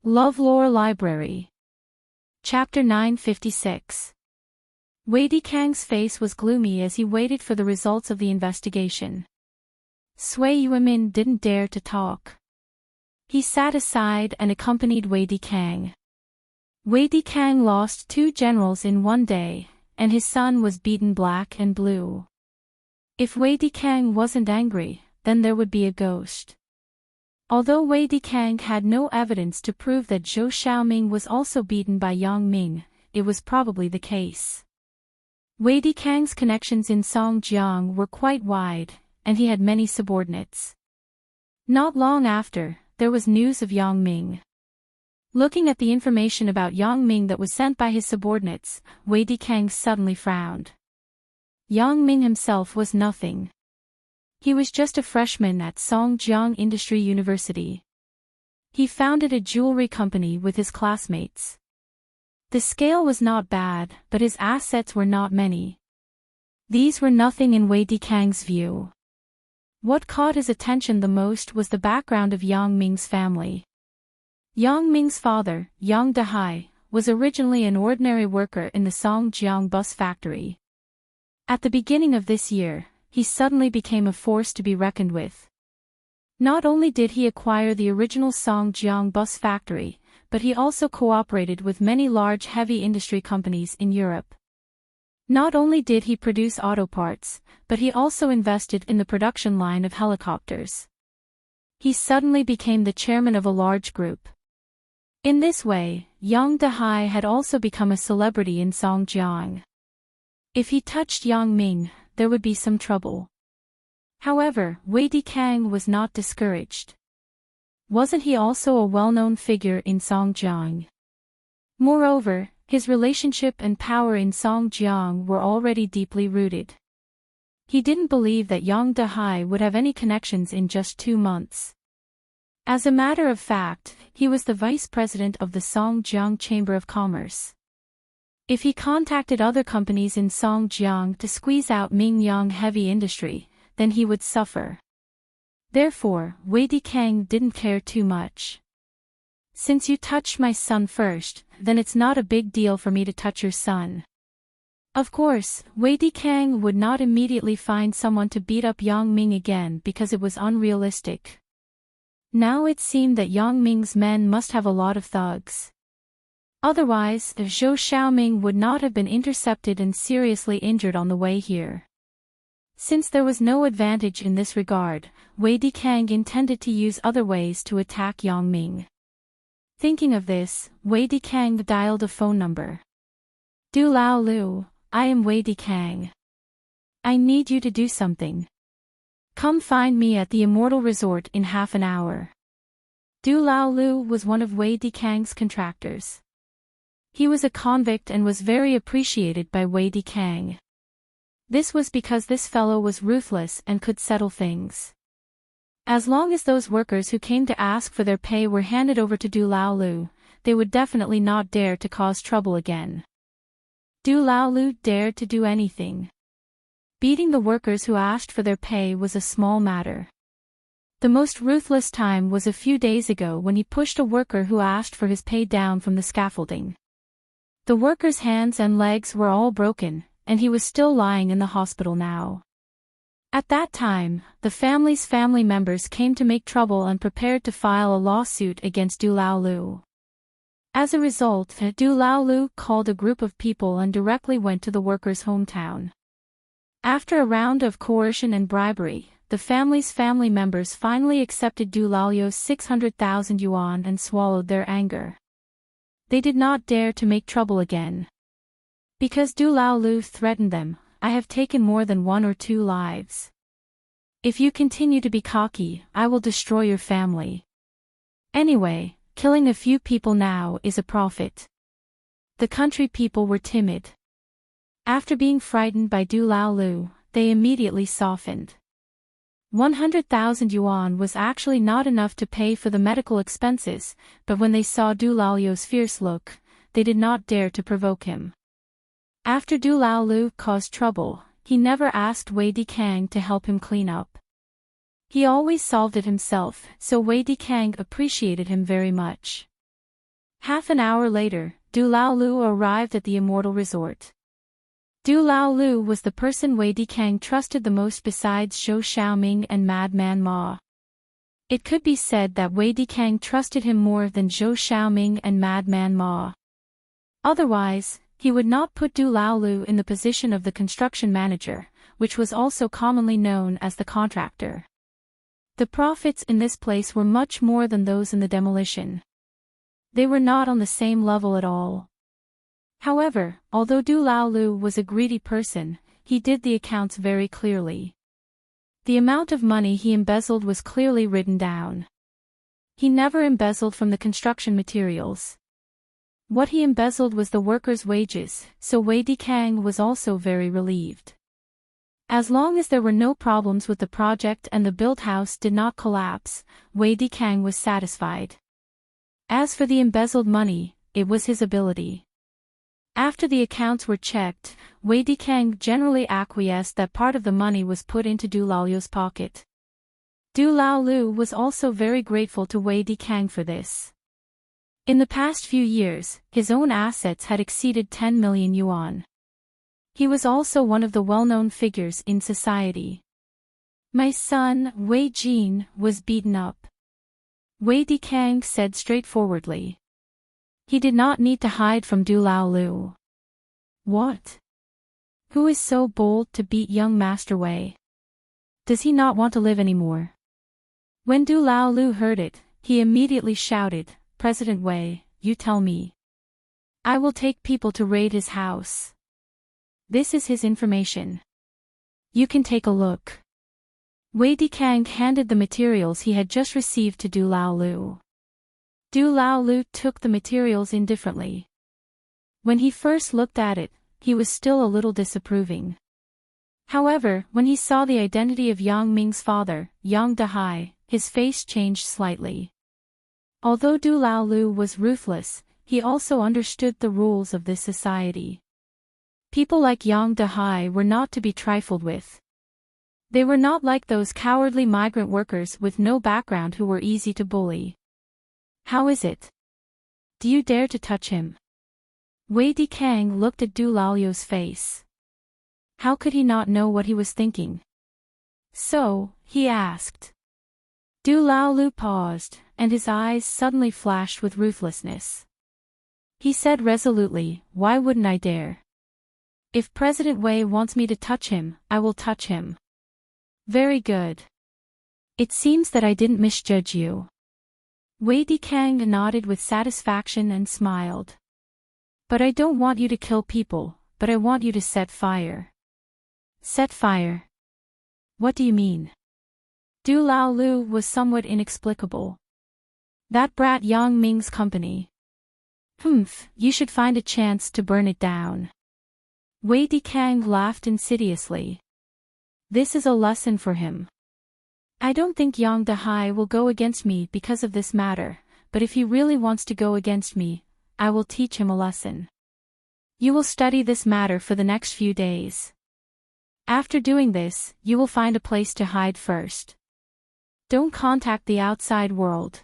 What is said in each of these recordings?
LoveLore Library. Chapter 956. Wei Dikang's face was gloomy as he waited for the results of the investigation. Sui Yuemin didn't dare to talk. He sat aside and accompanied Wei Dikang. Wei Dikang lost 2 generals in one day, and his son was beaten black and blue. If Wei Dikang wasn't angry, then there would be a ghost. Although Wei Dikang had no evidence to prove that Zhou Xiaoming was also beaten by Yang Ming, it was probably the case. Wei Dikang's connections in Songjiang were quite wide, and he had many subordinates. Not long after, there was news of Yang Ming. Looking at the information about Yang Ming that was sent by his subordinates, Wei Dikang suddenly frowned. Yang Ming himself was nothing. He was just a freshman at Songjiang Industry University. He founded a jewelry company with his classmates. The scale was not bad, but his assets were not many. These were nothing in Wei Dikang's view. What caught his attention the most was the background of Yang Ming's family. Yang Ming's father, Yang Dehai, was originally an ordinary worker in the Songjiang bus factory. At the beginning of this year, he suddenly became a force to be reckoned with. Not only did he acquire the original Songjiang bus factory, but he also cooperated with many large heavy industry companies in Europe. Not only did he produce auto parts, but he also invested in the production line of helicopters. He suddenly became the chairman of a large group. In this way, Yang Dehai had also become a celebrity in Songjiang. If he touched Yang Ming, there would be some trouble. However, Wei Dikang was not discouraged. Wasn't he also a well-known figure in Songjiang? Moreover, his relationship and power in Songjiang were already deeply rooted. He didn't believe that Yang Dehai would have any connections in just 2 months. As a matter of fact, he was the vice president of the Songjiang Chamber of Commerce. If he contacted other companies in Songjiang to squeeze out Mingyang heavy industry, then he would suffer. Therefore, Wei Dikang didn't care too much. Since you touched my son first, then it's not a big deal for me to touch your son. Of course, Wei Dikang would not immediately find someone to beat up Yang Ming again because it was unrealistic. Now it seemed that Yang Ming's men must have a lot of thugs. Otherwise, Zhou Xiaoming would not have been intercepted and seriously injured on the way here. Since there was no advantage in this regard, Wei Dikang intended to use other ways to attack Yang Ming. Thinking of this, Wei Dikang dialed a phone number. Du Lao Lu, I am Wei Dikang. I need you to do something. Come find me at the Immortal Resort in half an hour. Du Lao Lu was one of Wei Dikang's contractors. He was a convict and was very appreciated by Wei Dikang. This was because this fellow was ruthless and could settle things. As long as those workers who came to ask for their pay were handed over to Du Lao Lu, they would definitely not dare to cause trouble again. Du Lao Lu dared to do anything. Beating the workers who asked for their pay was a small matter. The most ruthless time was a few days ago when he pushed a worker who asked for his pay down from the scaffolding. The worker's hands and legs were all broken, and he was still lying in the hospital now. At that time, the family's family members came to make trouble and prepared to file a lawsuit against Du Lao Lu. As a result, Du Lao Lu called a group of people and directly went to the worker's hometown. After a round of coercion and bribery, the family's family members finally accepted Du Lao Lu's 600,000 yuan and swallowed their anger. They did not dare to make trouble again. Because Du Lao Lu threatened them, I have taken more than 1 or 2 lives. If you continue to be cocky, I will destroy your family. Anyway, killing a few people now is a profit. The country people were timid. After being frightened by Du Lao Lu, they immediately softened. 100,000 yuan was actually not enough to pay for the medical expenses, but when they saw Du Lao Lu's fierce look, they did not dare to provoke him. After Du Lao Lu caused trouble, he never asked Wei Dikang to help him clean up. He always solved it himself, so Wei Dikang appreciated him very much. Half an hour later, Du Laolu arrived at the Immortal Resort. Du Laolu was the person Wei Dikang trusted the most besides Zhou Xiaoming and Madman Ma. It could be said that Wei Dikang trusted him more than Zhou Xiaoming and Madman Ma. Otherwise, he would not put Du Laolu in the position of the construction manager, which was also commonly known as the contractor. The profits in this place were much more than those in the demolition. They were not on the same level at all. However, although Du Laolu was a greedy person, he did the accounts very clearly. The amount of money he embezzled was clearly written down. He never embezzled from the construction materials. What he embezzled was the workers' wages, so Wei Dikang was also very relieved. As long as there were no problems with the project and the built house did not collapse, Wei Dikang was satisfied. As for the embezzled money, it was his ability. After the accounts were checked, Wei Dikang generally acquiesced that part of the money was put into Du Laolu's pocket. Du Laolu was also very grateful to Wei Dikang for this. In the past few years, his own assets had exceeded 10 million yuan. He was also one of the well-known figures in society. My son, Wei Jin, was beaten up. Wei Dikang said straightforwardly. He did not need to hide from Du Laolu. What? Who is so bold to beat young Master Wei? Does he not want to live anymore? When Du Laolu heard it, he immediately shouted, President Wei, you tell me. I will take people to raid his house. This is his information. You can take a look. Wei Dikang handed the materials he had just received to Du Laolu. Du Laolu took the materials indifferently. When he first looked at it, he was still a little disapproving. However, when he saw the identity of Yang Ming's father, Yang Dahai, his face changed slightly. Although Du Laolu was ruthless, he also understood the rules of this society. People like Yang Dahai were not to be trifled with. They were not like those cowardly migrant workers with no background who were easy to bully. How is it? Do you dare to touch him? Wei Dikang looked at Du Laolu's face. How could he not know what he was thinking? So, he asked. Du Laolu paused, and his eyes suddenly flashed with ruthlessness. He said resolutely, why wouldn't I dare? If President Wei wants me to touch him, I will touch him. Very good. It seems that I didn't misjudge you. Wei Dikang nodded with satisfaction and smiled. But I don't want you to kill people, but I want you to set fire. Set fire? What do you mean? Du Laolu was somewhat inexplicable. That brat Yang Ming's company. You should find a chance to burn it down. Wei Dikang laughed insidiously. This is a lesson for him. I don't think Yang Dahai will go against me because of this matter, but if he really wants to go against me, I will teach him a lesson. You will study this matter for the next few days. After doing this, you will find a place to hide first. Don't contact the outside world.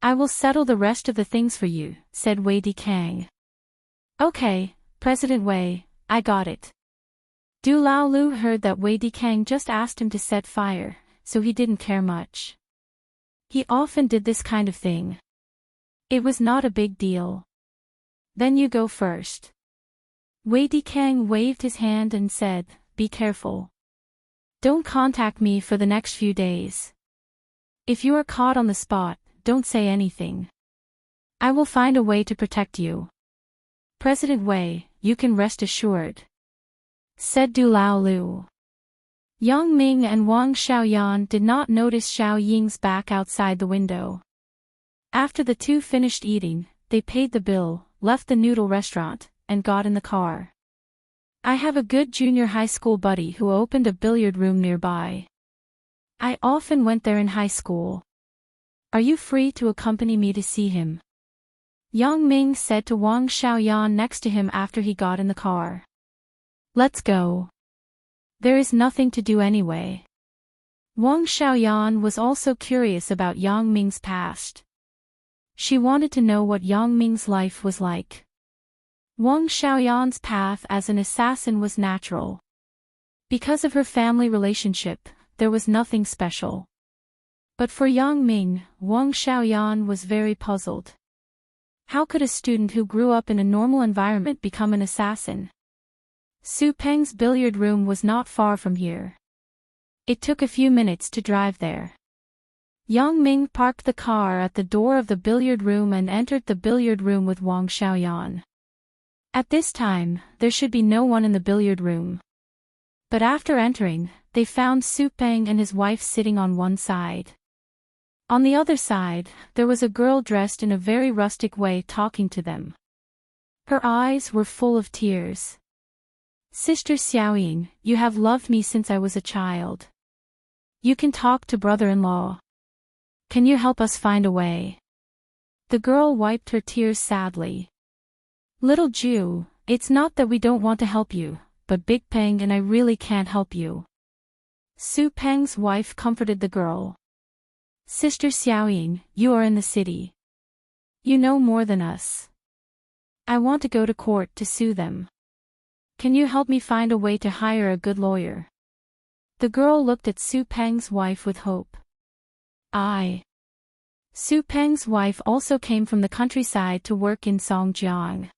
I will settle the rest of the things for you, said Wei Dikang. Okay, President Wei, I got it. Du Laolu heard that Wei Dikang just asked him to set fire, so he didn't care much. He often did this kind of thing. It was not a big deal. Then you go first. Wei Dikang waved his hand and said, be careful. Don't contact me for the next few days. If you are caught on the spot, don't say anything. I will find a way to protect you. President Wei, you can rest assured, said Du Laolu. Yang Ming and Wang Xiaoyan did not notice Xiao Ying's back outside the window. After the two finished eating, they paid the bill, left the noodle restaurant, and got in the car. I have a good junior high school buddy who opened a billiard room nearby. I often went there in high school. Are you free to accompany me to see him? Yang Ming said to Wang Xiaoyan next to him after he got in the car. Let's go. There is nothing to do anyway. Wang Xiaoyan was also curious about Yang Ming's past. She wanted to know what Yang Ming's life was like. Wang Xiaoyan's path as an assassin was natural. Because of her family relationship, there was nothing special. But for Yang Ming, Wang Xiaoyan was very puzzled. How could a student who grew up in a normal environment become an assassin? Su Peng's billiard room was not far from here. It took a few minutes to drive there. Yang Ming parked the car at the door of the billiard room and entered the billiard room with Wang Xiaoyan. At this time, there should be no one in the billiard room. But after entering, they found Su Peng and his wife sitting on one side. On the other side, there was a girl dressed in a very rustic way talking to them. Her eyes were full of tears. "Sister Xiaoying, you have loved me since I was a child. You can talk to brother-in-law. Can you help us find a way?" The girl wiped her tears sadly. "Little Jew, it's not that we don't want to help you, but Big Peng and I really can't help you." Su Peng's wife comforted the girl. "Sister Xiaoying, you are in the city. You know more than us. I want to go to court to sue them. Can you help me find a way to hire a good lawyer?" The girl looked at Su Peng's wife with hope. Su Peng's wife also came from the countryside to work in Songjiang.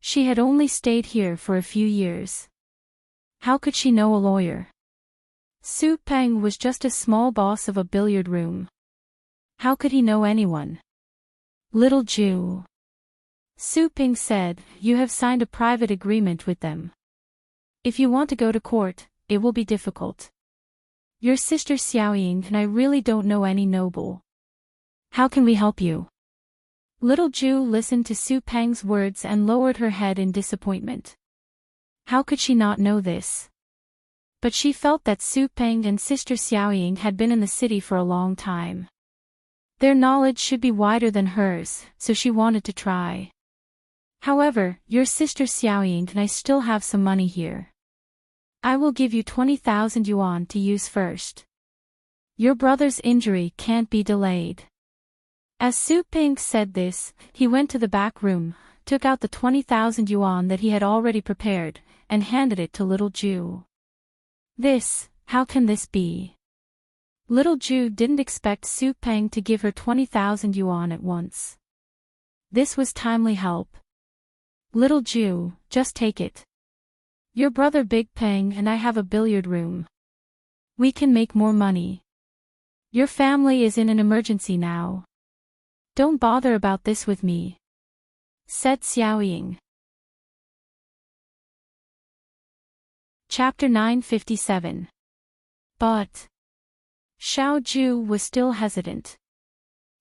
She had only stayed here for a few years. How could she know a lawyer? Su Peng was just a small boss of a billiard room. How could he know anyone? "Little Jew," Su Peng said, "you have signed a private agreement with them. If you want to go to court, it will be difficult. Your sister Xiaoying and I really don't know any noble. How can we help you?" Little Jew listened to Su Peng's words and lowered her head in disappointment. How could she not know this? But she felt that Su Peng and sister Xiaoying had been in the city for a long time. Their knowledge should be wider than hers, so she wanted to try. "However, your sister Xiaoying and I still have some money here. I will give you 20,000 yuan to use first. Your brother's injury can't be delayed." As Su Peng said this, he went to the back room, took out the 20,000 yuan that he had already prepared, and handed it to Little Jew. How can this be? Little Jew didn't expect Su Peng to give her 20,000 yuan at once. This was timely help. "Little Jew, just take it. Your brother Big Peng and I have a billiard room. We can make more money. Your family is in an emergency now. Don't bother about this with me," said Xiaoying. Chapter 957. But Xiao Ju was still hesitant.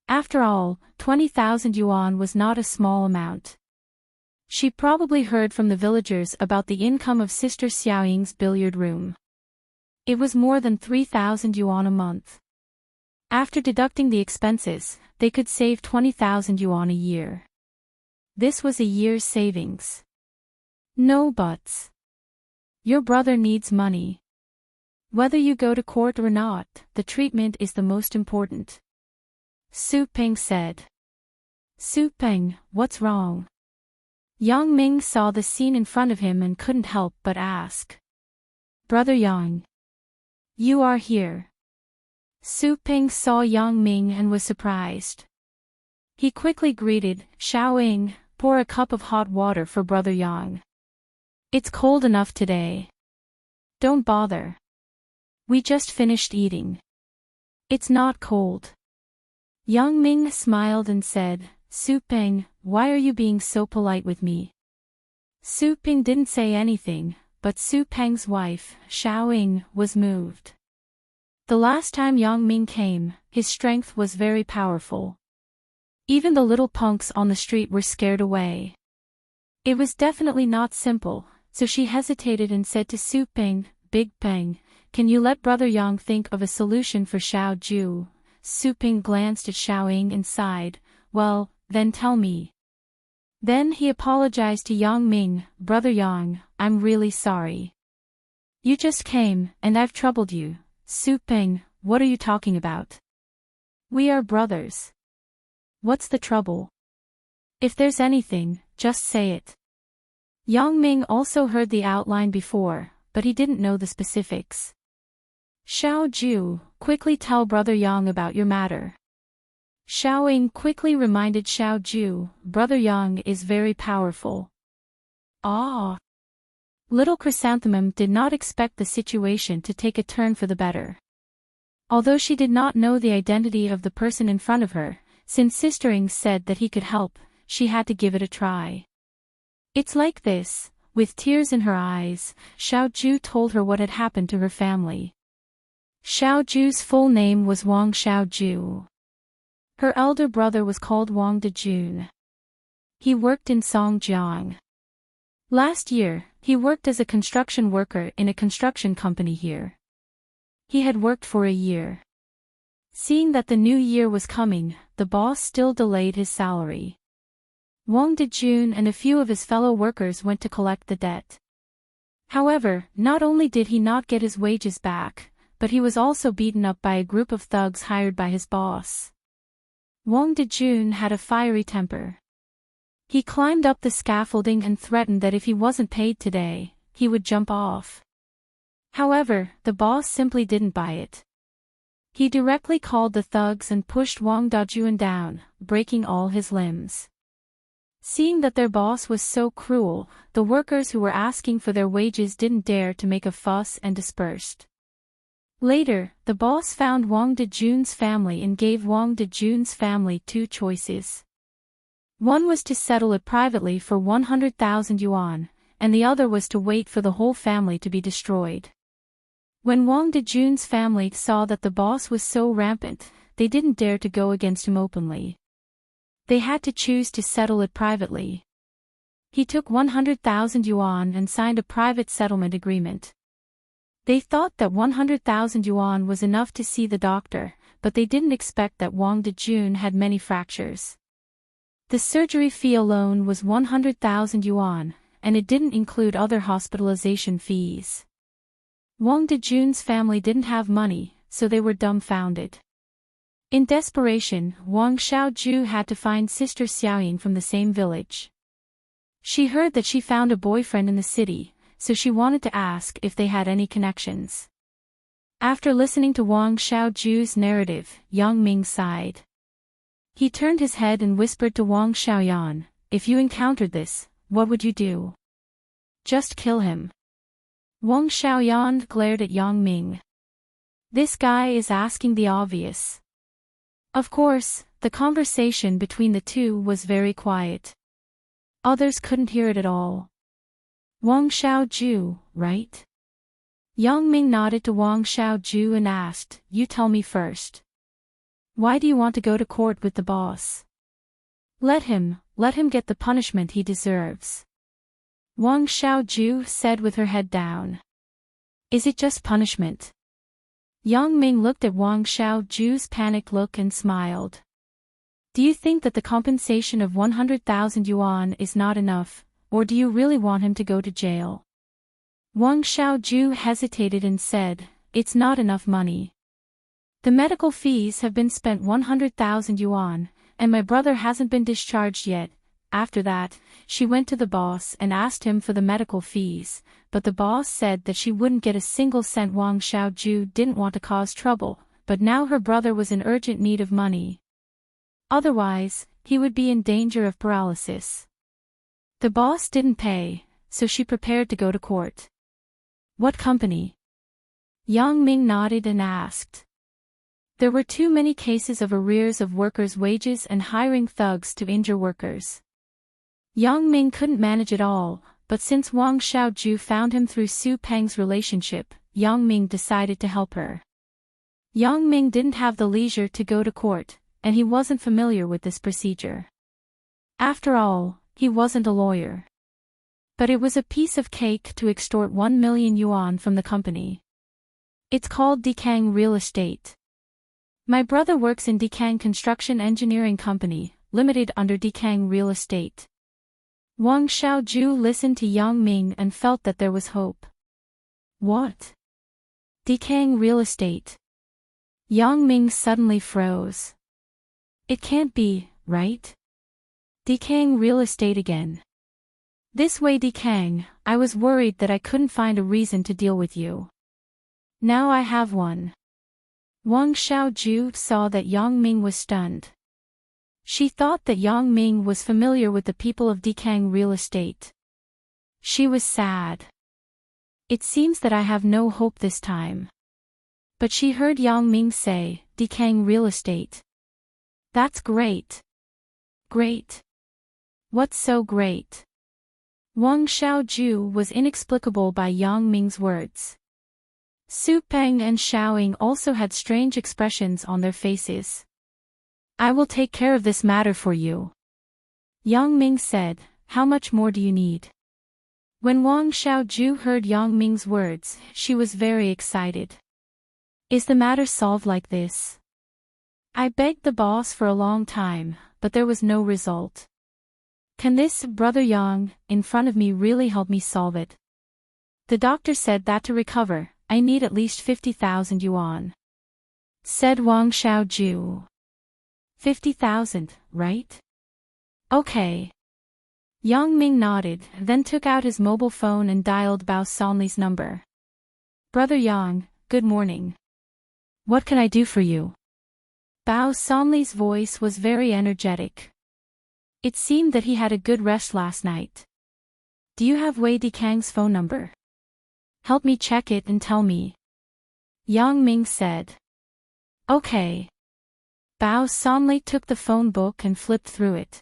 After all, 20,000 yuan was not a small amount. She probably heard from the villagers about the income of Sister Xiaoying's billiard room. It was more than 3,000 yuan a month. After deducting the expenses, they could save 20,000 yuan a year. This was a year's savings. No buts. Your brother needs money. Whether you go to court or not, the treatment is the most important, Su Peng said. "Su Peng, what's wrong?" Yang Ming saw the scene in front of him and couldn't help but ask. "Brother Yang, you are here." Su Peng saw Yang Ming and was surprised. He quickly greeted, "Xiaoying, pour a cup of hot water for Brother Yang. It's cold enough today. Don't bother. We just finished eating. It's not cold." Yang Ming smiled and said, "Su Peng, why are you being so polite with me?" Su Peng didn't say anything, but Su Peng's wife, Xiaoying, was moved. The last time Yang Ming came, his strength was very powerful. Even the little punks on the street were scared away. It was definitely not simple, so she hesitated and said to Su Peng, "Big Peng, can you let Brother Yang think of a solution for Xiao Ju?" Su Peng glanced at Xiaoying and sighed, "Well, then tell me." Then he apologized to Yang Ming, "Brother Yang, I'm really sorry. You just came, and I've troubled you." "Su Peng, what are you talking about? We are brothers. What's the trouble? If there's anything, just say it. Yang Ming also heard the outline before, but he didn't know the specifics. Xiao Ju, quickly tell Brother Yang about your matter. Xiao Ying quickly reminded Xiao Ju, Brother Yang is very powerful. Ah! Little Chrysanthemum did not expect the situation to take a turn for the better. Although she did not know the identity of the person in front of her, since Sister Ying said that he could help, she had to give it a try. It's like this, with tears in her eyes, Xiao Ju told her what had happened to her family. Xiao Ju's full name was Wang Xiao Ju. Her elder brother was called Wang Dejun. He worked in Songjiang. Last year, he worked as a construction worker in a construction company here. He had worked for a year. Seeing that the new year was coming, the boss still delayed his salary. Wang Dejun and a few of his fellow workers went to collect the debt. However, not only did he not get his wages back, but he was also beaten up by a group of thugs hired by his boss. Wang Dejun had a fiery temper. He climbed up the scaffolding and threatened that if he wasn't paid today, he would jump off. However, the boss simply didn't buy it. He directly called the thugs and pushed Wang Dejun down, breaking all his limbs. Seeing that their boss was so cruel, the workers who were asking for their wages didn't dare to make a fuss and dispersed. Later, the boss found Wang Dejun's family and gave Wang Dejun's family two choices. One was to settle it privately for 100,000 yuan, and the other was to wait for the whole family to be destroyed. When Wang Dejun's family saw that the boss was so rampant, they didn't dare to go against him openly. They had to choose to settle it privately. He took 100,000 yuan and signed a private settlement agreement. They thought that 100,000 yuan was enough to see the doctor, but they didn't expect that Wang Dejun had many fractures. The surgery fee alone was 100,000 yuan, and it didn't include other hospitalization fees. Wang Dejun's family didn't have money, so they were dumbfounded. In desperation, Wang Xiaoju had to find Sister Xiaoying from the same village. She heard that she found a boyfriend in the city, so she wanted to ask if they had any connections. After listening to Wang Xiaoju's narrative, Yang Ming sighed. He turned his head and whispered to Wang Xiaoyan, if you encountered this, what would you do? Just kill him. Wang Xiaoyan glared at Yang Ming. This guy is asking the obvious. Of course, the conversation between the two was very quiet. Others couldn't hear it at all. Wang Xiaoju, right? Yang Ming nodded to Wang Xiaoju and asked, you tell me first. Why do you want to go to court with the boss? Let him get the punishment he deserves. Wang Xiaoju said with her head down. Is it just punishment? Yang Ming looked at Wang Xiaoju's panicked look and smiled. Do you think that the compensation of 100,000 yuan is not enough, or do you really want him to go to jail? Wang Xiaoju hesitated and said, it's not enough money. The medical fees have been spent 100,000 yuan, and my brother hasn't been discharged yet. After that, she went to the boss and asked him for the medical fees, but the boss said that she wouldn't get a single cent. Wang Xiaoju didn't want to cause trouble, but now her brother was in urgent need of money. Otherwise, he would be in danger of paralysis. The boss didn't pay, so she prepared to go to court. What company? Yang Ming nodded and asked. There were too many cases of arrears of workers' wages and hiring thugs to injure workers. Yang Ming couldn't manage it all, but since Wang Xiaoju found him through Su Peng's relationship, Yang Ming decided to help her. Yang Ming didn't have the leisure to go to court, and he wasn't familiar with this procedure. After all, he wasn't a lawyer. But it was a piece of cake to extort 1 million yuan from the company. It's called Dekang Real Estate. My brother works in Dekang Construction Engineering Company, Limited under Dekang Real Estate. Wang Xiaoju listened to Yang Ming and felt that there was hope. What? Dekang Real Estate. Yang Ming suddenly froze. It can't be, right? Decaying real estate again. This way Decaying, I was worried that I couldn't find a reason to deal with you. Now I have one. Wang Xiaoju saw that Yang Ming was stunned. She thought that Yang Ming was familiar with the people of Decaying real estate. She was sad. It seems that I have no hope this time. But she heard Yang Ming say, Decaying real estate. That's great. Great. What's so great? Wang Xiaoju was inexplicable by Yang Ming's words. Su Peng and Xiaoying also had strange expressions on their faces. I will take care of this matter for you. Yang Ming said, how much more do you need? When Wang Xiaoju heard Yang Ming's words, she was very excited. Is the matter solved like this? I begged the boss for a long time, but there was no result. Can this brother Yang, in front of me really help me solve it? The doctor said that to recover, I need at least 50,000 yuan. Said Wang Xiaoju. 50,000, right? Okay. Yang Ming nodded, then took out his mobile phone and dialed Bao Sonli's number. Brother Yang, good morning. What can I do for you? Bao Sonli's voice was very energetic. It seemed that he had a good rest last night. Do you have Wei Dikang's phone number? Help me check it and tell me. Yang Ming said. Okay. Bao Sonli took the phone book and flipped through it.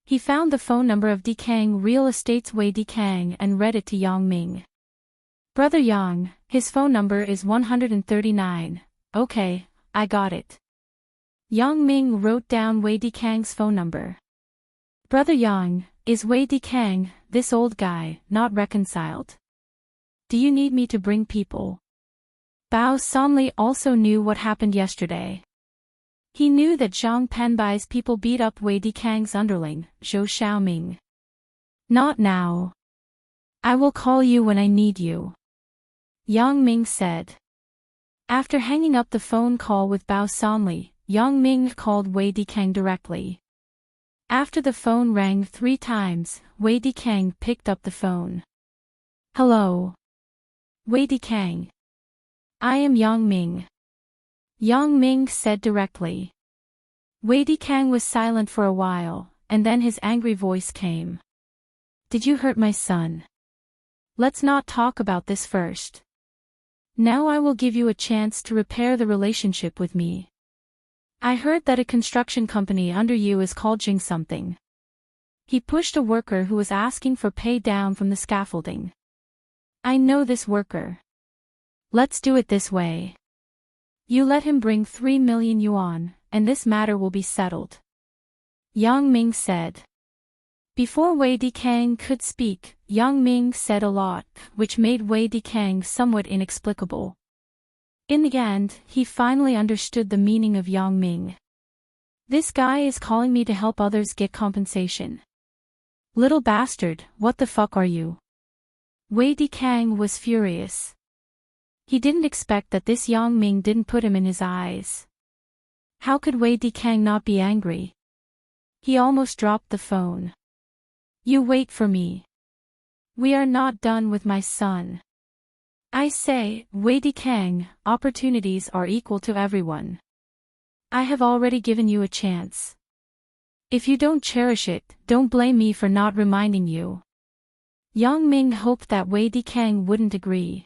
He found the phone number of Decaying Real Estate's Wei Dikang and read it to Yang Ming. Brother Yang, his phone number is 139. Okay, I got it. Yang Ming wrote down Wei Dikang's phone number. Brother Yang, is Wei Dikang, this old guy, not reconciled? Do you need me to bring people? Bao Sonli also knew what happened yesterday. He knew that Zhang Penbai's people beat up Wei Dikang's underling, Zhou Xiaoming. Not now. I will call you when I need you. Yang Ming said. After hanging up the phone call with Bao Sonli, Yang Ming called Wei Dikang directly. After the phone rang 3 times, Wei Dikang picked up the phone. Hello. Wei Dikang. I am Yang Ming. Yang Ming said directly. Wei Dikang was silent for a while, and then his angry voice came. Did you hurt my son? Let's not talk about this first. Now I will give you a chance to repair the relationship with me. I heard that a construction company under you is called Jing something. He pushed a worker who was asking for pay down from the scaffolding. I know this worker. Let's do it this way. You let him bring 3 million yuan, and this matter will be settled. Yang Ming said. Before Wei Dikang could speak, Yang Ming said a lot, which made Wei Dikang somewhat inexplicable. In the end, he finally understood the meaning of Yang Ming. This guy is calling me to help others get compensation. Little bastard, what the fuck are you? Wei Dikang was furious. He didn't expect that this Yang Ming didn't put him in his eyes. How could Wei Dikang not be angry? He almost dropped the phone. You wait for me. We are not done with my son. I say, Wei Dikang, opportunities are equal to everyone. I have already given you a chance. If you don't cherish it, don't blame me for not reminding you. Yang Ming hoped that Wei Dikang wouldn't agree.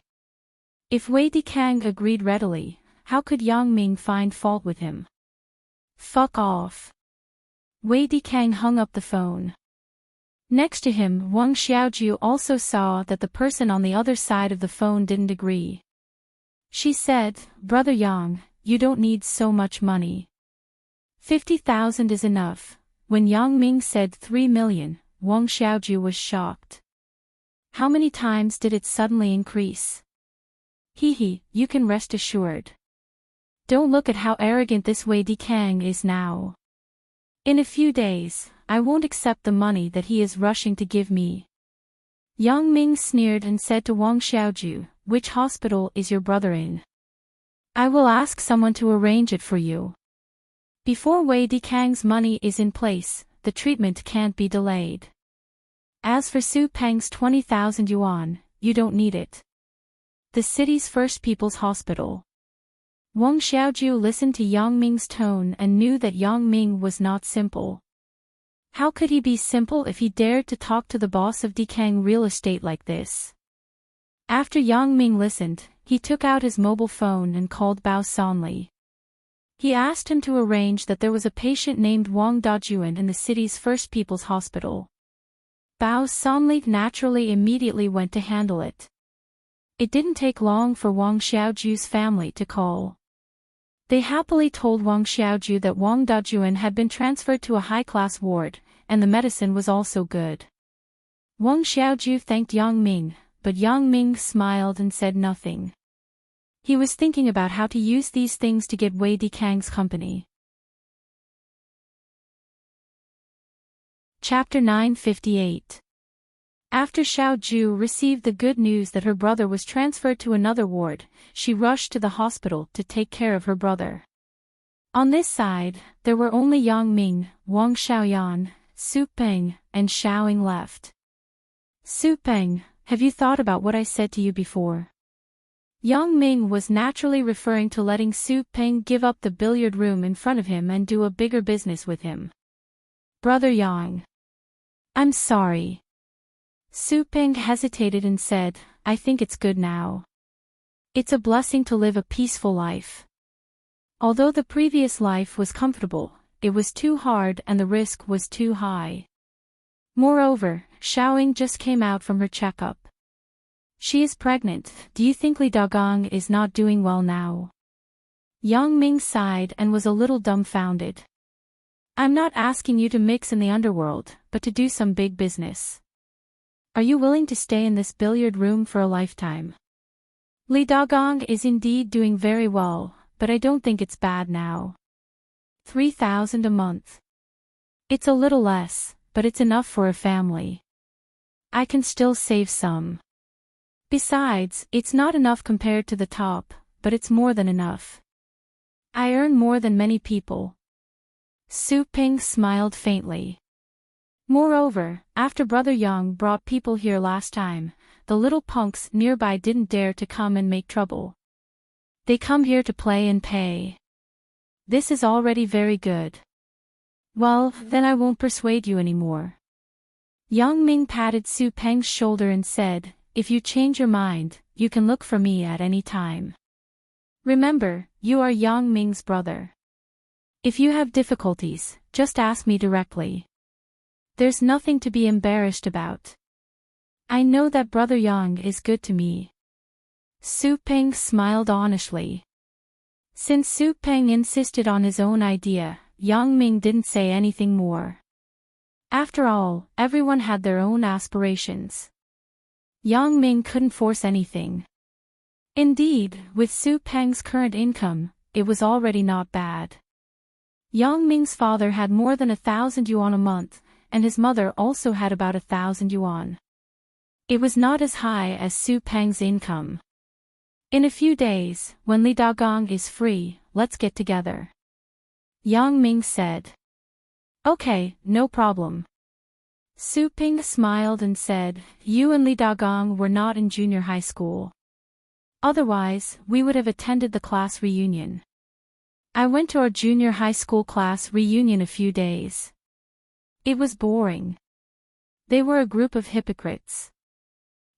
If Wei Dikang agreed readily, how could Yang Ming find fault with him? Fuck off. Wei Dikang hung up the phone. Next to him, Wang Xiaoju also saw that the person on the other side of the phone didn't agree. She said, Brother Yang, you don't need so much money. 50,000 is enough. When Yang Ming said 3 million, Wang Xiaoju was shocked. How many times did it suddenly increase? Hee, you can rest assured. Don't look at how arrogant this Wei Dikang is now. In a few days, I won't accept the money that he is rushing to give me. Yang Ming sneered and said to Wang Xiaoju, which hospital is your brother in? I will ask someone to arrange it for you. Before Wei Dikang's money is in place, the treatment can't be delayed. As for Su Peng's 20,000 yuan, you don't need it. The city's first people's hospital. Wang Xiaoju listened to Yang Ming's tone and knew that Yang Ming was not simple. How could he be simple if he dared to talk to the boss of Dikang Real Estate like this? After Yang Ming listened, he took out his mobile phone and called Bao Sanli. He asked him to arrange that there was a patient named Wang Dajuan in the city's first people's hospital. Bao Sanli naturally immediately went to handle it. It didn't take long for Wang Xiaoju's family to call. They happily told Wang Xiaoju that Wang Dajuan had been transferred to a high-class ward, and the medicine was also good. Wang Xiaoju thanked Yang Ming, but Yang Ming smiled and said nothing. He was thinking about how to use these things to get Wei Dikang's company. Chapter 958. After Xiao Ju received the good news that her brother was transferred to another ward, she rushed to the hospital to take care of her brother. On this side, there were only Yang Ming, Wang Xiaoyan, Su Peng, and Xiaoying left. Su Peng, have you thought about what I said to you before? Yang Ming was naturally referring to letting Su Peng give up the billiard room in front of him and do a bigger business with him. Brother Yang. I'm sorry. Su Peng hesitated and said, I think it's good now. It's a blessing to live a peaceful life. Although the previous life was comfortable, it was too hard and the risk was too high. Moreover, Xiaoying just came out from her checkup. She is pregnant. Do you think Li Dagang is not doing well now? Yang Ming sighed and was a little dumbfounded. I'm not asking you to mix in the underworld, but to do some big business. Are you willing to stay in this billiard room for a lifetime? Li Dagang is indeed doing very well, but I don't think it's bad now. 3,000 a month. It's a little less, but it's enough for a family. I can still save some. Besides, it's not enough compared to the top, but it's more than enough. I earn more than many people. Su Peng smiled faintly. Moreover, after Brother Yang brought people here last time, the little punks nearby didn't dare to come and make trouble. They come here to play and pay. This is already very good. Well, then I won't persuade you anymore. Yang Ming patted Su Peng's shoulder and said, if you change your mind, you can look for me at any time. Remember, you are Yang Ming's brother. If you have difficulties, just ask me directly. There's nothing to be embarrassed about. I know that Brother Yang is good to me. Su Peng smiled honestly. Since Su Peng insisted on his own idea, Yang Ming didn't say anything more. After all, everyone had their own aspirations. Yang Ming couldn't force anything. Indeed, with Su Peng's current income, it was already not bad. Yang Ming's father had more than 1,000 yuan a month, and his mother also had about 1,000 yuan. It was not as high as Su Peng's income. In a few days, when Li Dagang is free, let's get together. Yang Ming said. Okay, no problem. Su Peng smiled and said, you and Li Dagang were not in junior high school. Otherwise, we would have attended the class reunion. I went to our junior high school class reunion a few days. It was boring. They were a group of hypocrites.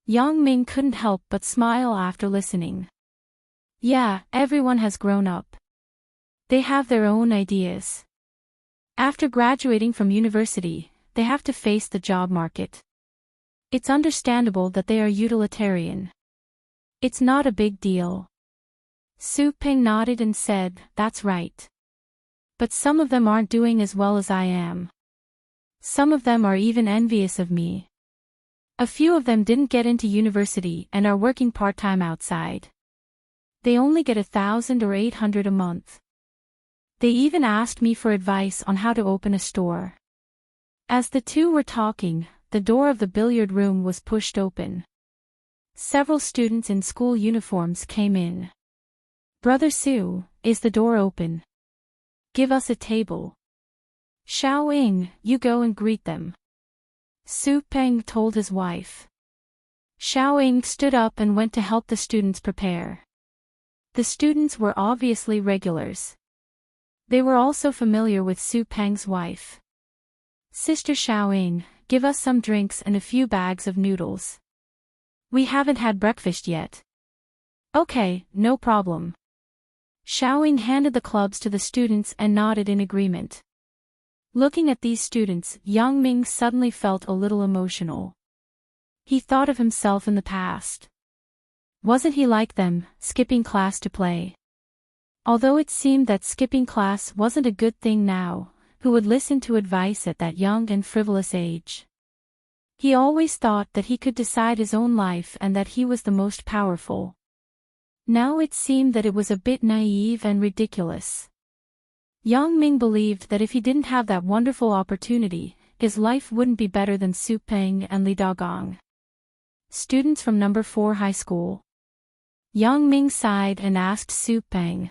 Yang Ming couldn't help but smile after listening. Yeah, everyone has grown up. They have their own ideas. After graduating from university, they have to face the job market. It's understandable that they are utilitarian. It's not a big deal. Su Peng nodded and said, that's right. But some of them aren't doing as well as I am. Some of them are even envious of me. A few of them didn't get into university and are working part-time outside. They only get 1,000 or 800 a month. They even asked me for advice on how to open a store. As the two were talking, the door of the billiard room was pushed open. Several students in school uniforms came in. Brother Su, is the door open? give us a table. Xiaoying, you go and greet them. Su Peng told his wife. Xiaoying stood up and went to help the students prepare. The students were obviously regulars. They were also familiar with Su Peng's wife. Sister Xiaoying, give us some drinks and a few bags of noodles. We haven't had breakfast yet. Okay, no problem. Xiaoying handed the clubs to the students and nodded in agreement. Looking at these students, Yang Ming suddenly felt a little emotional. He thought of himself in the past. Wasn't he like them, skipping class to play? Although it seemed that skipping class wasn't a good thing now, who would listen to advice at that young and frivolous age? He always thought that he could decide his own life and that he was the most powerful. Now it seemed that it was a bit naive and ridiculous. Yang Ming believed that if he didn't have that wonderful opportunity, his life wouldn't be better than Su Peng and Li Dagong. Students from number 4 high school. Yang Ming sighed and asked Su Peng.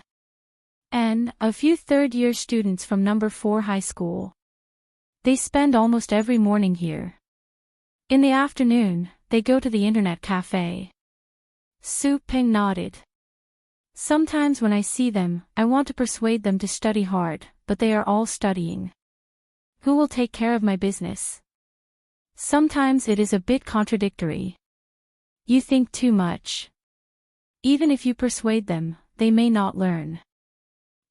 And a few third-year students from number 4 high school. They spend almost every morning here. In the afternoon, they go to the internet cafe. Su Peng nodded. Sometimes when I see them, I want to persuade them to study hard, but they are all studying. Who will take care of my business? Sometimes it is a bit contradictory. You think too much. Even if you persuade them, they may not learn.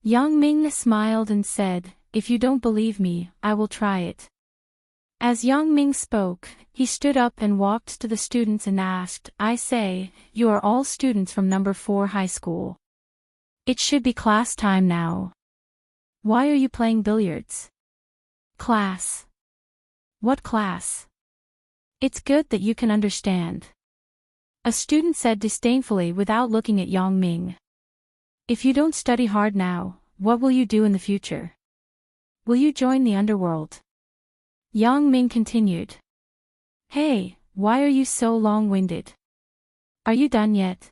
Yang Ming smiled and said, if you don't believe me, I will try it. As Yang Ming spoke, he stood up and walked to the students and asked, I say, you are all students from number 4 high school. It should be class time now. Why are you playing billiards? Class. What class? It's good that you can understand. A student said disdainfully without looking at Yang Ming. If you don't study hard now, what will you do in the future? Will you join the underworld? Yang Ming continued. Hey, why are you so long-winded? Are you done yet?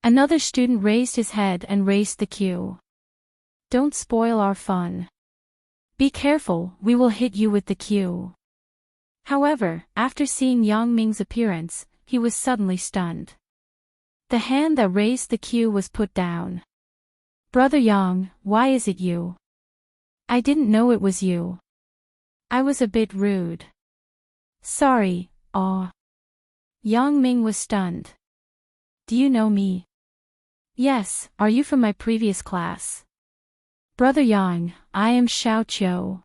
Another student raised his head and raised the cue. Don't spoil our fun. Be careful, we will hit you with the cue. However, after seeing Yang Ming's appearance, he was suddenly stunned. The hand that raised the cue was put down. Brother Yang, why is it you? I didn't know it was you. I was a bit rude. Sorry, Yang Ming was stunned. Do you know me? Yes, are you from my previous class? Brother Yang, I am Xiao Qiu.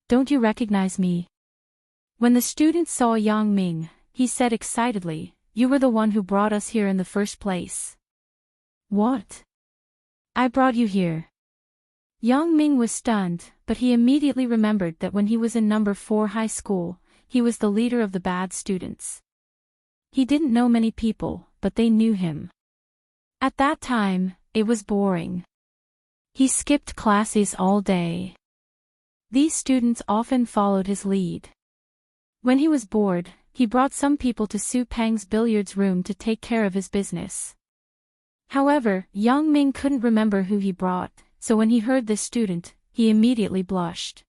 Don't you recognize me? When the student saw Yang Ming, he said excitedly, you were the one who brought us here in the first place. What? I brought you here. Yang Ming was stunned, but he immediately remembered that when he was in number 4 high school, he was the leader of the bad students. He didn't know many people, but they knew him. At that time, it was boring. He skipped classes all day. These students often followed his lead. When he was bored, he brought some people to Su Peng's billiards room to take care of his business. However, Yang Ming couldn't remember who he brought, so when he heard this student, he immediately blushed.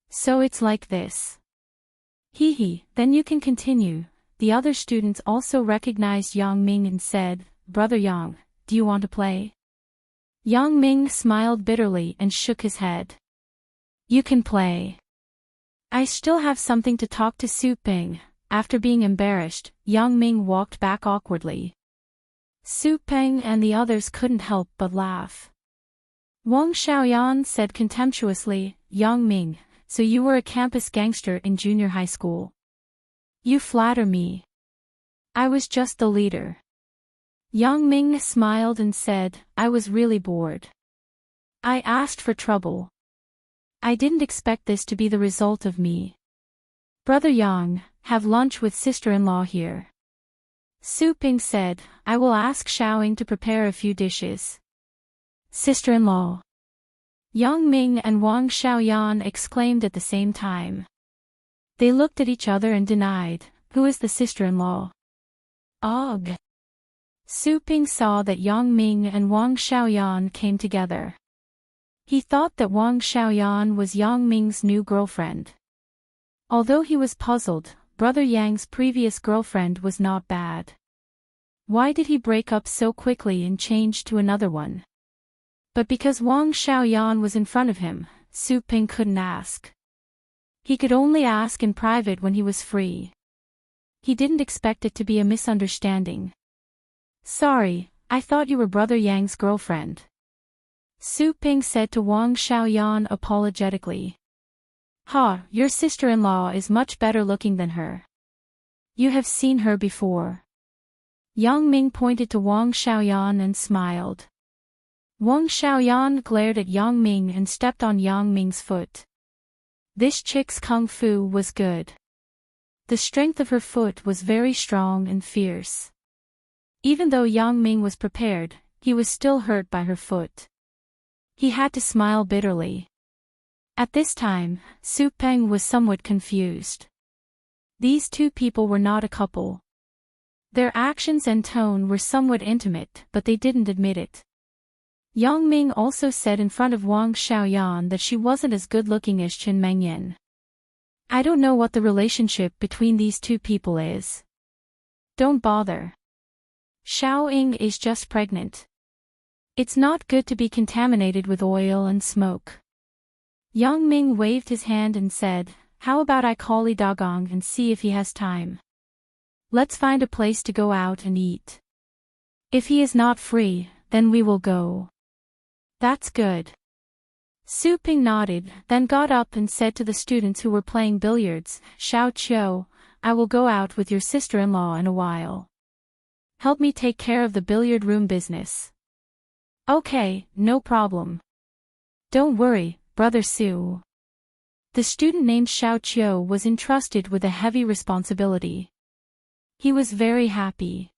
So it's like this. Hee, then you can continue. The other students also recognized Yang Ming and said, Brother Yang, do you want to play? Yang Ming smiled bitterly and shook his head. You can play. I still have something to talk to Su Peng. After being embarrassed, Yang Ming walked back awkwardly. Su Peng and the others couldn't help but laugh. Wang Xiaoyan said contemptuously, Yang Ming, so you were a campus gangster in junior high school. You flatter me. I was just the leader. Yang Ming smiled and said, I was really bored. I asked for trouble. I didn't expect this to be the result of me. Brother Yang, have lunch with sister-in-law here. Su Ping said, I will ask Xiaoying to prepare a few dishes. Sister-in-law. Yang Ming and Wang Xiaoyan exclaimed at the same time. They looked at each other and denied, who is the sister-in-law? Ugh. Su Ping saw that Yang Ming and Wang Xiaoyan came together. He thought that Wang Xiaoyan was Yang Ming's new girlfriend. Although he was puzzled, Brother Yang's previous girlfriend was not bad. Why did he break up so quickly and change to another one? But because Wang Xiaoyan was in front of him, Su Ping couldn't ask. He could only ask in private when he was free. He didn't expect it to be a misunderstanding. Sorry, I thought you were Brother Yang's girlfriend. Su Ping said to Wang Xiaoyan apologetically. Ha, your sister-in-law is much better looking than her. You have seen her before. Yang Ming pointed to Wang Xiaoyan and smiled. Wang Xiaoyan glared at Yang Ming and stepped on Yang Ming's foot. This chick's kung fu was good. The strength of her foot was very strong and fierce. Even though Yang Ming was prepared, he was still hurt by her foot. He had to smile bitterly. At this time, Su Peng was somewhat confused. These two people were not a couple. Their actions and tone were somewhat intimate, but they didn't admit it. Yang Ming also said in front of Wang Xiaoyan that she wasn't as good-looking as Chen Mengyan. I don't know what the relationship between these two people is. Don't bother. Xiao Ying is just pregnant. It's not good to be contaminated with oil and smoke. Yang Ming waved his hand and said, how about I call Li Dagong and see if he has time? Let's find a place to go out and eat. If he is not free, then we will go. That's good. Su Ping nodded, then got up and said to the students who were playing billiards, Xiao Qiu, I will go out with your sister-in-law in a while. Help me take care of the billiard room business. Okay, no problem. Don't worry, Brother Su. The student named Xiao Qiu was entrusted with a heavy responsibility. He was very happy.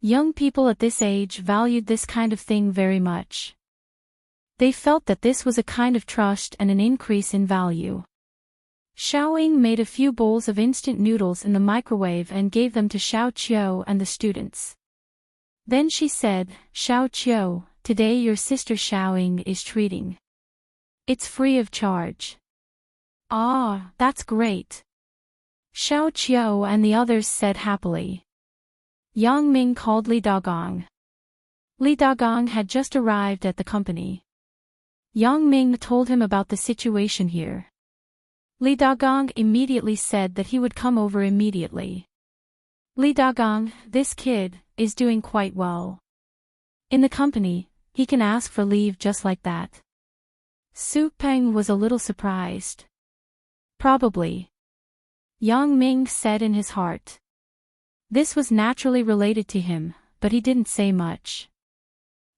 Young people at this age valued this kind of thing very much. They felt that this was a kind of trust and an increase in value. Xiao Ying made a few bowls of instant noodles in the microwave and gave them to Xiao Qiu and the students. Then she said, Xiao Qiu, today your sister Xiao Ying is treating. It's free of charge. Ah, that's great. Xiao Qiu and the others said happily. Yang Ming called Li Dagong. Li Dagong had just arrived at the company. Yang Ming told him about the situation here. Li Dagong immediately said that he would come over immediately. Li Dagong, this kid, is doing quite well. In the company, he can ask for leave just like that. Su Peng was a little surprised. Probably. Yang Ming said in his heart. This was naturally related to him, but he didn't say much.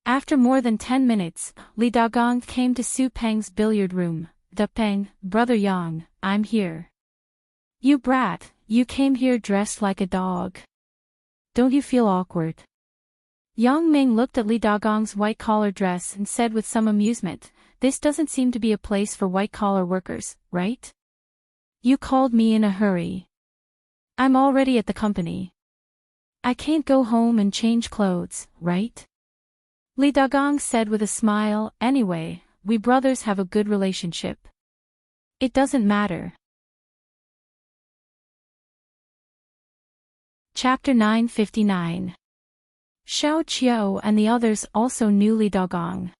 After more than 10 minutes, Li Dagong came to Su Peng's billiard room. Da Peng, Brother Yang, I'm here. You brat, you came here dressed like a dog. Don't you feel awkward? Yang Ming looked at Li Dagong's white-collar dress and said with some amusement, this doesn't seem to be a place for white-collar workers, right? You called me in a hurry. I'm already at the company. I can't go home and change clothes, right? Li Dagong said with a smile, anyway, we brothers have a good relationship. It doesn't matter. Chapter 959. Xiao Qiu and the others also knew Li Dagong.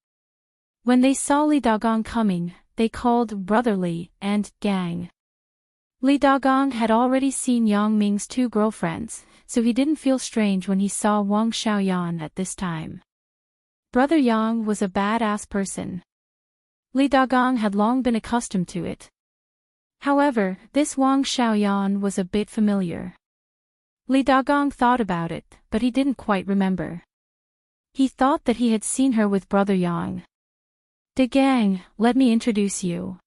When they saw Li Dagong coming, they called Brother Li and Gang. Li Dagong had already seen Yang Ming's two girlfriends, so he didn't feel strange when he saw Wang Xiaoyan at this time. Brother Yang was a badass person. Li Dagong had long been accustomed to it. However, this Wang Xiaoyan was a bit familiar. Li Dagong thought about it, but he didn't quite remember. He thought that he had seen her with Brother Yang. De Gang, let me introduce you.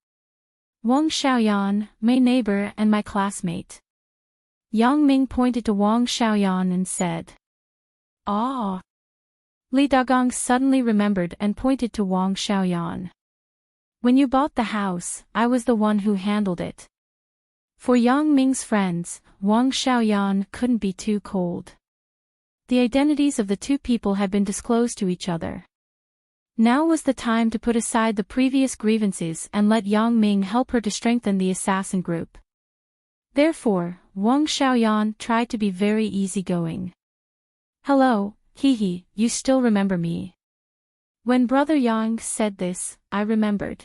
Wang Xiaoyan, my neighbor and my classmate. Yang Ming pointed to Wang Xiaoyan and said. Ah. Li Dagong suddenly remembered and pointed to Wang Xiaoyan. When you bought the house, I was the one who handled it. For Yang Ming's friends, Wang Xiaoyan couldn't be too cold. The identities of the two people had been disclosed to each other. Now was the time to put aside the previous grievances and let Yang Ming help her to strengthen the assassin group. Therefore, Wang Xiaoyan tried to be very easygoing. Hello, Hehe, you still remember me. When Brother Yang said this, I remembered.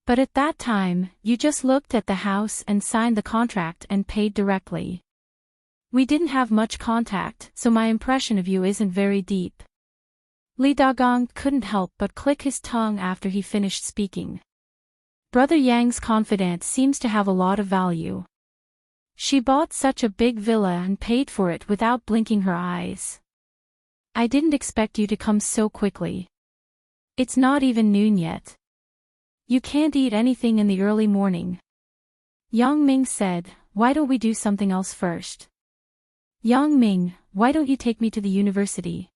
But at that time, you just looked at the house and signed the contract and paid directly. We didn't have much contact, so my impression of you isn't very deep. Li Dagong couldn't help but click his tongue after he finished speaking. Brother Yang's confidant seems to have a lot of value. She bought such a big villa and paid for it without blinking her eyes. I didn't expect you to come so quickly. It's not even noon yet. You can't eat anything in the early morning. Yang Ming said, why don't we do something else first? Yang Ming, why don't you take me to the university?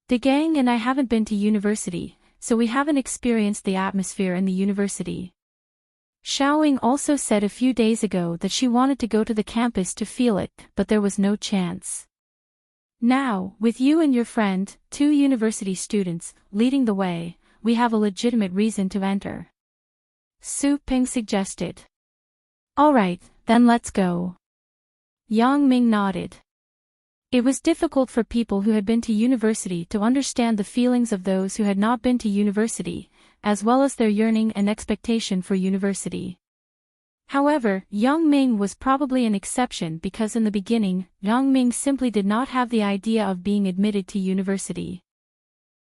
The gang and I haven't been to university, so we haven't experienced the atmosphere in the university. Xiaoying also said a few days ago that she wanted to go to the campus to feel it, but there was no chance. Now, with you and your friend, 2 university students, leading the way, we have a legitimate reason to enter. Su Ping suggested. Alright, then let's go. Yang Ming nodded. It was difficult for people who had been to university to understand the feelings of those who had not been to university, as well as their yearning and expectation for university. However, Yang Ming was probably an exception because in the beginning, Yang Ming simply did not have the idea of being admitted to university.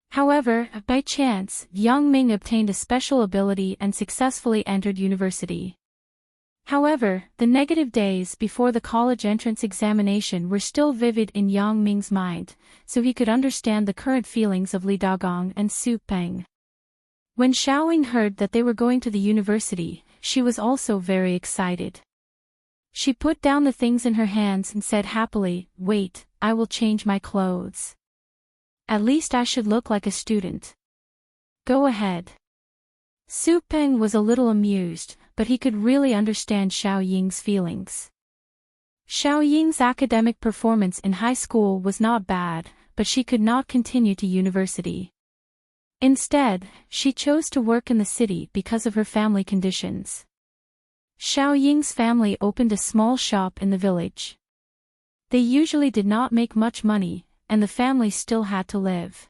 However, by chance, Yang Ming obtained a special ability and successfully entered university. However, the negative days before the college entrance examination were still vivid in Yang Ming's mind, so he could understand the current feelings of Li Dagong and Su Peng. When Xiaoying heard that they were going to the university, she was also very excited. She put down the things in her hands and said happily, wait, I will change my clothes. At least I should look like a student. Go ahead. Su Peng was a little amused, but he could really understand Xiaoying's feelings. Xiaoying's academic performance in high school was not bad, but she could not continue to university. Instead, she chose to work in the city because of her family conditions. Xiaoying's family opened a small shop in the village. They usually did not make much money, and the family still had to live.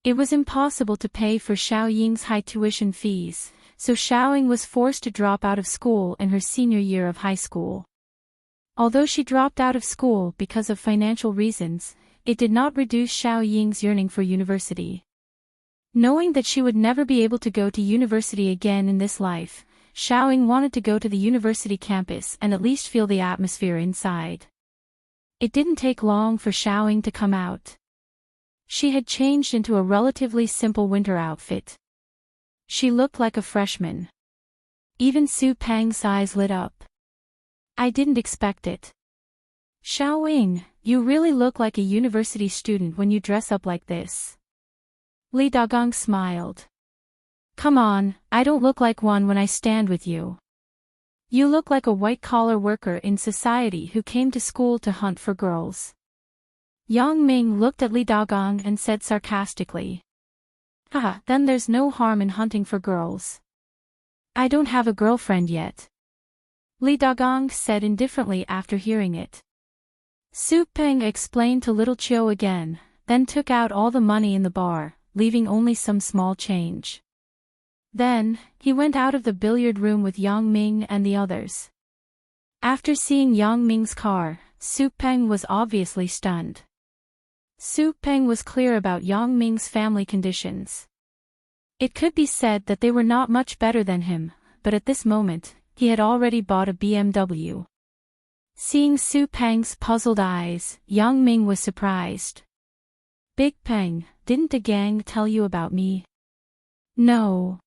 It was impossible to pay for Xiaoying's high tuition fees, so Xiaoying was forced to drop out of school in her senior year of high school. Although she dropped out of school because of financial reasons, it did not reduce Xiaoying's yearning for university. Knowing that she would never be able to go to university again in this life, Xiaoying wanted to go to the university campus and at least feel the atmosphere inside. It didn't take long for Xiaoying to come out. She had changed into a relatively simple winter outfit. She looked like a freshman. Even Su Peng's eyes lit up. I didn't expect it. Xiaoying, you really look like a university student when you dress up like this. Li Dagong smiled. Come on, I don't look like one when I stand with you. You look like a white-collar worker in society who came to school to hunt for girls. Yang Ming looked at Li Dagong and said sarcastically. Haha, then there's no harm in hunting for girls. I don't have a girlfriend yet. Li Dagong said indifferently after hearing it. Su Peng explained to Little Chiu again, then took out all the money in the bar, leaving only some small change. Then, he went out of the billiard room with Yang Ming and the others. After seeing Yang Ming's car, Su Peng was obviously stunned. Su Peng was clear about Yang Ming's family conditions. It could be said that they were not much better than him, but at this moment, he had already bought a BMW. Seeing Su Peng's puzzled eyes, Yang Ming was surprised. Big Peng, didn't the gang tell you about me? No.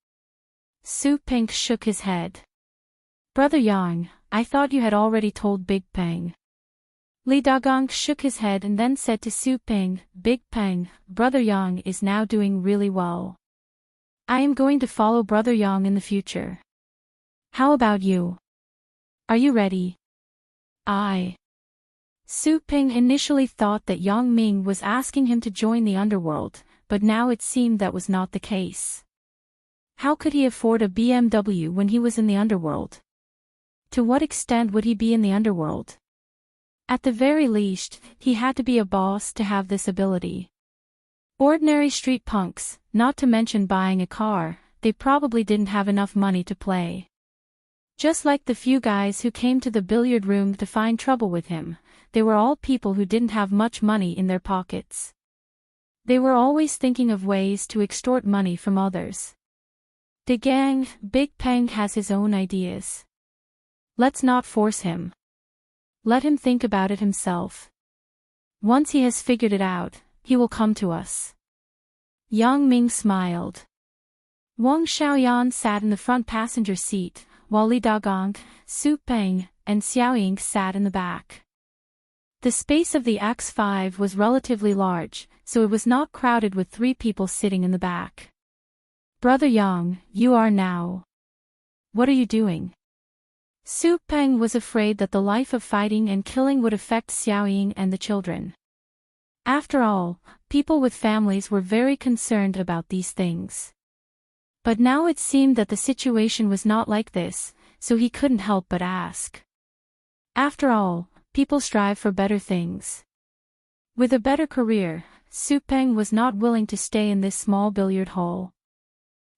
Su Peng shook his head. Brother Yang, I thought you had already told Big Peng. Li Dagong shook his head and then said to Su Peng, Big Peng, Brother Yang is now doing really well. I am going to follow Brother Yang in the future. How about you? Are you ready? Su Peng initially thought that Yang Ming was asking him to join the underworld, but now it seemed that was not the case. How could he afford a BMW when he was in the underworld? To what extent would he be in the underworld? At the very least, he had to be a boss to have this ability. Ordinary street punks, not to mention buying a car, they probably didn't have enough money to play. Just like the few guys who came to the billiard room to find trouble with him, they were all people who didn't have much money in their pockets. They were always thinking of ways to extort money from others. The gang, Big Peng has his own ideas. Let's not force him. Let him think about it himself. Once he has figured it out, he will come to us. Yang Ming smiled. Wang Xiaoyan sat in the front passenger seat, while Li Dagong, Su Peng, and Xiao Ying sat in the back. The space of the X5 was relatively large, so it was not crowded with 3 people sitting in the back. Brother Yang, you are now. What are you doing? Su Peng was afraid that the life of fighting and killing would affect Xiao Ying and the children. After all, people with families were very concerned about these things. But now it seemed that the situation was not like this, so he couldn't help but ask. After all, people strive for better things. With a better career, Su Peng was not willing to stay in this small billiard hall.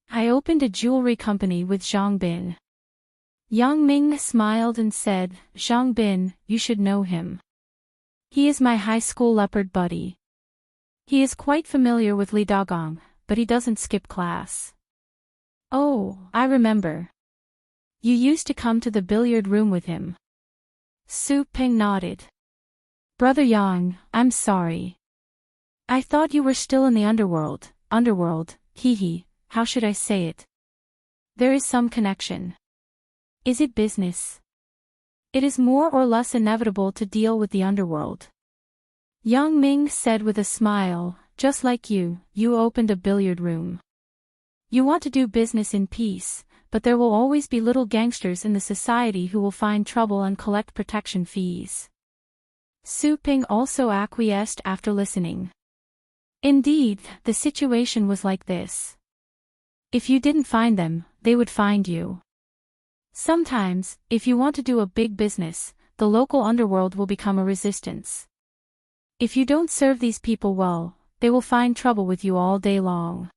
I opened a jewelry company with Zhang Bin. Yang Ming smiled and said, Zhang Bin, you should know him. He is my high school leopard buddy. He is quite familiar with Li Dagong, but he doesn't skip class. Oh, I remember. You used to come to the billiard room with him. Su Peng nodded. Brother Yang, I'm sorry. I thought you were still in the underworld, hee, how should I say it? There is some connection. Is it business? It is more or less inevitable to deal with the underworld. Yang Ming said with a smile, just like you opened a billiard room. You want to do business in peace, but there will always be little gangsters in the society who will find trouble and collect protection fees. Su Peng also acquiesced after listening. Indeed, the situation was like this. If you didn't find them, they would find you. Sometimes, if you want to do a big business, the local underworld will become a resistance. If you don't serve these people well, they will find trouble with you all day long.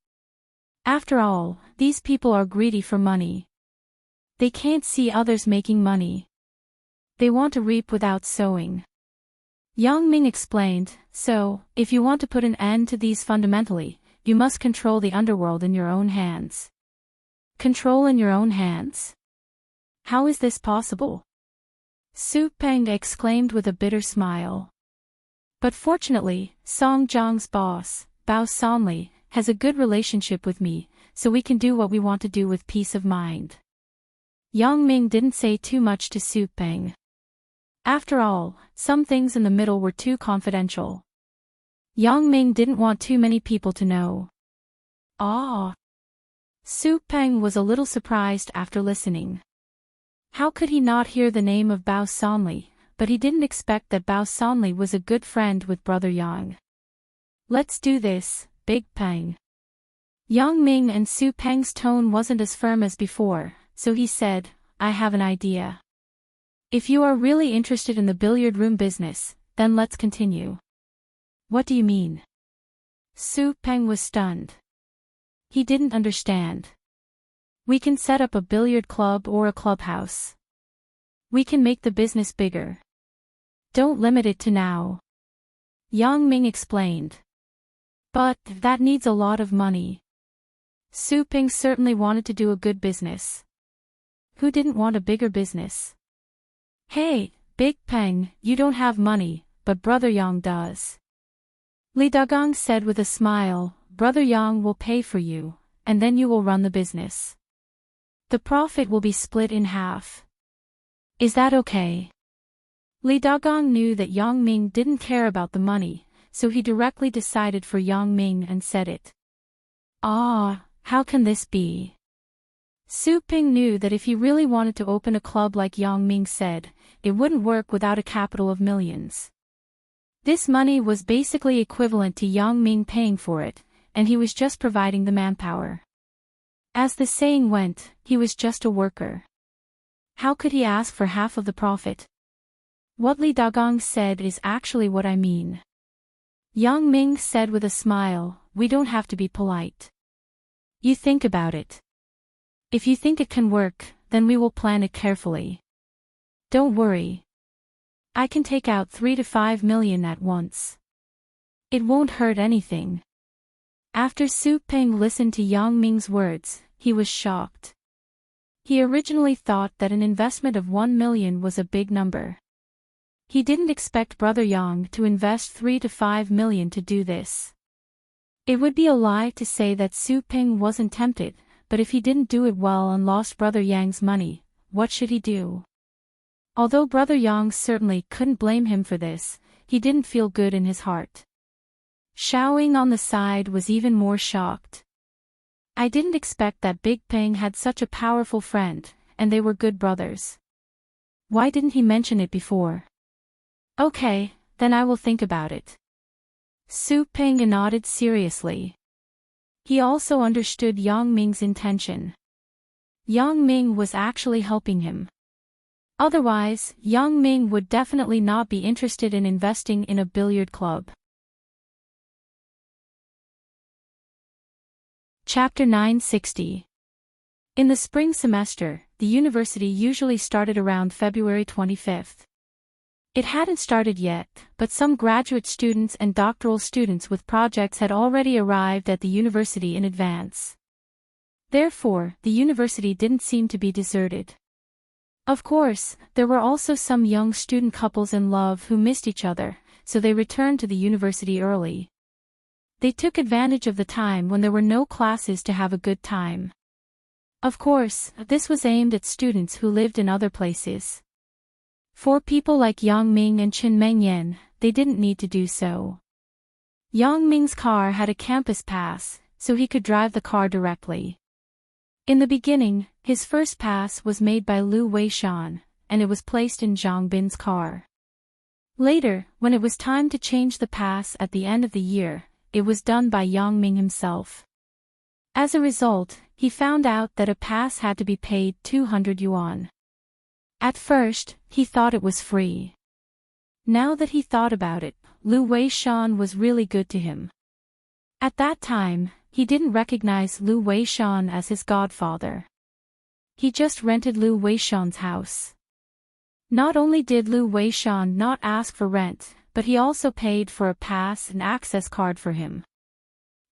After all, these people are greedy for money. They can't see others making money. They want to reap without sowing. Yang Ming explained, so, if you want to put an end to these fundamentally, you must control the underworld in your own hands. Control in your own hands? How is this possible? Su Peng exclaimed with a bitter smile. But fortunately, Song Jiang's boss, Bao Sanli, has a good relationship with me, so we can do what we want to do with peace of mind. Yang Ming didn't say too much to Su Peng. After all, some things in the middle were too confidential. Yang Ming didn't want too many people to know. Ah! Su Peng was a little surprised after listening. How could he not hear the name of Bao Sanli, but he didn't expect that Bao Sanli was a good friend with Brother Yang. Let's do this, Big Peng. Yang Ming and Su Peng's tone wasn't as firm as before, so he said, I have an idea. If you are really interested in the billiard room business, then let's continue. What do you mean? Su Peng was stunned. He didn't understand. We can set up a billiard club or a clubhouse. We can make the business bigger. Don't limit it to now. Yang Ming explained. But that needs a lot of money. Su Peng certainly wanted to do a good business. Who didn't want a bigger business? Hey, Big Peng, you don't have money, but Brother Yang does. Li Dagong said with a smile, Brother Yang will pay for you, and then you will run the business. The profit will be split in half. Is that okay? Li Dagong knew that Yang Ming didn't care about the money, so he directly decided for Yang Ming and said it. Ah, how can this be? Su Peng knew that if he really wanted to open a club like Yang Ming said, it wouldn't work without a capital of millions. This money was basically equivalent to Yang Ming paying for it, and he was just providing the manpower. As the saying went, he was just a worker. How could he ask for half of the profit? What Li Dagong said is actually what I mean. Yang Ming said with a smile, we don't have to be polite. You think about it. If you think it can work, then we will plan it carefully. Don't worry. I can take out 3 to 5 million at once. It won't hurt anything. After Su Peng listened to Yang Ming's words, he was shocked. He originally thought that an investment of 1 million was a big number. He didn't expect Brother Yang to invest 3 to 5 million to do this. It would be a lie to say that Su Peng wasn't tempted, but if he didn't do it well and lost Brother Yang's money, what should he do? Although Brother Yang certainly couldn't blame him for this, he didn't feel good in his heart. Xiaoying on the side was even more shocked. I didn't expect that Big Peng had such a powerful friend, and they were good brothers. Why didn't he mention it before? Okay, then I will think about it. Su Peng nodded seriously. He also understood Yang Ming's intention. Yang Ming was actually helping him. Otherwise, Yang Ming would definitely not be interested in investing in a billiard club. Chapter 960. In the spring semester, the university usually started around February 25th. It hadn't started yet, but some graduate students and doctoral students with projects had already arrived at the university in advance. Therefore, the university didn't seem to be deserted. Of course, there were also some young student couples in love who missed each other, so they returned to the university early. They took advantage of the time when there were no classes to have a good time. Of course, this was aimed at students who lived in other places. For people like Yang Ming and Chen Mengyan, they didn't need to do so. Yang Ming's car had a campus pass, so he could drive the car directly. In the beginning, his first pass was made by Lu Weishan, and it was placed in Zhang Bin's car. Later, when it was time to change the pass at the end of the year, it was done by Yang Ming himself. As a result, he found out that a pass had to be paid 200 yuan. At first, he thought it was free. Now that he thought about it, Lu Weishan was really good to him. At that time, he didn't recognize Lu Weishan as his godfather. He just rented Lu Weishan's house. Not only did Lu Weishan not ask for rent, but he also paid for a pass and access card for him.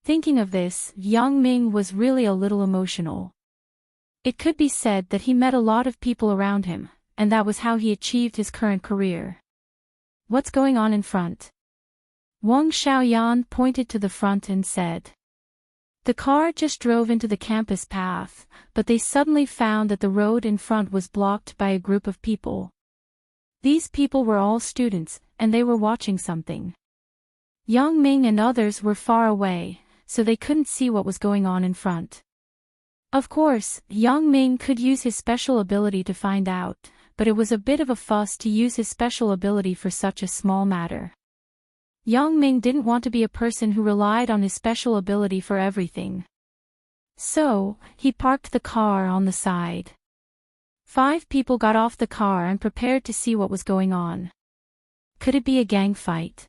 Thinking of this, Yang Ming was really a little emotional. It could be said that he met a lot of people around him, and that was how he achieved his current career. What's going on in front? Wang Xiaoyan pointed to the front and said. The car just drove into the campus path, but they suddenly found that the road in front was blocked by a group of people. These people were all students, and they were watching something. Yang Ming and others were far away, so they couldn't see what was going on in front. Of course, Yang Ming could use his special ability to find out, but it was a bit of a fuss to use his special ability for such a small matter. Yang Ming didn't want to be a person who relied on his special ability for everything. So, he parked the car on the side. 5 people got off the car and prepared to see what was going on. Could it be a gang fight?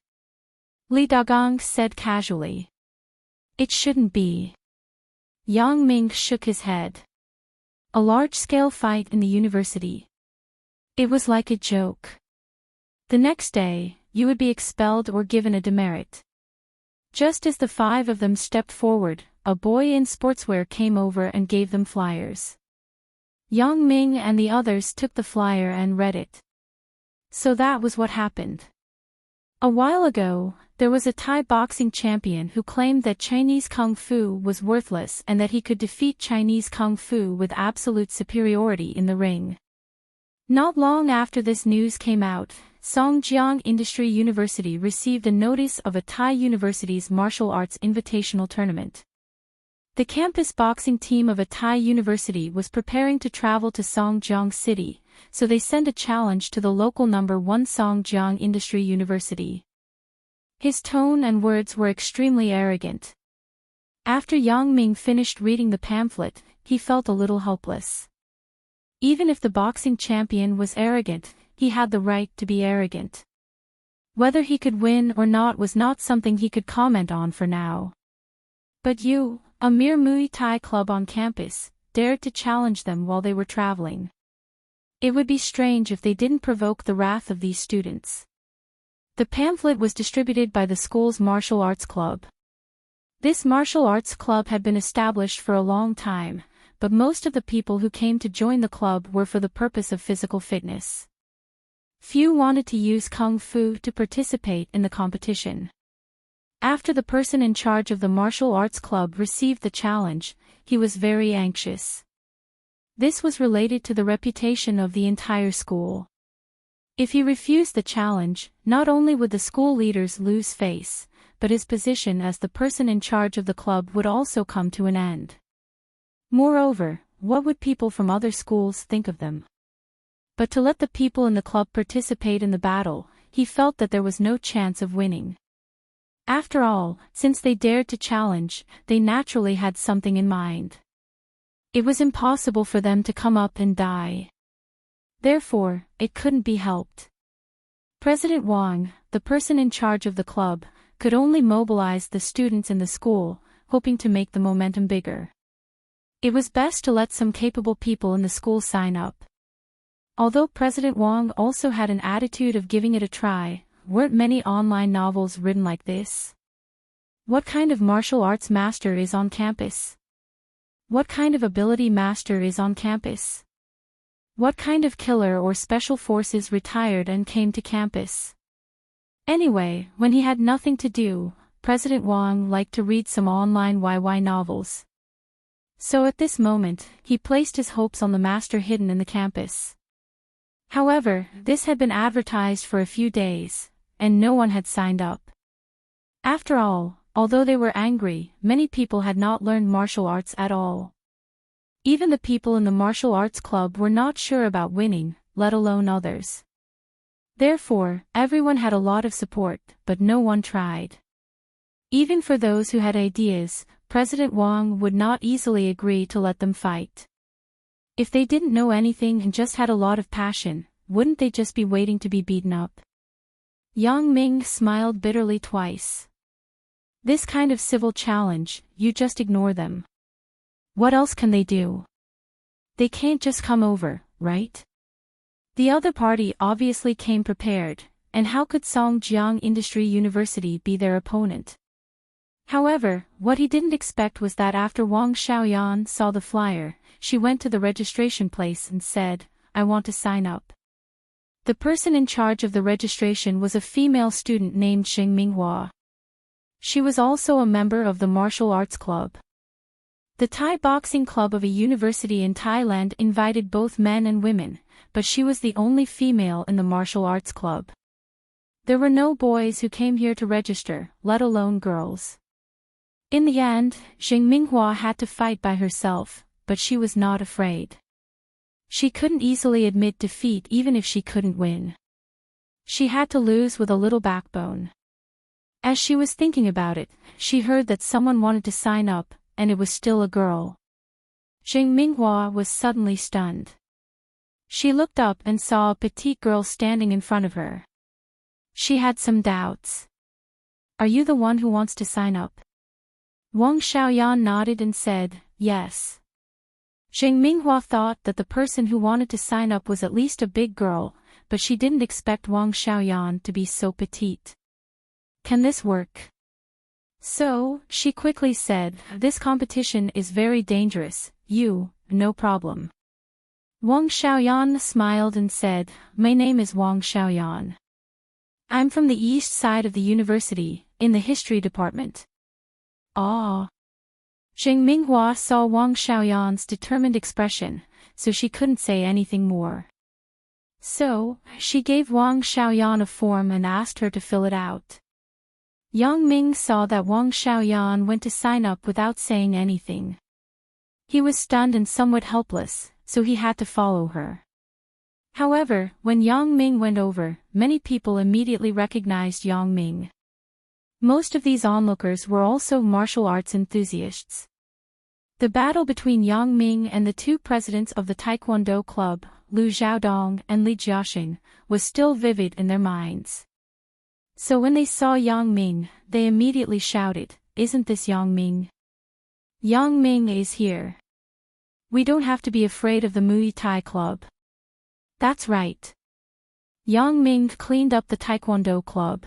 Li Dagong said casually. It shouldn't be. Yang Ming shook his head. A large-scale fight in the university. It was like a joke. The next day, you would be expelled or given a demerit. Just as the 5 of them stepped forward, a boy in sportswear came over and gave them flyers. Yang Ming and the others took the flyer and read it. So that was what happened. A while ago, there was a Thai boxing champion who claimed that Chinese Kung Fu was worthless and that he could defeat Chinese Kung Fu with absolute superiority in the ring. Not long after this news came out, Songjiang Industry University received a notice of a Thai university's martial arts invitational tournament. The campus boxing team of a Thai university was preparing to travel to Songjiang City, so they sent a challenge to the local number 1 Songjiang Industry University. His tone and words were extremely arrogant. After Yang Ming finished reading the pamphlet, he felt a little helpless. Even if the boxing champion was arrogant, he had the right to be arrogant. Whether he could win or not was not something he could comment on for now. But you, a mere Muay Thai club on campus, dared to challenge them while they were traveling. It would be strange if they didn't provoke the wrath of these students. The pamphlet was distributed by the school's martial arts club. This martial arts club had been established for a long time, but most of the people who came to join the club were for the purpose of physical fitness. Few wanted to use kung fu to participate in the competition. After the person in charge of the martial arts club received the challenge, he was very anxious. This was related to the reputation of the entire school. If he refused the challenge, not only would the school leaders lose face, but his position as the person in charge of the club would also come to an end. Moreover, what would people from other schools think of them? But to let the people in the club participate in the battle, he felt that there was no chance of winning. After all, since they dared to challenge, they naturally had something in mind. It was impossible for them to come up and die. Therefore, it couldn't be helped. President Wang, the person in charge of the club, could only mobilize the students in the school, hoping to make the momentum bigger. It was best to let some capable people in the school sign up. Although President Wang also had an attitude of giving it a try, weren't many online novels written like this? What kind of martial arts master is on campus? What kind of ability master is on campus? What kind of killer or special forces retired and came to campus? Anyway, when he had nothing to do, President Wang liked to read some online YY novels. So at this moment, he placed his hopes on the master hidden in the campus. However, this had been advertised for a few days, and no one had signed up. After all, although they were angry, many people had not learned martial arts at all. Even the people in the martial arts club were not sure about winning, let alone others. Therefore, everyone had a lot of support, but no one tried. Even for those who had ideas, President Wang would not easily agree to let them fight. If they didn't know anything and just had a lot of passion, wouldn't they just be waiting to be beaten up? Yang Ming smiled bitterly twice. This kind of civil challenge, you just ignore them. What else can they do? They can't just come over, right? The other party obviously came prepared, and how could Songjiang Industry University be their opponent? However, what he didn't expect was that after Wang Xiaoyan saw the flyer, she went to the registration place and said, "I want to sign up." The person in charge of the registration was a female student named Xing Minghua. She was also a member of the martial arts club. The Thai boxing club of a university in Thailand invited both men and women, but she was the only female in the martial arts club. There were no boys who came here to register, let alone girls. In the end, Xing Minghua had to fight by herself, but she was not afraid. She couldn't easily admit defeat even if she couldn't win. She had to lose with a little backbone. As she was thinking about it, she heard that someone wanted to sign up, and it was still a girl. Xing Minghua was suddenly stunned. She looked up and saw a petite girl standing in front of her. She had some doubts. "Are you the one who wants to sign up?" Wang Xiaoyan nodded and said, "Yes." Xing Minghua thought that the person who wanted to sign up was at least a big girl, but she didn't expect Wang Xiaoyan to be so petite. "Can this work?" So, she quickly said, "This competition is very dangerous, no problem." Wang Xiaoyan smiled and said, "My name is Wang Xiaoyan. I'm from the east side of the university, in the history department." Ah. Xing Minghua saw Wang Xiaoyan's determined expression, so she couldn't say anything more. So, she gave Wang Xiaoyan a form and asked her to fill it out. Yang Ming saw that Wang Xiaoyan went to sign up without saying anything. He was stunned and somewhat helpless, so he had to follow her. However, when Yang Ming went over, many people immediately recognized Yang Ming. Most of these onlookers were also martial arts enthusiasts. The battle between Yang Ming and the two presidents of the Taekwondo club, Lu Xiaodong and Li Jiaxing, was still vivid in their minds. So when they saw Yang Ming, they immediately shouted, "Isn't this Yang Ming? Yang Ming is here. We don't have to be afraid of the Muay Thai club." That's right. Yang Ming cleaned up the Taekwondo club.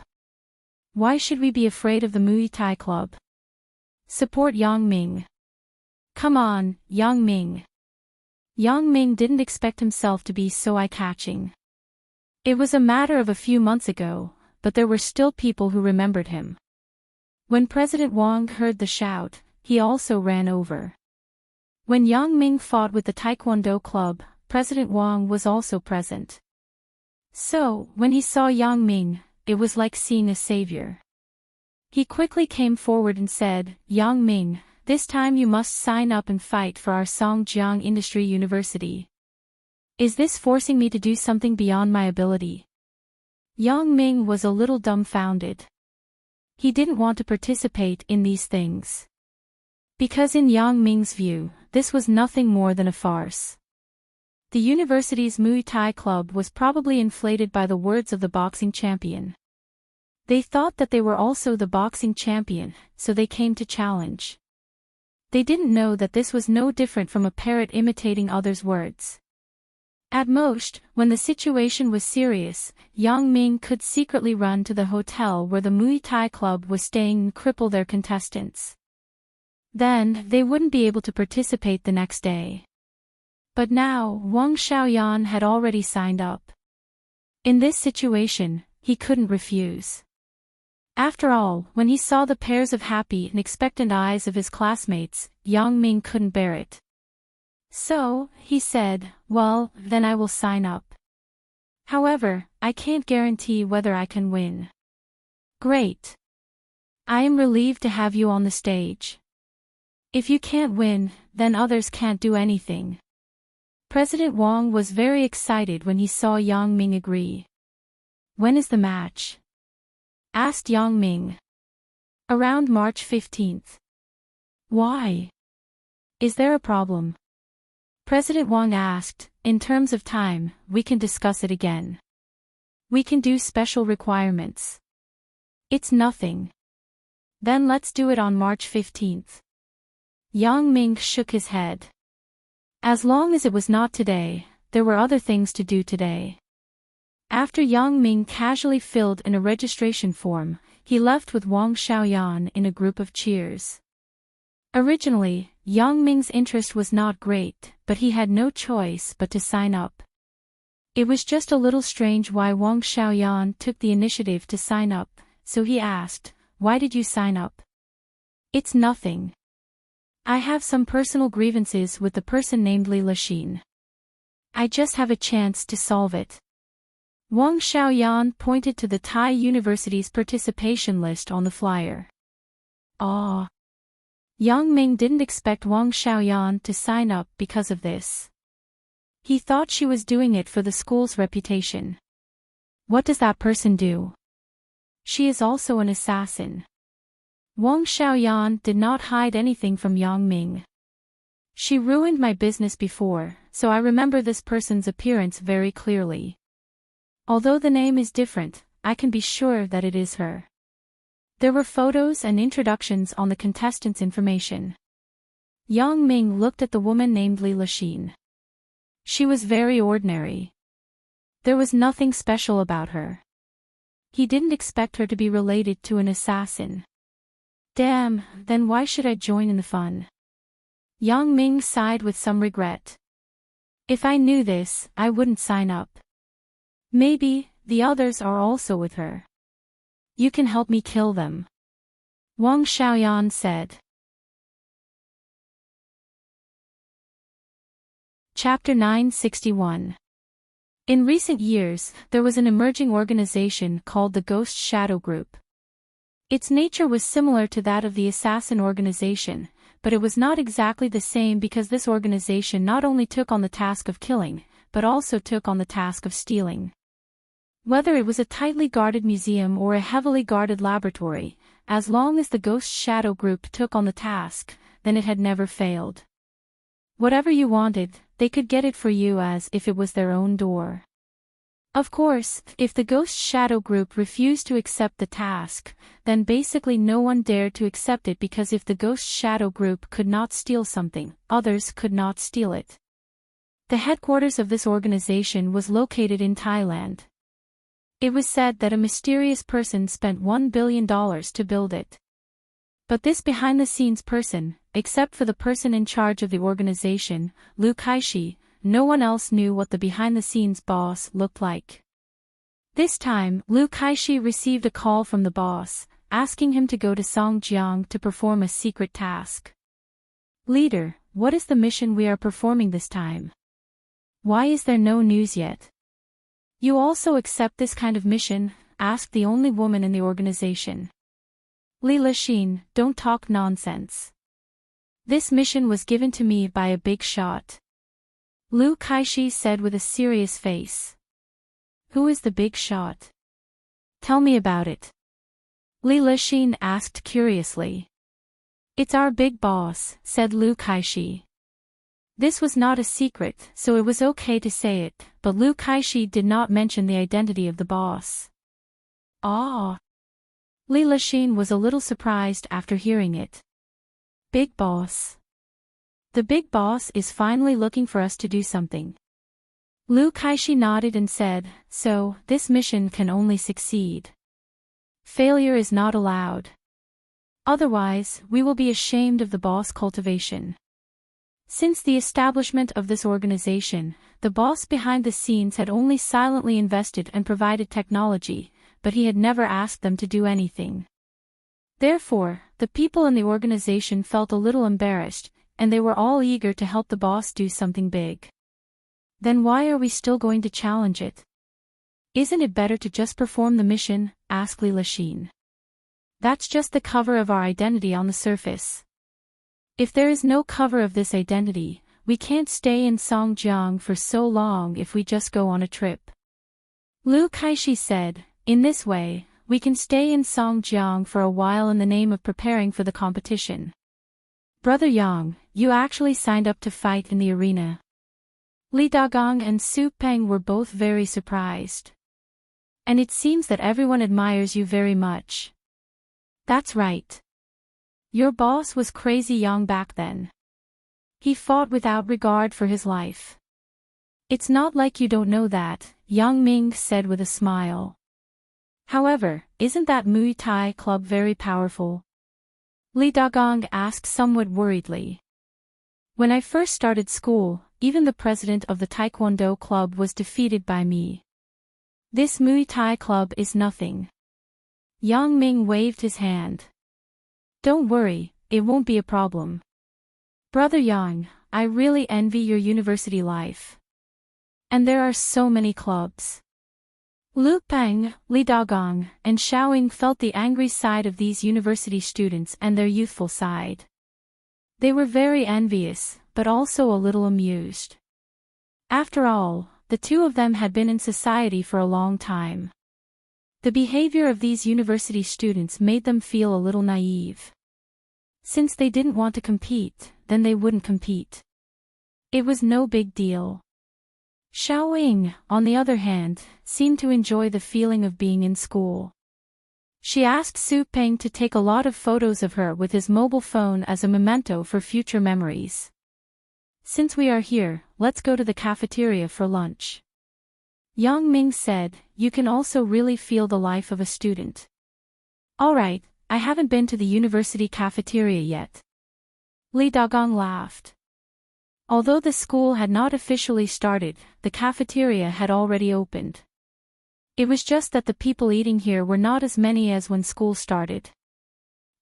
Why should we be afraid of the Muay Thai club? Support Yang Ming. Come on, Yang Ming. Yang Ming didn't expect himself to be so eye-catching. It was a matter of a few months ago, but there were still people who remembered him. When President Wang heard the shout, he also ran over. When Yang Ming fought with the Taekwondo club, President Wang was also present. So, when he saw Yang Ming, it was like seeing a savior. He quickly came forward and said, "Yang Ming, this time you must sign up and fight for our Songjiang Industry University. Is this forcing me to do something beyond my ability?" Yang Ming was a little dumbfounded. He didn't want to participate in these things. Because in Yang Ming's view, this was nothing more than a farce. The university's Muay Thai club was probably inflated by the words of the boxing champion. They thought that they were also the boxing champion, so they came to challenge. They didn't know that this was no different from a parrot imitating others' words. At most, when the situation was serious, Yang Ming could secretly run to the hotel where the Muay Thai club was staying and cripple their contestants. Then, they wouldn't be able to participate the next day. But now, Wang Xiaoyan had already signed up. In this situation, he couldn't refuse. After all, when he saw the pairs of happy and expectant eyes of his classmates, Yang Ming couldn't bear it. So, he said, "Well, then I will sign up. However, I can't guarantee whether I can win." "Great. I am relieved to have you on the stage. If you can't win, then others can't do anything." President Wang was very excited when he saw Yang Ming agree. "When is the match?" asked Yang Ming. "Around March 15th. "Why? Is there a problem?" President Wang asked. "In terms of time, we can discuss it again. We can do special requirements. It's nothing. Then let's do it on March 15th. Yang Ming shook his head. As long as it was not today, there were other things to do today. After Yang Ming casually filled in a registration form, he left with Wang Xiaoyan in a group of cheers. Originally, Yang Ming's interest was not great, but he had no choice but to sign up. It was just a little strange why Wang Xiaoyan took the initiative to sign up, so he asked, "Why did you sign up?" "It's nothing. I have some personal grievances with the person named Li Lixin. I just have a chance to solve it." Wang Xiaoyan pointed to the Thai University's participation list on the flyer. Ah. Yang Ming didn't expect Wang Xiaoyan to sign up because of this. He thought she was doing it for the school's reputation. What does that person do? She is also an assassin. Wang Xiaoyan did not hide anything from Yang Ming. She ruined my business before, so I remember this person's appearance very clearly. Although the name is different, I can be sure that it is her. There were photos and introductions on the contestants' information. Yang Ming looked at the woman named Li Lixin. She was very ordinary. There was nothing special about her. He didn't expect her to be related to an assassin. Damn, then why should I join in the fun? Yang Ming sighed with some regret. If I knew this, I wouldn't sign up. Maybe, the others are also with her. You can help me kill them. Wang Xiaoyan said. Chapter 961. In recent years, there was an emerging organization called the Ghost Shadow Group. Its nature was similar to that of the assassin organization, but it was not exactly the same because this organization not only took on the task of killing, but also took on the task of stealing. Whether it was a tightly guarded museum or a heavily guarded laboratory, as long as the Ghost Shadow Group took on the task, then it had never failed. Whatever you wanted, they could get it for you as if it was their own door. Of course, if the Ghost Shadow Group refused to accept the task, then basically no one dared to accept it, because if the Ghost Shadow Group could not steal something, others could not steal it. The headquarters of this organization was located in Thailand. It was said that a mysterious person spent $1 billion to build it. But this behind-the-scenes person, except for the person in charge of the organization, Lu Kaishi, no one else knew what the behind-the-scenes boss looked like. This time, Lu Kaishi received a call from the boss, asking him to go to Songjiang to perform a secret task. "Leader, what is the mission we are performing this time? Why is there no news yet?" "You also accept this kind of mission?" asked the only woman in the organization. "Li Lixin, don't talk nonsense. This mission was given to me by a big shot," Lu Kaishi said with a serious face. "Who is the big shot? Tell me about it," Li Lixin asked curiously. "It's our big boss," said Lu Kaishi. This was not a secret, so it was okay to say it, but Lu Kaishi did not mention the identity of the boss. Ah! Li Lixin was a little surprised after hearing it. "Big boss. The big boss is finally looking for us to do something." Lu Kaishi nodded and said, "So, this mission can only succeed. Failure is not allowed. Otherwise, we will be ashamed of the boss cultivation." Since the establishment of this organization, the boss behind the scenes had only silently invested and provided technology, but he had never asked them to do anything. Therefore, the people in the organization felt a little embarrassed, and they were all eager to help the boss do something big. "Then why are we still going to challenge it? Isn't it better to just perform the mission?" asked Li Lixin. "That's just the cover of our identity on the surface. If there is no cover of this identity, we can't stay in Songjiang for so long if we just go on a trip." Lu Kaishi said, "In this way, we can stay in Songjiang for a while in the name of preparing for the competition." "Brother Yang, you actually signed up to fight in the arena." Li Dagong and Su Peng were both very surprised. "And it seems that everyone admires you very much." "That's right. Your boss was crazy young back then. He fought without regard for his life." "It's not like you don't know that," Yang Ming said with a smile. "However, isn't that Muay Thai club very powerful?" Li Dagong asked somewhat worriedly. "When I first started school, even the president of the Taekwondo club was defeated by me. This Muay Thai club is nothing." Yang Ming waved his hand. "Don't worry, it won't be a problem. Brother Yang, I really envy your university life. And there are so many clubs." Lu Peng, Li Dagong, and Xiaoying felt the angry side of these university students and their youthful side. They were very envious, but also a little amused. After all, the two of them had been in society for a long time. The behavior of these university students made them feel a little naive. Since they didn't want to compete, then they wouldn't compete. It was no big deal. Xiaoying, on the other hand, seemed to enjoy the feeling of being in school. She asked Su Peng to take a lot of photos of her with his mobile phone as a memento for future memories. "Since we are here, let's go to the cafeteria for lunch." Yang Ming said, "You can also really feel the life of a student." "Alright, I haven't been to the university cafeteria yet." Li Dagong laughed. Although the school had not officially started, the cafeteria had already opened. It was just that the people eating here were not as many as when school started.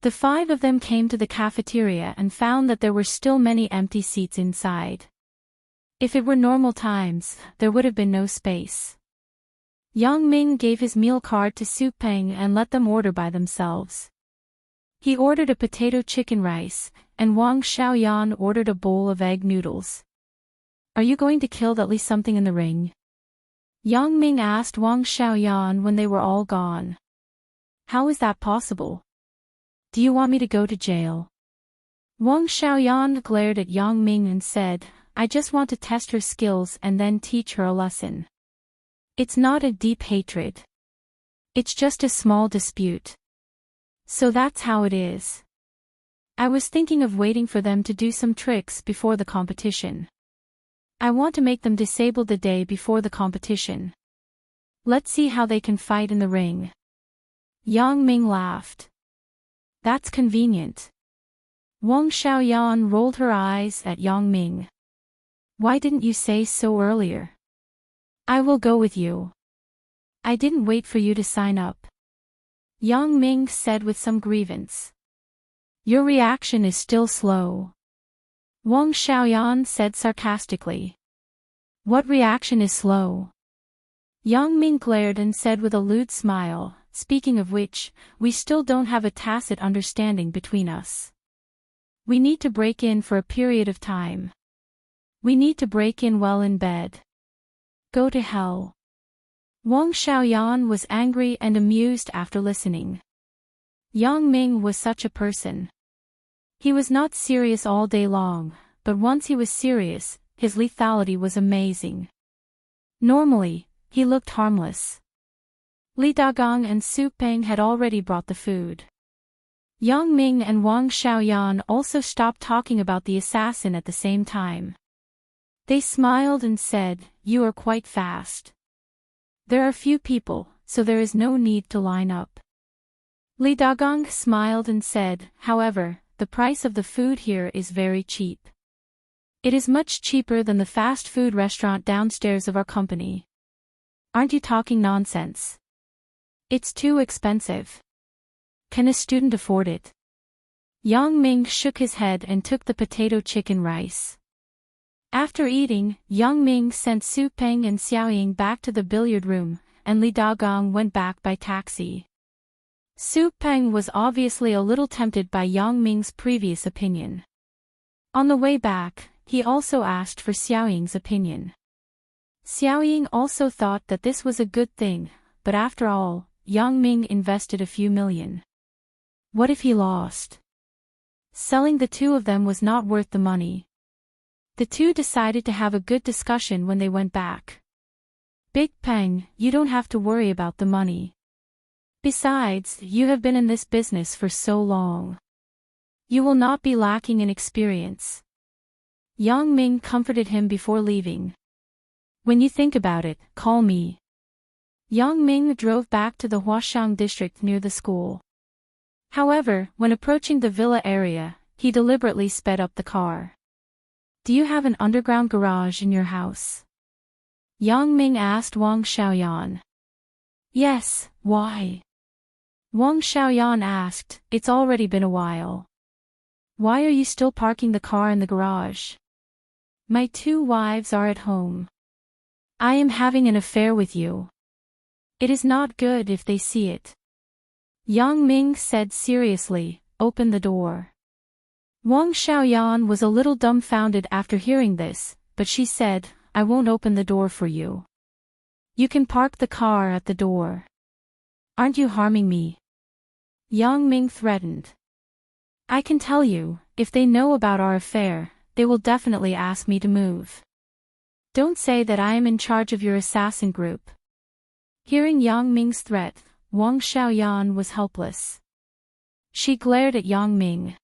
The five of them came to the cafeteria and found that there were still many empty seats inside. If it were normal times, there would have been no space. Yang Ming gave his meal card to Su Peng and let them order by themselves. He ordered a potato chicken rice, and Wang Xiaoyan ordered a bowl of egg noodles. "Are you going to kill at least something in the ring?" Yang Ming asked Wang Xiaoyan when they were all gone. "How is that possible?" Do you want me to go to jail? Wang Xiaoyan glared at Yang Ming and said, I just want to test her skills and then teach her a lesson. It's not a deep hatred. It's just a small dispute. So that's how it is. I was thinking of waiting for them to do some tricks before the competition. I want to make them disable the day before the competition. Let's see how they can fight in the ring. Yang Ming laughed. That's convenient. Wang Xiaoyan rolled her eyes at Yang Ming. Why didn't you say so earlier? I will go with you. I didn't wait for you to sign up. Yang Ming said with some grievance. Your reaction is still slow. Wang Xiaoyan said sarcastically. What reaction is slow? Yang Ming glared and said with a lewd smile, speaking of which, we still don't have a tacit understanding between us. We need to break in for a period of time. We need to break in well in bed. Go to hell. Wang Xiaoyan was angry and amused after listening. Yang Ming was such a person. He was not serious all day long, but once he was serious, his lethality was amazing. Normally, he looked harmless. Li Dagong and Su Peng had already brought the food. Yang Ming and Wang Xiaoyan also stopped talking about the assassin at the same time. They smiled and said, You are quite fast. There are few people, so there is no need to line up. Li Dagong smiled and said, However, the price of the food here is very cheap. It is much cheaper than the fast food restaurant downstairs of our company. Aren't you talking nonsense? It's too expensive. Can a student afford it? Yang Ming shook his head and took the potato chicken rice. After eating, Yang Ming sent Su Peng and Xiaoying back to the billiard room, and Li Dagong went back by taxi. Su Peng was obviously a little tempted by Yang Ming's previous opinion. On the way back, he also asked for Xiaoying's opinion. Xiaoying also thought that this was a good thing, but after all, Yang Ming invested a few million. What if he lost? Selling the two of them was not worth the money. The two decided to have a good discussion when they went back. Big Peng, you don't have to worry about the money. Besides, you have been in this business for so long. You will not be lacking in experience. Yang Ming comforted him before leaving. When you think about it, call me. Yang Ming drove back to the Huashang district near the school. However, when approaching the villa area, he deliberately sped up the car. Do you have an underground garage in your house? Yang Ming asked Wang Xiaoyan. Yes, why? Wang Xiaoyan asked, It's already been a while. Why are you still parking the car in the garage? My two wives are at home. I am having an affair with you. It is not good if they see it. Yang Ming said seriously, Open the door. Wang Xiaoyan was a little dumbfounded after hearing this, but she said, I won't open the door for you. You can park the car at the door. Aren't you harming me? Yang Ming threatened. I can tell you, if they know about our affair, they will definitely ask me to move. Don't say that I am in charge of your assassin group. Hearing Yang Ming's threat, Wang Xiaoyan was helpless. She glared at Yang Ming.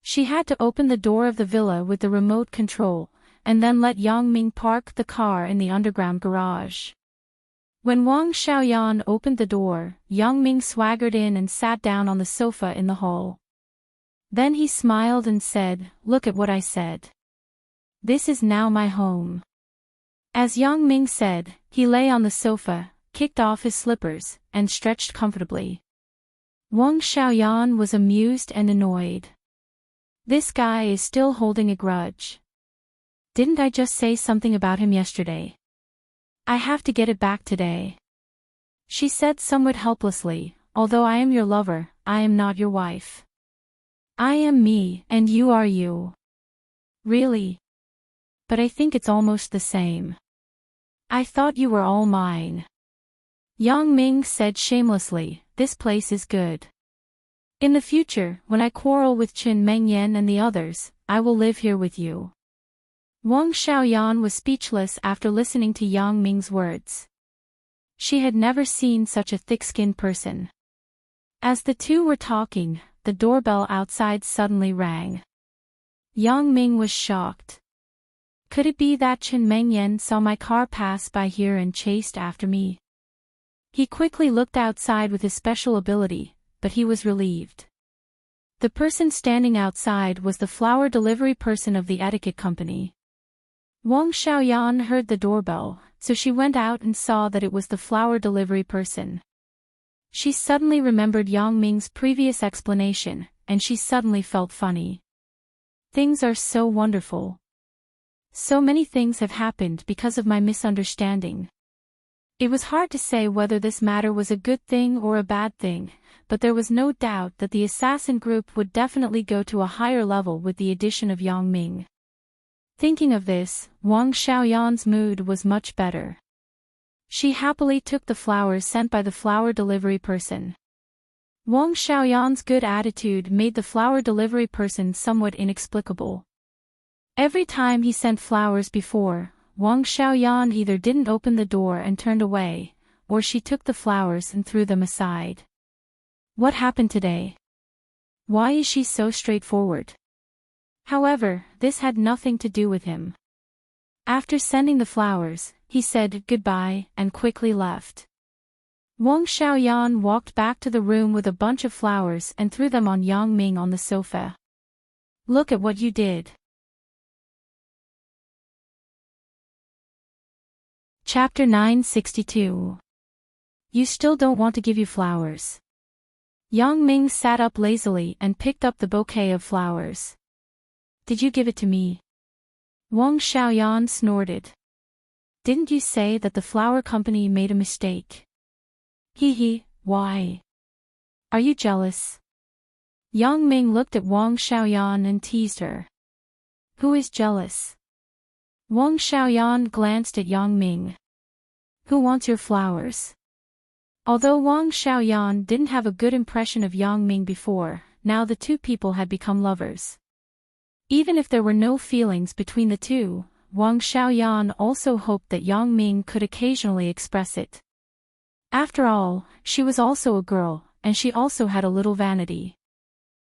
She had to open the door of the villa with the remote control, and then let Yang Ming park the car in the underground garage. When Wang Xiaoyan opened the door, Yang Ming swaggered in and sat down on the sofa in the hall. Then he smiled and said, Look at what I said. This is now my home. As Yang Ming said, he lay on the sofa, kicked off his slippers, and stretched comfortably. Wang Xiaoyan was amused and annoyed. This guy is still holding a grudge. Didn't I just say something about him yesterday? I have to get it back today. She said somewhat helplessly, Although I am your lover, I am not your wife. I am me, and you are you. Really? But I think it's almost the same. I thought you were all mine. Yang Ming said shamelessly, This place is good. In the future, when I quarrel with Qin Mengyan and the others, I will live here with you. Wang Xiaoyan was speechless after listening to Yang Ming's words. She had never seen such a thick-skinned person. As the two were talking, the doorbell outside suddenly rang. Yang Ming was shocked. Could it be that Qin Mengyan saw my car pass by here and chased after me? He quickly looked outside with his special ability, but he was relieved. The person standing outside was the flower delivery person of the etiquette company. Wang Xiaoyan heard the doorbell, so she went out and saw that it was the flower delivery person. She suddenly remembered Yang Ming's previous explanation, and she suddenly felt funny. Things are so wonderful. So many things have happened because of my misunderstanding. It was hard to say whether this matter was a good thing or a bad thing, but there was no doubt that the assassin group would definitely go to a higher level with the addition of Yang Ming. Thinking of this, Wang Xiaoyan's mood was much better. She happily took the flowers sent by the flower delivery person. Wang Xiaoyan's good attitude made the flower delivery person somewhat inexplicable. Every time he sent flowers before, Wang Xiaoyan either didn't open the door and turned away, or she took the flowers and threw them aside. What happened today? Why is she so straightforward? However, this had nothing to do with him. After sending the flowers, he said goodbye and quickly left. Wang Xiaoyan walked back to the room with a bunch of flowers and threw them on Yang Ming on the sofa. Look at what you did. Chapter 962. You still don't want to give you flowers. Yang Ming sat up lazily and picked up the bouquet of flowers. Did you give it to me? Wang Xiaoyan snorted. Didn't you say that the flower company made a mistake? Why? Are you jealous? Yang Ming looked at Wang Xiaoyan and teased her. Who is jealous? Wang Xiaoyan glanced at Yang Ming. Who wants your flowers? Although Wang Xiaoyan didn't have a good impression of Yang Ming before, now the two people had become lovers. Even if there were no feelings between the two, Wang Xiaoyan also hoped that Yang Ming could occasionally express it. After all, she was also a girl, and she also had a little vanity.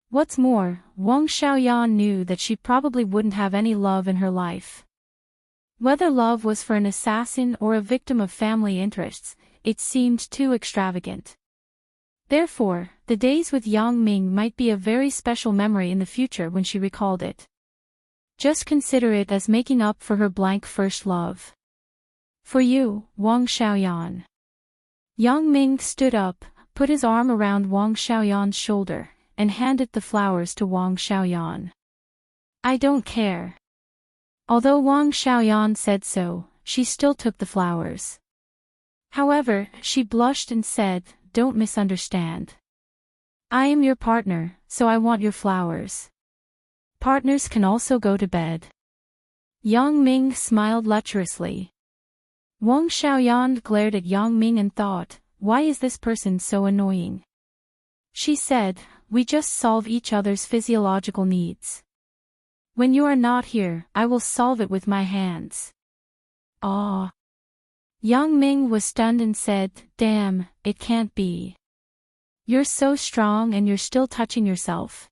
What's more, Wang Xiaoyan knew that she probably wouldn't have any love in her life. Whether love was for an assassin or a victim of family interests, it seemed too extravagant. Therefore, the days with Yang Ming might be a very special memory in the future when she recalled it. Just consider it as making up for her blank first love. For you, Wang Xiaoyan. Yang Ming stood up, put his arm around Wang Xiaoyan's shoulder, and handed the flowers to Wang Xiaoyan. I don't care. Although Wang Xiaoyan said so, she still took the flowers. However, she blushed and said, Don't misunderstand. I am your partner, so I want your flowers. Partners can also go to bed. Yang Ming smiled lecherously. Wang Xiaoyan glared at Yang Ming and thought, why is this person so annoying? She said, we just solve each other's physiological needs. When you are not here, I will solve it with my hands. Ah. Yang Ming was stunned and said, damn, it can't be. You're so strong and you're still touching yourself.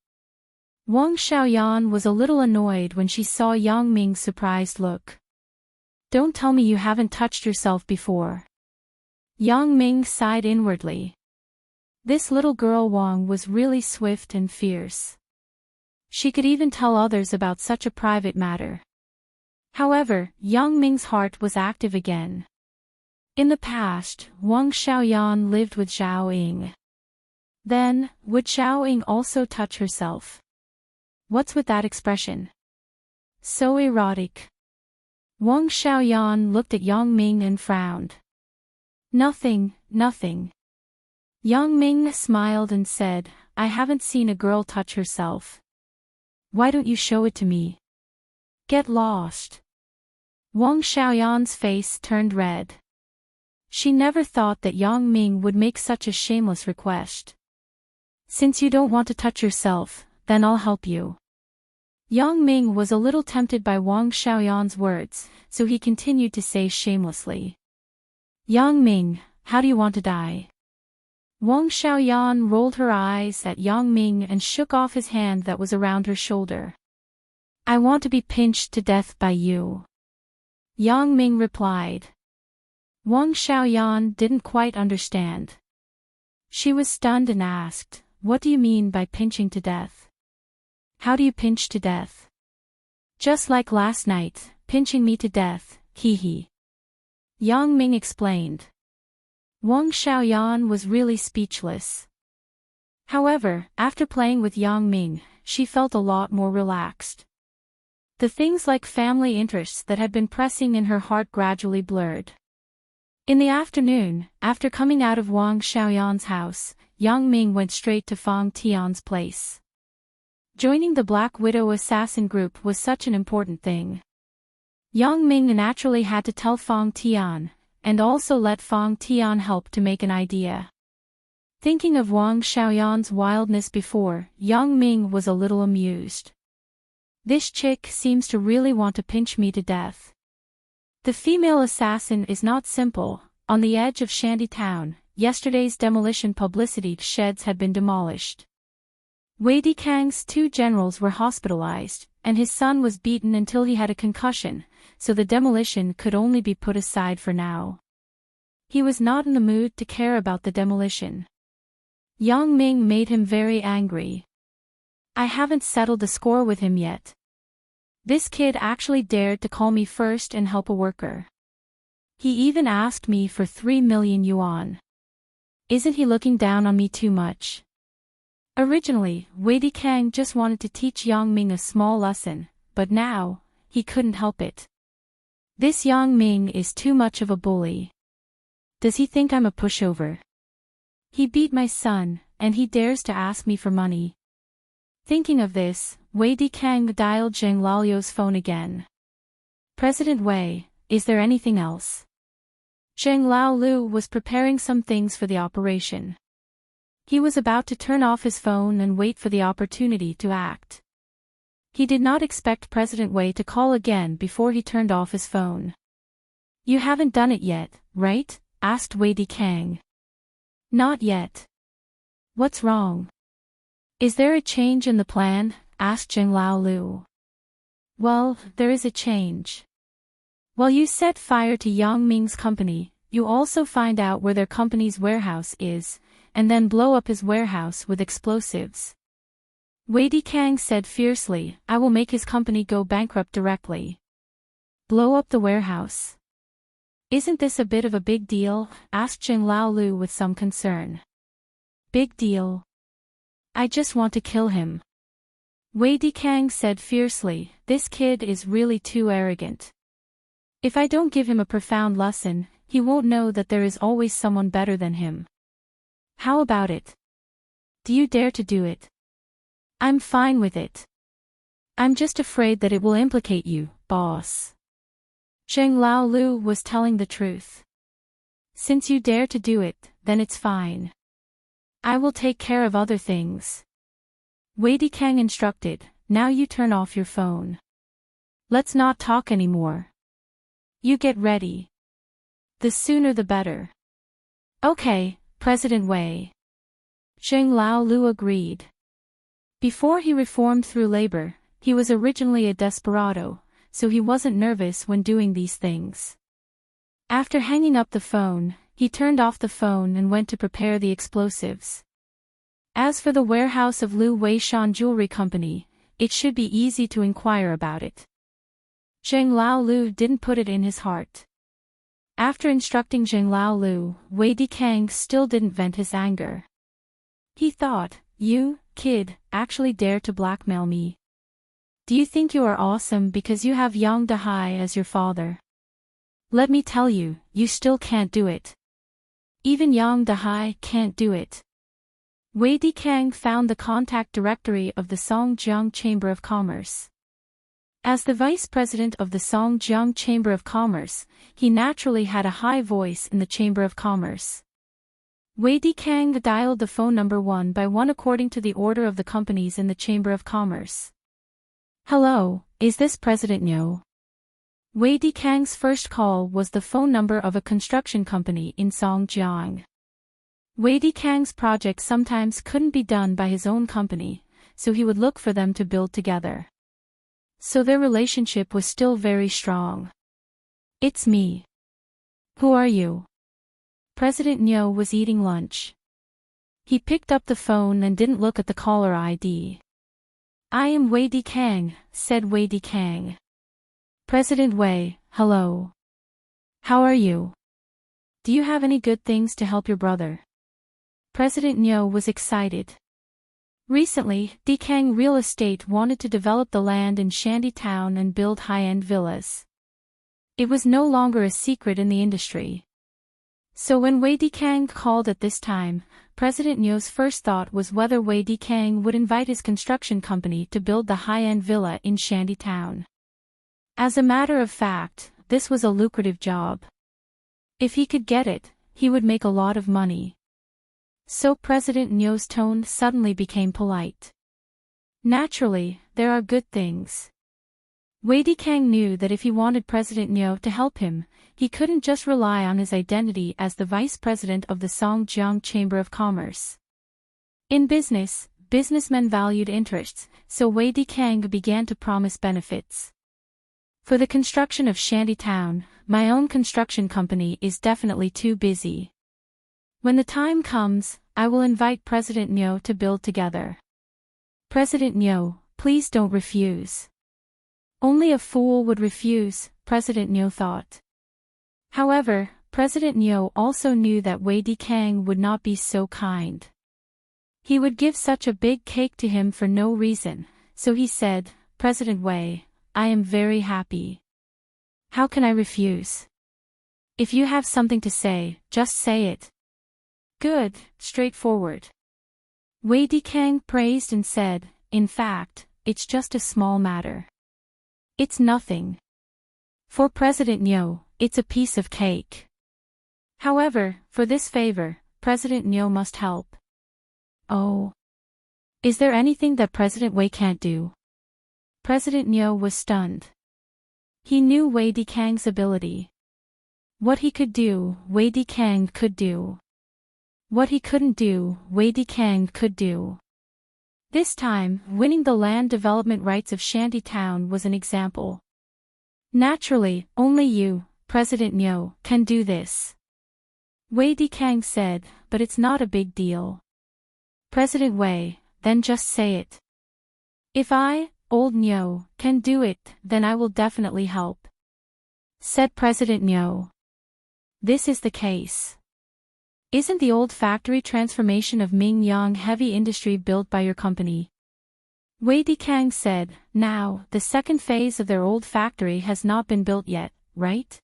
Wang Xiaoyan was a little annoyed when she saw Yang Ming's surprised look. Don't tell me you haven't touched yourself before. Yang Ming sighed inwardly. This little girl Wang was really swift and fierce. She could even tell others about such a private matter. However, Yang Ming's heart was active again. In the past, Wang Xiaoyan lived with Zhao Ying. Then, would Zhao Ying also touch herself? What's with that expression? So erotic. Wang Xiaoyan looked at Yang Ming and frowned. Nothing, nothing. Yang Ming smiled and said, I haven't seen a girl touch herself. Why don't you show it to me? Get lost. Wang Xiaoyan's face turned red. She never thought that Yang Ming would make such a shameless request. Since you don't want to touch yourself, then I'll help you. Yang Ming was a little tempted by Wang Xiaoyan's words, so he continued to say shamelessly. Yang Ming, how do you want to die? Wang Xiaoyan rolled her eyes at Yang Ming and shook off his hand that was around her shoulder. I want to be pinched to death by you. Yang Ming replied. Wang Xiaoyan didn't quite understand. She was stunned and asked, what do you mean by pinching to death? How do you pinch to death? Just like last night, pinching me to death, hee hee. Yang Ming explained. Wang Xiaoyan was really speechless. However, after playing with Yang Ming, she felt a lot more relaxed. The things like family interests that had been pressing in her heart gradually blurred. In the afternoon, after coming out of Wang Xiaoyan's house, Yang Ming went straight to Fang Tian's place. Joining the Black Widow assassin group was such an important thing. Yang Ming naturally had to tell Fang Tian, and also let Fang Tian help to make an idea. Thinking of Wang Xiaoyan's wildness before, Yang Ming was a little amused. This chick seems to really want to pinch me to death. The female assassin is not simple. On the edge of Shantytown, yesterday's demolition publicity sheds had been demolished. Wei Dikang's 2 generals were hospitalized, and his son was beaten until he had a concussion, so the demolition could only be put aside for now. He was not in the mood to care about the demolition. Yang Ming made him very angry. I haven't settled the score with him yet. This kid actually dared to call me first and help a worker. He even asked me for 3 million yuan. Isn't he looking down on me too much? Originally, Wei Dikang just wanted to teach Yang Ming a small lesson, but now, he couldn't help it. This Yang Ming is too much of a bully. Does he think I'm a pushover? He beat my son, and he dares to ask me for money. Thinking of this, Wei Dikang dialed Zheng Laolio's phone again. President Wei, is there anything else? Zheng Laoliu was preparing some things for the operation. He was about to turn off his phone and wait for the opportunity to act. He did not expect President Wei to call again before he turned off his phone. You haven't done it yet, right? Asked Wei Dikang. Not yet. What's wrong? Is there a change in the plan? Asked Zheng Laoliu. Well, there is a change. While you set fire to Yang Ming's company, you also find out where their company's warehouse is, and then blow up his warehouse with explosives. Wei Dikang said fiercely, I will make his company go bankrupt directly. Blow up the warehouse. Isn't this a bit of a big deal? Asked Zheng Laoliu with some concern. Big deal. I just want to kill him. Wei Dikang said fiercely, this kid is really too arrogant. If I don't give him a profound lesson, he won't know that there is always someone better than him. How about it? Do you dare to do it? I'm fine with it. I'm just afraid that it will implicate you, boss. Zheng Laoliu was telling the truth. Since you dare to do it, then it's fine. I will take care of other things. Wei Dikang instructed, now you turn off your phone. Let's not talk anymore. You get ready. The sooner the better. Okay, President Wei. Zheng Laoliu agreed. Before he reformed through labor, he was originally a desperado, so he wasn't nervous when doing these things. After hanging up the phone, he turned off the phone and went to prepare the explosives. As for the warehouse of Lu Weishan Jewelry Company, it should be easy to inquire about it. Zheng Laoliu didn't put it in his heart. After instructing Zheng Laoliu, Wei Dikang still didn't vent his anger. He thought, you, kid, actually dare to blackmail me. Do you think you are awesome because you have Yang Dahai as your father? Let me tell you, you still can't do it. Even Yang Dahai can't do it. Wei Dikang found the contact directory of the Songjiang Chamber of Commerce. As the vice president of the Songjiang Chamber of Commerce, he naturally had a high voice in the Chamber of Commerce. Wei Dikang dialed the phone number one by one according to the order of the companies in the Chamber of Commerce. Hello, is this President Niu? Wei Dikang's first call was the phone number of a construction company in Songjiang. Wei Dikang's project sometimes couldn't be done by his own company, so he would look for them to build together. So their relationship was still very strong. It's me. Who are you? President Niu was eating lunch. He picked up the phone and didn't look at the caller ID. I am Wei Dikang, said Wei Dikang. President Wei, hello. How are you? Do you have any good things to help your brother? President Niu was excited. Recently, Dikang Real Estate wanted to develop the land in Shantytown and build high-end villas. It was no longer a secret in the industry. So when Wei Dikang called at this time, President Niu's first thought was whether Wei Dikang would invite his construction company to build the high-end villa in Shantytown. As a matter of fact, this was a lucrative job. If he could get it, he would make a lot of money. So President Niu's tone suddenly became polite. Naturally, there are good things. Wei Dikang knew that if he wanted President Niu to help him, he couldn't just rely on his identity as the vice president of the Songjiang Chamber of Commerce. In business, businessmen valued interests, so Wei Dikang began to promise benefits. For the construction of Shantytown, my own construction company is definitely too busy. When the time comes, I will invite President Niu to build together. President Niu, please don't refuse. Only a fool would refuse, President Niu thought. However, President Niu also knew that Wei Dikang would not be so kind. He would give such a big cake to him for no reason, so he said, President Wei, I am very happy. How can I refuse? If you have something to say, just say it. Good, straightforward. Wei Dikang praised and said, in fact, it's just a small matter. It's nothing. For President Niu, it's a piece of cake. However, for this favor, President Niu must help. Oh. Is there anything that President Wei can't do? President Niu was stunned. He knew Wei Dikang's ability. What he could do, Wei Dikang could do. What he couldn't do, Wei Dikang could do. This time, winning the land development rights of Shantytown was an example. Naturally, only you, President Niu, can do this. Wei Dikang said, but it's not a big deal. President Wei, then just say it. If I, old Niu, can do it, then I will definitely help. Said President Niu. This is the case. Isn't the old factory transformation of Mingyang heavy industry built by your company? Wei Dikang said, now, the second phase of their old factory has not been built yet, right?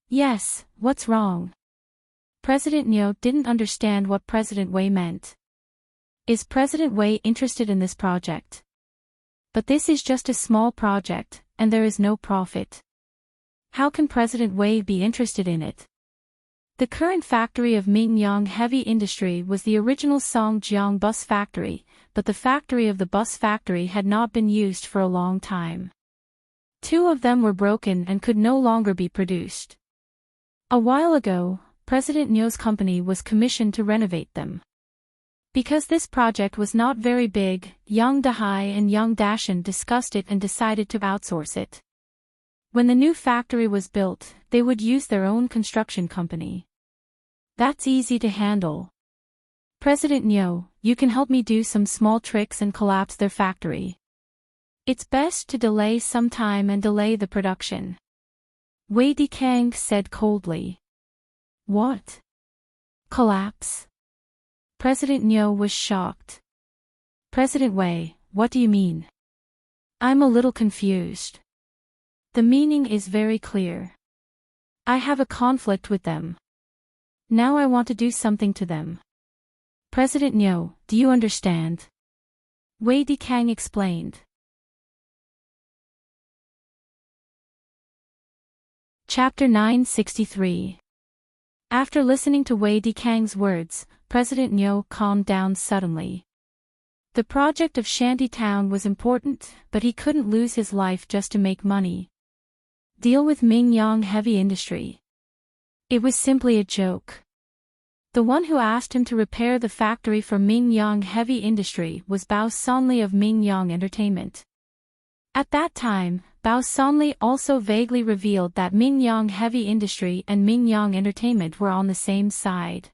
Yes, what's wrong? President Niu didn't understand what President Wei meant. Is President Wei interested in this project? But this is just a small project, and there is no profit. How can President Wei be interested in it? The current factory of Mingyang Heavy Industry was the original Songjiang bus factory, but the factory of the bus factory had not been used for a long time. 2 of them were broken and could no longer be produced. A while ago, President Niu's company was commissioned to renovate them. Because this project was not very big, Yang Dahai and Yang Dashan discussed it and decided to outsource it. When the new factory was built, they would use their own construction company. That's easy to handle. President Niu, you can help me do some small tricks and collapse their factory. It's best to delay some time and delay the production. Wei Dikang said coldly. What? Collapse? President Niu was shocked. President Wei, what do you mean? I'm a little confused. The meaning is very clear. I have a conflict with them. Now I want to do something to them. President Niu, do you understand? Wei Dikang explained. Chapter 963. After listening to Wei Dikang's words, President Nyo calmed down suddenly. The project of Shantytown was important, but he couldn't lose his life just to make money. Deal with Mingyang Heavy Industry. It was simply a joke. The one who asked him to repair the factory for Mingyang Heavy Industry was Bao Sonli of Mingyang Entertainment. At that time, Bao Sonli also vaguely revealed that Mingyang Heavy Industry and Mingyang Entertainment were on the same side.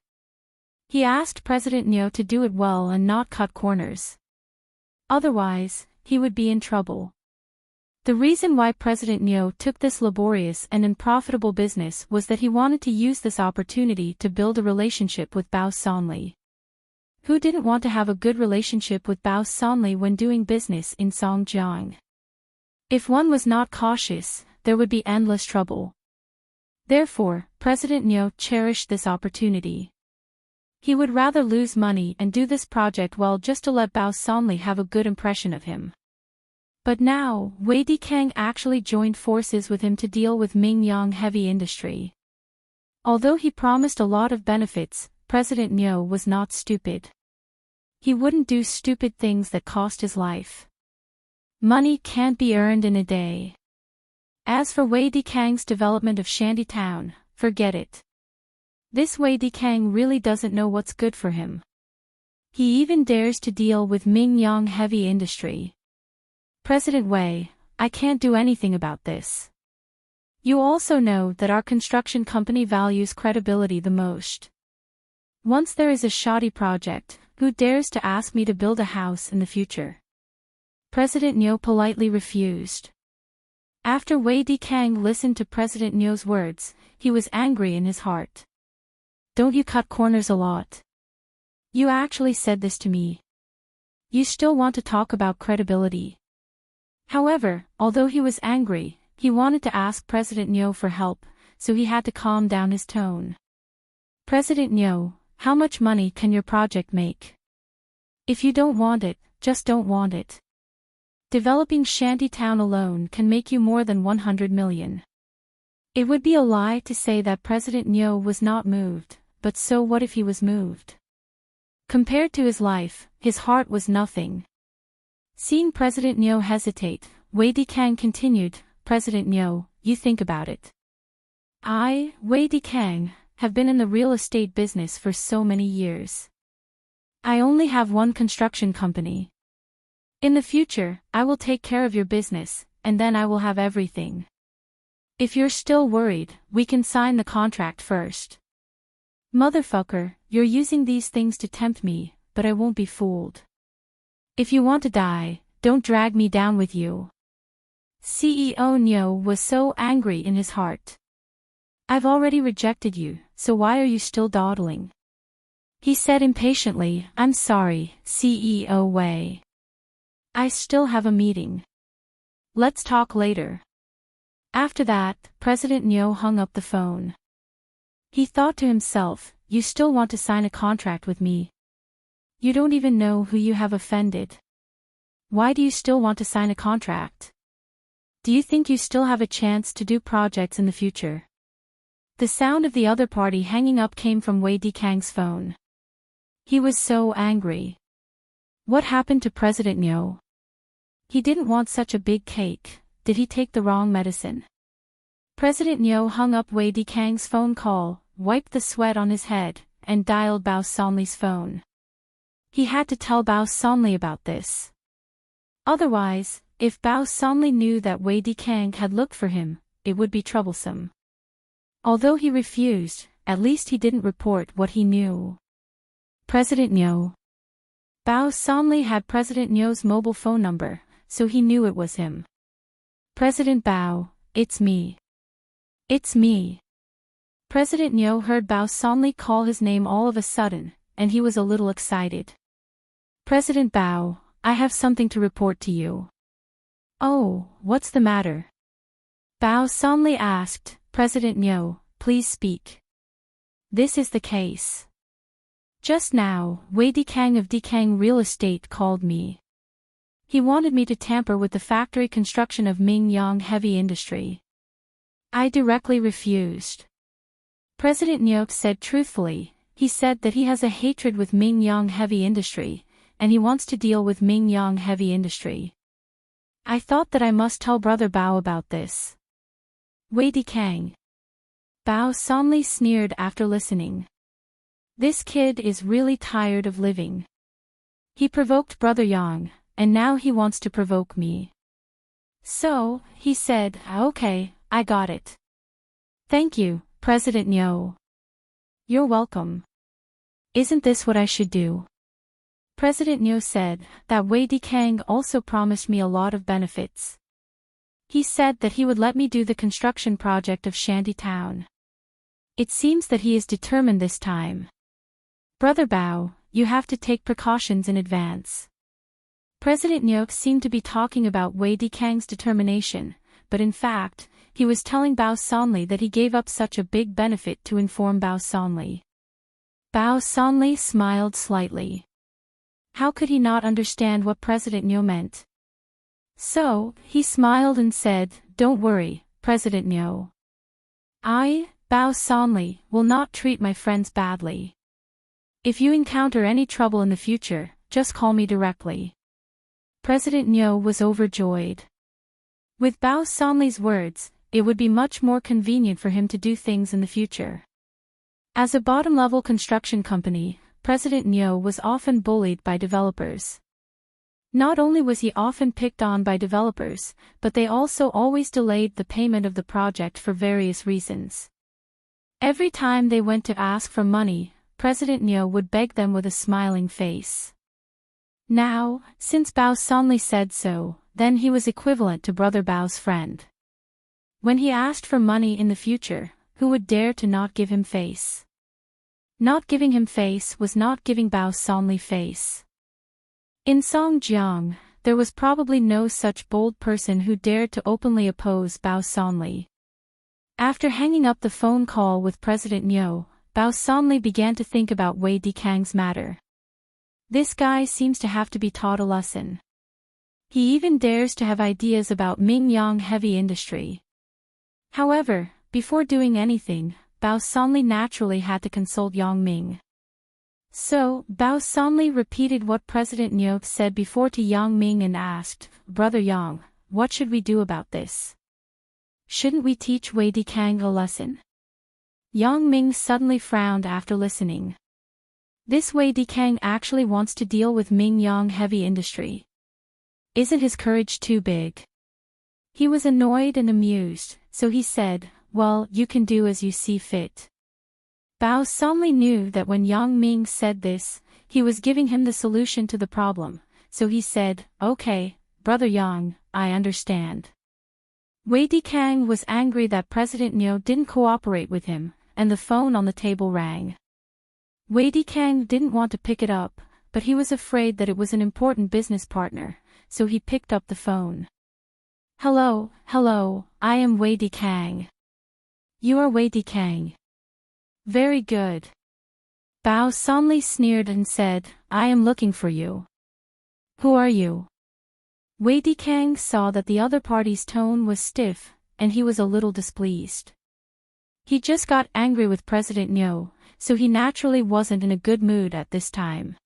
He asked President Nyo to do it well and not cut corners. Otherwise, he would be in trouble. The reason why President Nyo took this laborious and unprofitable business was that he wanted to use this opportunity to build a relationship with Bao Sonli. Who didn't want to have a good relationship with Bao Sonli when doing business in Songjiang? If one was not cautious, there would be endless trouble. Therefore, President Nyo cherished this opportunity. He would rather lose money and do this project well just to let Bao Sonli have a good impression of him. But now, Wei Dikang actually joined forces with him to deal with Mingyang Heavy Industry. Although he promised a lot of benefits, President Nyo was not stupid. He wouldn't do stupid things that cost his life. Money can't be earned in a day. As for Wei Dikang's development of Shantytown, forget it. This Wei Dikang really doesn't know what's good for him. He even dares to deal with Mingyang Heavy Industry. President Wei, I can't do anything about this. You also know that our construction company values credibility the most. Once there is a shoddy project, who dares to ask me to build a house in the future? President Nyo politely refused. After Wei Dikang listened to President Nyo's words, he was angry in his heart. Don't you cut corners a lot? You actually said this to me. You still want to talk about credibility. However, although he was angry, he wanted to ask President Nyo for help, so he had to calm down his tone. President Nyo, how much money can your project make? If you don't want it, just don't want it. Developing Shantytown alone can make you more than 100 million. It would be a lie to say that President Nyo was not moved, but so what if he was moved? Compared to his life, his heart was nothing. Seeing President Nyo hesitate, Wei Dikang continued, President Nyo, you think about it. I, Wei Dikang, have been in the real estate business for so many years. I only have one construction company. In the future, I will take care of your business, and then I will have everything. If you're still worried, we can sign the contract first. Motherfucker, you're using these things to tempt me, but I won't be fooled. If you want to die, don't drag me down with you. CEO Nyo was so angry in his heart. I've already rejected you, so why are you still dawdling? He said impatiently, I'm sorry, CEO Wei. I still have a meeting. Let's talk later. After that, President Nyo hung up the phone. He thought to himself, you still want to sign a contract with me? You don't even know who you have offended. Why do you still want to sign a contract? Do you think you still have a chance to do projects in the future? The sound of the other party hanging up came from Wei Dikang's phone. He was so angry. What happened to President Nyo? He didn't want such a big cake. Did he take the wrong medicine? President Nyo hung up Wei Dikang's phone call, wiped the sweat on his head, and dialed Bao Sonli's phone. He had to tell Bao Sonli about this. Otherwise, if Bao Sonli knew that Wei Dikang had looked for him, it would be troublesome. Although he refused, at least he didn't report what he knew. President Nyo. Bao Sonli had President Nyo's mobile phone number, so he knew it was him. President Bao, it's me. It's me. President Nyo heard Bao Sonli call his name all of a sudden, and he was a little excited. President Bao, I have something to report to you. Oh, what's the matter? Bao Sonli asked, President Nyo, please speak. This is the case. Just now, Wei Dikang of Dikang Real Estate called me. He wanted me to tamper with the factory construction of Mingyang Heavy Industry. I directly refused. President Nyok said truthfully. He said that he has a hatred with Mingyang Heavy Industry, and he wants to deal with Mingyang Heavy Industry. I thought that I must tell Brother Bao about this. Wei Dikang. Bao Sonli sneered after listening. This kid is really tired of living. He provoked Brother Yang, and now he wants to provoke me. So, he said, okay, I got it. Thank you, President Nyo. You're welcome. Isn't this what I should do? President Nyo said that Wei Dikang also promised me a lot of benefits. He said that he would let me do the construction project of Shanty Town. It seems that he is determined this time. Brother Bao, you have to take precautions in advance. President Nyok seemed to be talking about Wei Dikang's determination, but in fact, he was telling Bao Sonli that he gave up such a big benefit to inform Bao Sonli. Bao Sonli smiled slightly. How could he not understand what President Nyo meant? So, he smiled and said, don't worry, President Nyo. I, Bao Sonli, will not treat my friends badly. If you encounter any trouble in the future, just call me directly. President Nyo was overjoyed. With Bao Sonli's words, it would be much more convenient for him to do things in the future. As a bottom-level construction company, President Nyo was often bullied by developers. Not only was he often picked on by developers, but they also always delayed the payment of the project for various reasons. Every time they went to ask for money, President Nyo would beg them with a smiling face. Now, since Bao Sonli said so, then he was equivalent to Brother Bao's friend. When he asked for money in the future, who would dare to not give him face? Not giving him face was not giving Bao Sonli face. In Songjiang, there was probably no such bold person who dared to openly oppose Bao Sonli. After hanging up the phone call with President Nyo, Bao Sonli began to think about Wei Dikang's matter. This guy seems to have to be taught a lesson. He even dares to have ideas about Mingyang Heavy Industry. However, before doing anything, Bao Sonli naturally had to consult Yang Ming. So, Bao Sonli repeated what President Nyo said before to Yang Ming and asked, Brother Yang, what should we do about this? Shouldn't we teach Wei Dikang a lesson? Yang Ming suddenly frowned after listening. This Wei Dikang actually wants to deal with Mingyang Heavy Industry. Isn't his courage too big? He was annoyed and amused, so he said, well, you can do as you see fit. Bao Sonli knew that when Yang Ming said this, he was giving him the solution to the problem, so he said, okay, Brother Yang, I understand. Wei Dikang was angry that President Nyo didn't cooperate with him, and the phone on the table rang. Wei Dikang didn't want to pick it up, but he was afraid that it was an important business partner, so he picked up the phone. Hello, I am Wei Dikang. You are Wei Dikang. Very good. Bao Sonli sneered and said, I am looking for you. Who are you? Wei Dikang saw that the other party's tone was stiff, and he was a little displeased. He just got angry with President Nyo, so he naturally wasn't in a good mood at this time.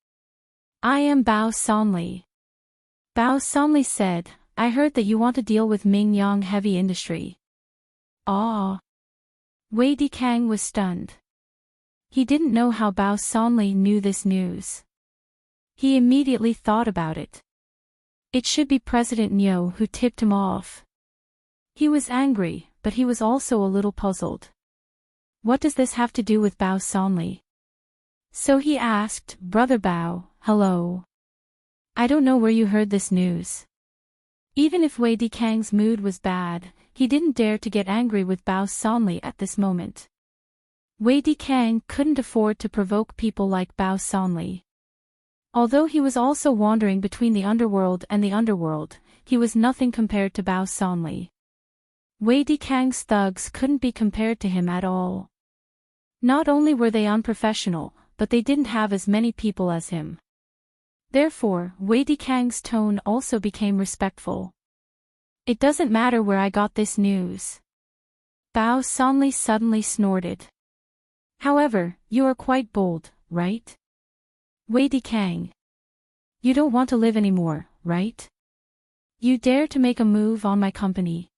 I am Bao Sonli. Bao Sonli said, I heard that you want to deal with Mingyang Heavy Industry. Ah. Wei Dikang was stunned. He didn't know how Bao Sonli knew this news. He immediately thought about it. It should be President Nyo who tipped him off. He was angry, but he was also a little puzzled. What does this have to do with Bao Sonli? So he asked, Brother Bao, hello. I don't know where you heard this news. Even if Wei Dikang's mood was bad, he didn't dare to get angry with Bao Sonli at this moment. Wei Dikang couldn't afford to provoke people like Bao Sonli. Although he was also wandering between the underworld and the underworld, he was nothing compared to Bao Sonli. Wei Dikang's thugs couldn't be compared to him at all. Not only were they unprofessional, but they didn't have as many people as him. Therefore, Wei Dikang's tone also became respectful. It doesn't matter where I got this news. Bao Sonli suddenly snorted. However, you are quite bold, right? Wei Dikang. You don't want to live anymore, right? You dare to make a move on my company.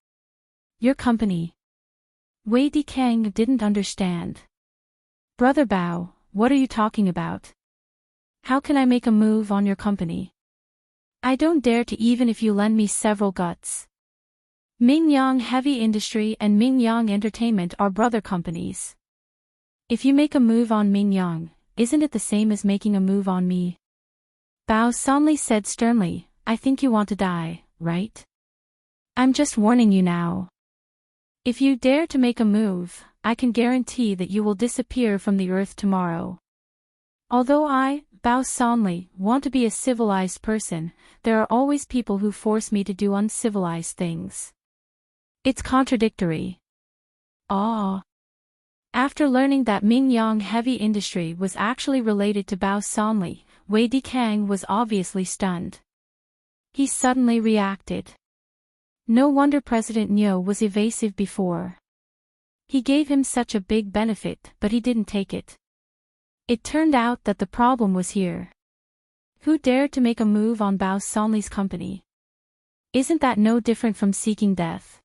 Your company. Wei Dikang didn't understand. Brother Bao, what are you talking about? How can I make a move on your company? I don't dare to even if you lend me several guts. Mingyang Heavy Industry and Mingyang Entertainment are brother companies. If you make a move on Mingyang, isn't it the same as making a move on me? Bao Sanli said sternly, I think you want to die, right? I'm just warning you now. If you dare to make a move, I can guarantee that you will disappear from the earth tomorrow. Although I, Bao Sanli, want to be a civilized person, there are always people who force me to do uncivilized things. It's contradictory. Ah. After learning that Mingyang Heavy Industry was actually related to Bao Sanli, Wei Dikang was obviously stunned. He suddenly reacted. No wonder President Niu was evasive before. He gave him such a big benefit, but he didn't take it. It turned out that the problem was here. Who dared to make a move on Bao Sanli's company? Isn't that no different from seeking death?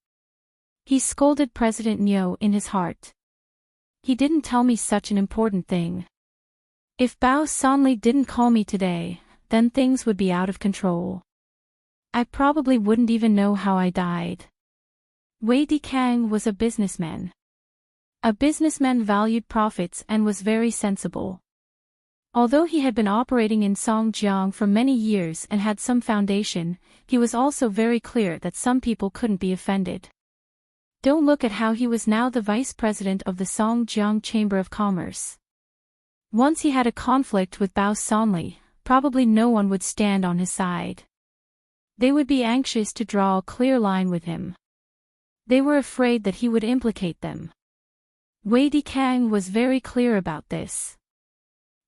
He scolded President Niu in his heart. He didn't tell me such an important thing. If Bao Sanli didn't call me today, then things would be out of control. I probably wouldn't even know how I died. Wei Dikang was a businessman. A businessman valued profits and was very sensible. Although he had been operating in Songjiang for many years and had some foundation, he was also very clear that some people couldn't be offended. Don't look at how he was now the vice president of the Songjiang Chamber of Commerce. Once he had a conflict with Bao Sanli, probably no one would stand on his side. They would be anxious to draw a clear line with him. They were afraid that he would implicate them. Wei Dikang was very clear about this.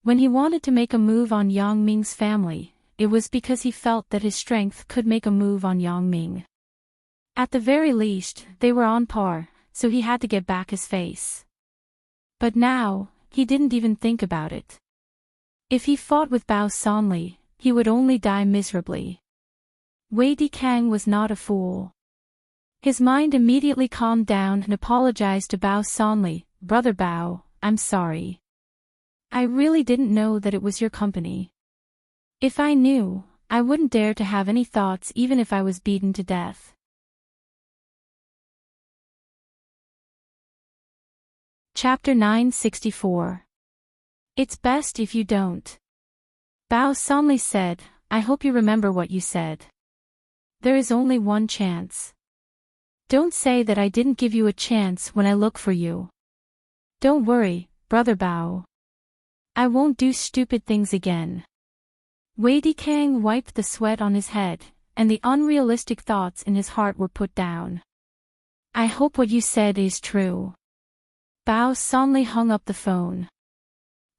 When he wanted to make a move on Yang Ming's family, it was because he felt that his strength could make a move on Yang Ming. At the very least, they were on par, so he had to get back his face. But now, he didn't even think about it. If he fought with Bao Sanli, he would only die miserably. Wei Dikang was not a fool. His mind immediately calmed down and apologized to Bao Sanli. Brother Bao, I'm sorry. I really didn't know that it was your company. If I knew, I wouldn't dare to have any thoughts even if I was beaten to death. Chapter 964. It's best if you don't. Bao Sanli said, I hope you remember what you said. There is only one chance. Don't say that I didn't give you a chance when I look for you. Don't worry, Brother Bao. I won't do stupid things again. Wei Dikang wiped the sweat on his head, and the unrealistic thoughts in his heart were put down. I hope what you said is true. Bao Sanli hung up the phone.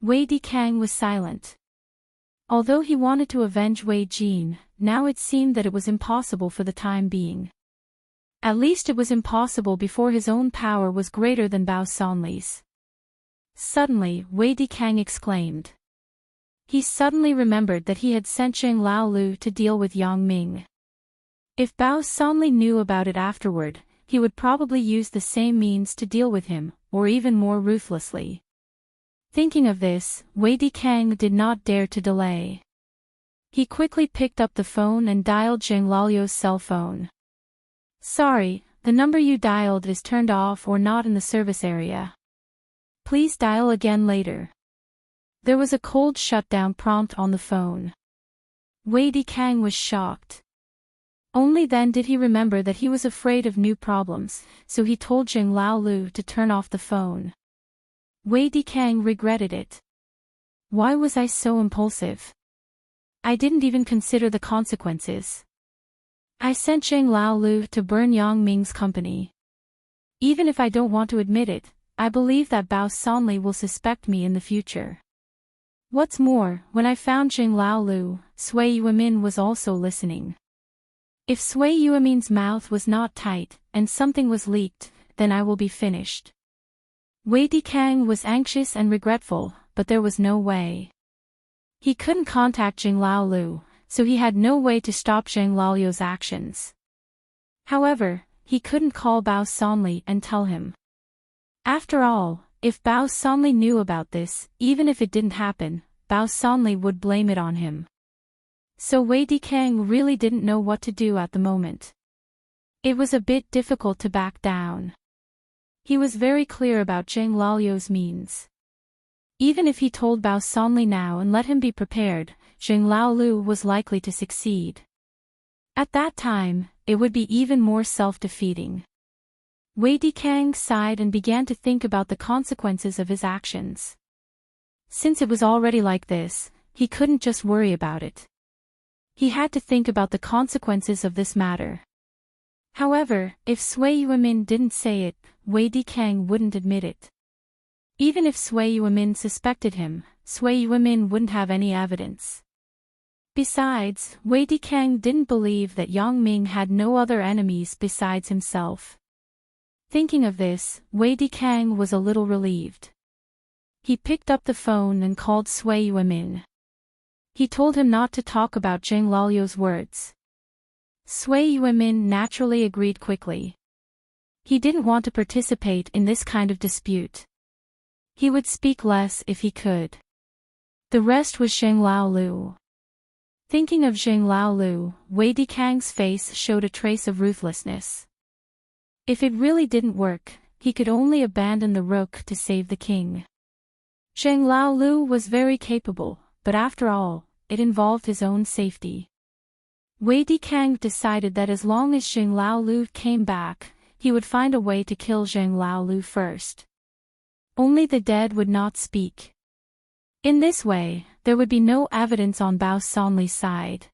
Wei Dikang was silent. Although he wanted to avenge Wei Jin, now it seemed that it was impossible for the time being. At least it was impossible before his own power was greater than Bao Sanli's. Suddenly, Wei Dikang exclaimed. He suddenly remembered that he had sent Zheng Laolu to deal with Yang Ming. If Bao Sanli knew about it afterward, he would probably use the same means to deal with him, or even more ruthlessly. Thinking of this, Wei Dikang did not dare to delay. He quickly picked up the phone and dialed Zheng Laolu's cell phone. Sorry, the number you dialed is turned off or not in the service area. Please dial again later. There was a cold shutdown prompt on the phone. Wei Dikang was shocked. Only then did he remember that he was afraid of new problems, so he told Zheng Laolu to turn off the phone. Wei Dikang regretted it. Why was I so impulsive? I didn't even consider the consequences. I sent Zheng Laolu to burn Yang Ming's company. Even if I don't want to admit it, I believe that Bao Sanli will suspect me in the future. What's more, when I found Zheng Laolu, Sui Yuemin was also listening. If Sui Yuemin's mouth was not tight, and something was leaked, then I will be finished. Wei Dikang was anxious and regretful, but there was no way. He couldn't contact Jing Laolu, so he had no way to stop Jing Laolu's actions. However, he couldn't call Bao Sonli and tell him. After all, if Bao Sonli knew about this, even if it didn't happen, Bao Sonli would blame it on him. So Wei Dikang really didn't know what to do at the moment. It was a bit difficult to back down. He was very clear about Jing Laolu's means. Even if he told Bao Sonli now and let him be prepared, Jing Laolu was likely to succeed. At that time, it would be even more self-defeating. Wei Dikang sighed and began to think about the consequences of his actions. Since it was already like this, he couldn't just worry about it. He had to think about the consequences of this matter. However, if Sui Yuemin didn't say it, Wei Dikang wouldn't admit it. Even if Sui Yuemin suspected him, Sui Yuemin wouldn't have any evidence. Besides, Wei Dikang didn't believe that Yang Ming had no other enemies besides himself. Thinking of this, Wei Dikang was a little relieved. He picked up the phone and called Sui Yuemin. He told him not to talk about Jing Laolu's words. Sui Yuemin naturally agreed quickly. He didn't want to participate in this kind of dispute. He would speak less if he could. The rest was Jing Laolu. Thinking of Jing Laolu, Wei Dikang's face showed a trace of ruthlessness. If it really didn't work, he could only abandon the rook to save the king. Jing Laolu was very capable, but after all, it involved his own safety. Wei Dikang decided that as long as Jing Laolu came back, he would find a way to kill Jing Laolu first. Only the dead would not speak. In this way, there would be no evidence on Bao Sonli's side.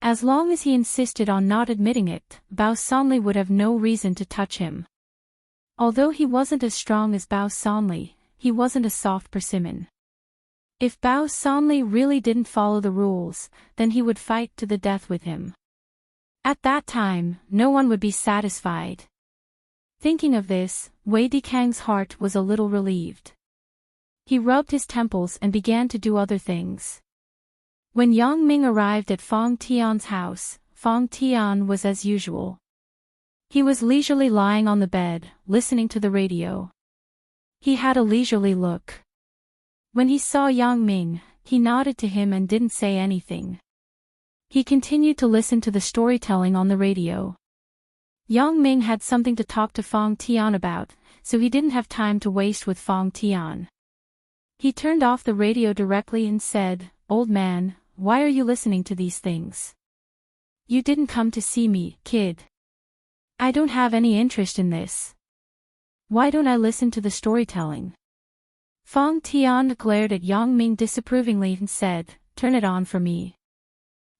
As long as he insisted on not admitting it, Bao Sonli would have no reason to touch him. Although he wasn't as strong as Bao Sonli, he wasn't a soft persimmon. If Bao Sonli really didn't follow the rules, then he would fight to the death with him. At that time, no one would be satisfied. Thinking of this, Wei Dikang's heart was a little relieved. He rubbed his temples and began to do other things. When Yang Ming arrived at Fong Tian's house, Fong Tian was as usual. He was leisurely lying on the bed, listening to the radio. He had a leisurely look. When he saw Yang Ming, he nodded to him and didn't say anything. He continued to listen to the storytelling on the radio. Yang Ming had something to talk to Fong Tian about, so he didn't have time to waste with Fong Tian. He turned off the radio directly and said, "Old man, why are you listening to these things? You didn't come to see me, kid. I don't have any interest in this. Why don't I listen to the storytelling?" Fong Tian glared at Yang Ming disapprovingly and said, "Turn it on for me.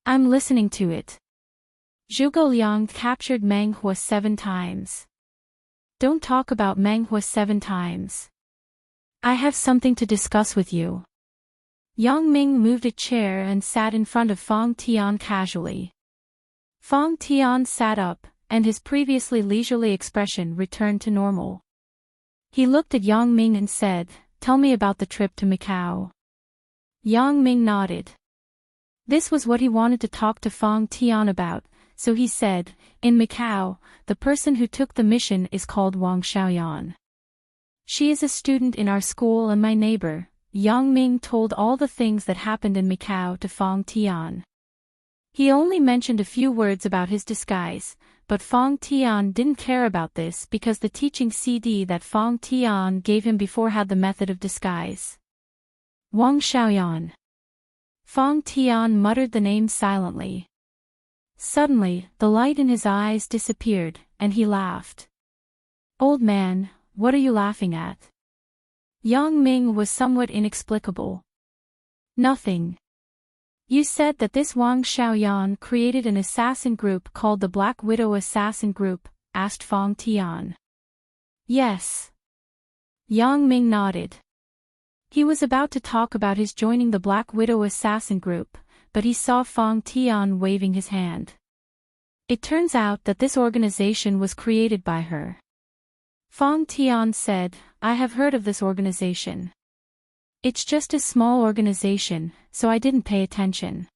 I'm listening to it." Zhuge Liang captured Meng Hua 7 times. Don't talk about Meng Hua 7 times. I have something to discuss with you. Yang Ming moved a chair and sat in front of Fong Tian casually. Fong Tian sat up, and his previously leisurely expression returned to normal. He looked at Yang Ming and said, "Tell me about the trip to Macau." Yang Ming nodded. This was what he wanted to talk to Fong Tian about, so he said, "In Macau, the person who took the mission is called Wang Xiaoyan. She is a student in our school and my neighbor." Yang Ming told all the things that happened in Macau to Fong Tian. He only mentioned a few words about his disguise, but Fong Tian didn't care about this because the teaching CD that Fong Tian gave him before had the method of disguise. Wang Xiaoyan. Fong Tian muttered the name silently. Suddenly, the light in his eyes disappeared, and he laughed. "Old man, what are you laughing at?" Yang Ming was somewhat inexplicable. "Nothing. You said that this Wang Xiaoyan created an assassin group called the Black Widow Assassin Group," asked Fong Tian. "Yes." Yang Ming nodded. He was about to talk about his joining the Black Widow Assassin Group, but he saw Fong Tian waving his hand. It turns out that this organization was created by her. Fong Tian said, I have heard of this organization. It's just a small organization, so I didn't pay attention.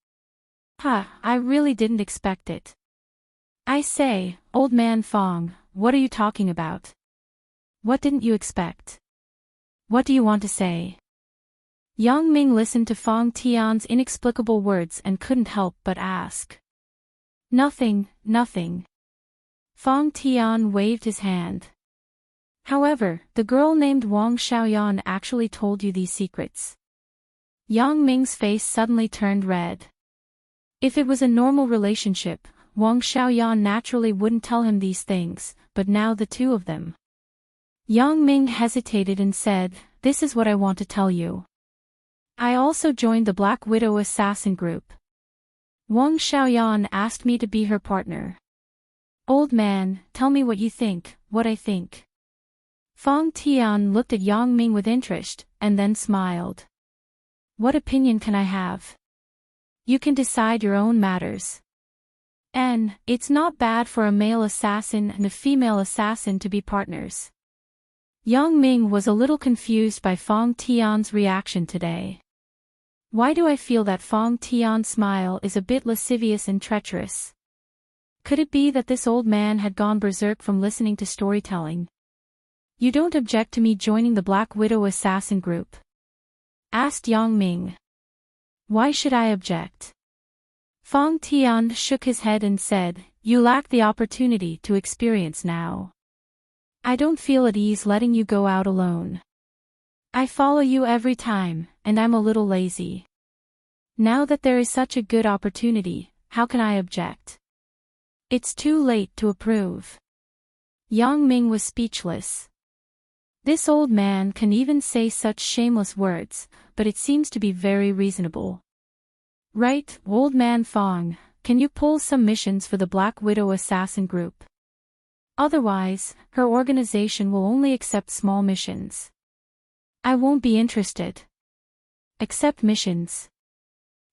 I really didn't expect it. I say, old man Fong, what are you talking about? What didn't you expect? What do you want to say? Yang Ming listened to Fong Tian's inexplicable words and couldn't help but ask. Nothing, nothing. Fong Tian waved his hand. However, the girl named Wang Xiaoyan actually told you these secrets. Yang Ming's face suddenly turned red. If it was a normal relationship, Wang Xiaoyan naturally wouldn't tell him these things, but now the two of them. Yang Ming hesitated and said, this is what I want to tell you. I also joined the Black Widow assassin group. Wang Xiaoyan asked me to be her partner. Old man, tell me what you think, what I think. Fong Tian looked at Yang Ming with interest, and then smiled. What opinion can I have? You can decide your own matters. And, it's not bad for a male assassin and a female assassin to be partners. Yang Ming was a little confused by Fong Tian's reaction today. Why do I feel that Fong Tian's smile is a bit lascivious and treacherous? Could it be that this old man had gone berserk from listening to storytelling? You don't object to me joining the Black Widow assassin group? Asked Yang Ming. Why should I object? Fong Tian shook his head and said, you lack the opportunity to experience now. I don't feel at ease letting you go out alone. I follow you every time, and I'm a little lazy. Now that there is such a good opportunity, how can I object? It's too late to approve. Yang Ming was speechless. This old man can even say such shameless words, but it seems to be very reasonable. Right, old man Fong, can you pull some missions for the Black Widow assassin group? Otherwise, her organization will only accept small missions. I won't be interested. Accept missions.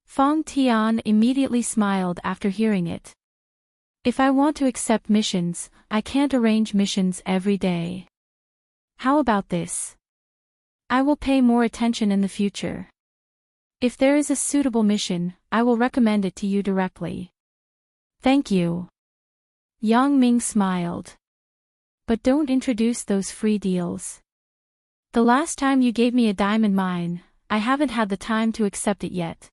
Fong Tian immediately smiled after hearing it. If I want to accept missions, I can't arrange missions every day. How about this? I will pay more attention in the future. If there is a suitable mission, I will recommend it to you directly. Thank you. Yang Ming smiled. But don't introduce those free deals. The last time you gave me a diamond mine, I haven't had the time to accept it yet.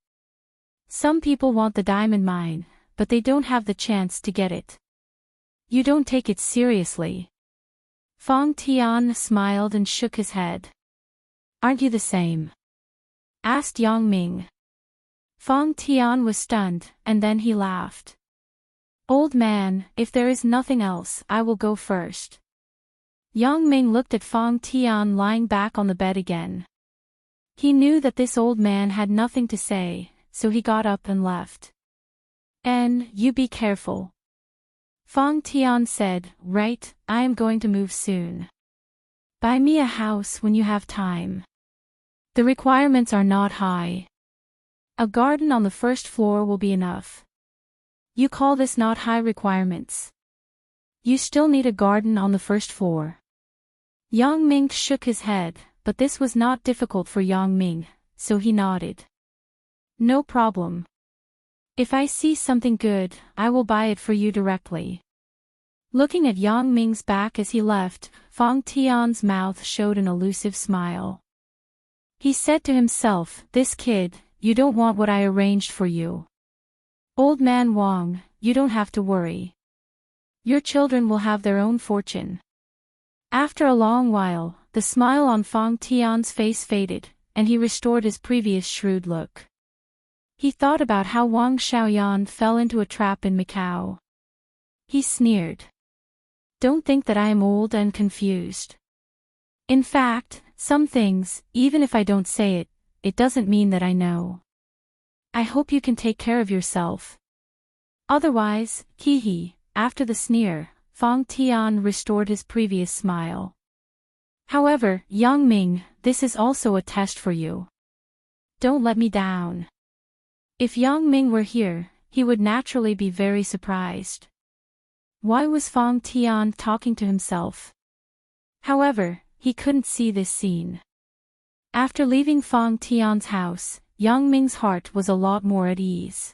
Some people want the diamond mine, but they don't have the chance to get it. You don't take it seriously. Fong Tian smiled and shook his head. Aren't you the same? Asked Yang Ming. Fong Tian was stunned, and then he laughed. Old man, if there is nothing else, I will go first. Yang Ming looked at Fong Tian lying back on the bed again. He knew that this old man had nothing to say, so he got up and left. And, you be careful. Fong Tian said, right, I am going to move soon. Buy me a house when you have time. The requirements are not high. A garden on the first floor will be enough. You call this not high requirements? You still need a garden on the first floor. Yang Ming shook his head, but this was not difficult for Yang Ming, so he nodded. No problem. If I see something good, I will buy it for you directly. Looking at Yang Ming's back as he left, Fong Tian's mouth showed an elusive smile. He said to himself, this kid, you don't want what I arranged for you. Old man Wang, you don't have to worry. Your children will have their own fortune. After a long while, the smile on Fong Tian's face faded, and he restored his previous shrewd look. He thought about how Wang Xiaoyan fell into a trap in Macau. He sneered. Don't think that I am old and confused. In fact, some things, even if I don't say it, it doesn't mean that I know. I hope you can take care of yourself. Otherwise, hee. After the sneer, Fong Tian restored his previous smile. However, Yang Ming, this is also a test for you. Don't let me down. If Yang Ming were here, he would naturally be very surprised. Why was Fong Tian talking to himself? However, he couldn't see this scene. After leaving Fang Tian's house, Yang Ming's heart was a lot more at ease.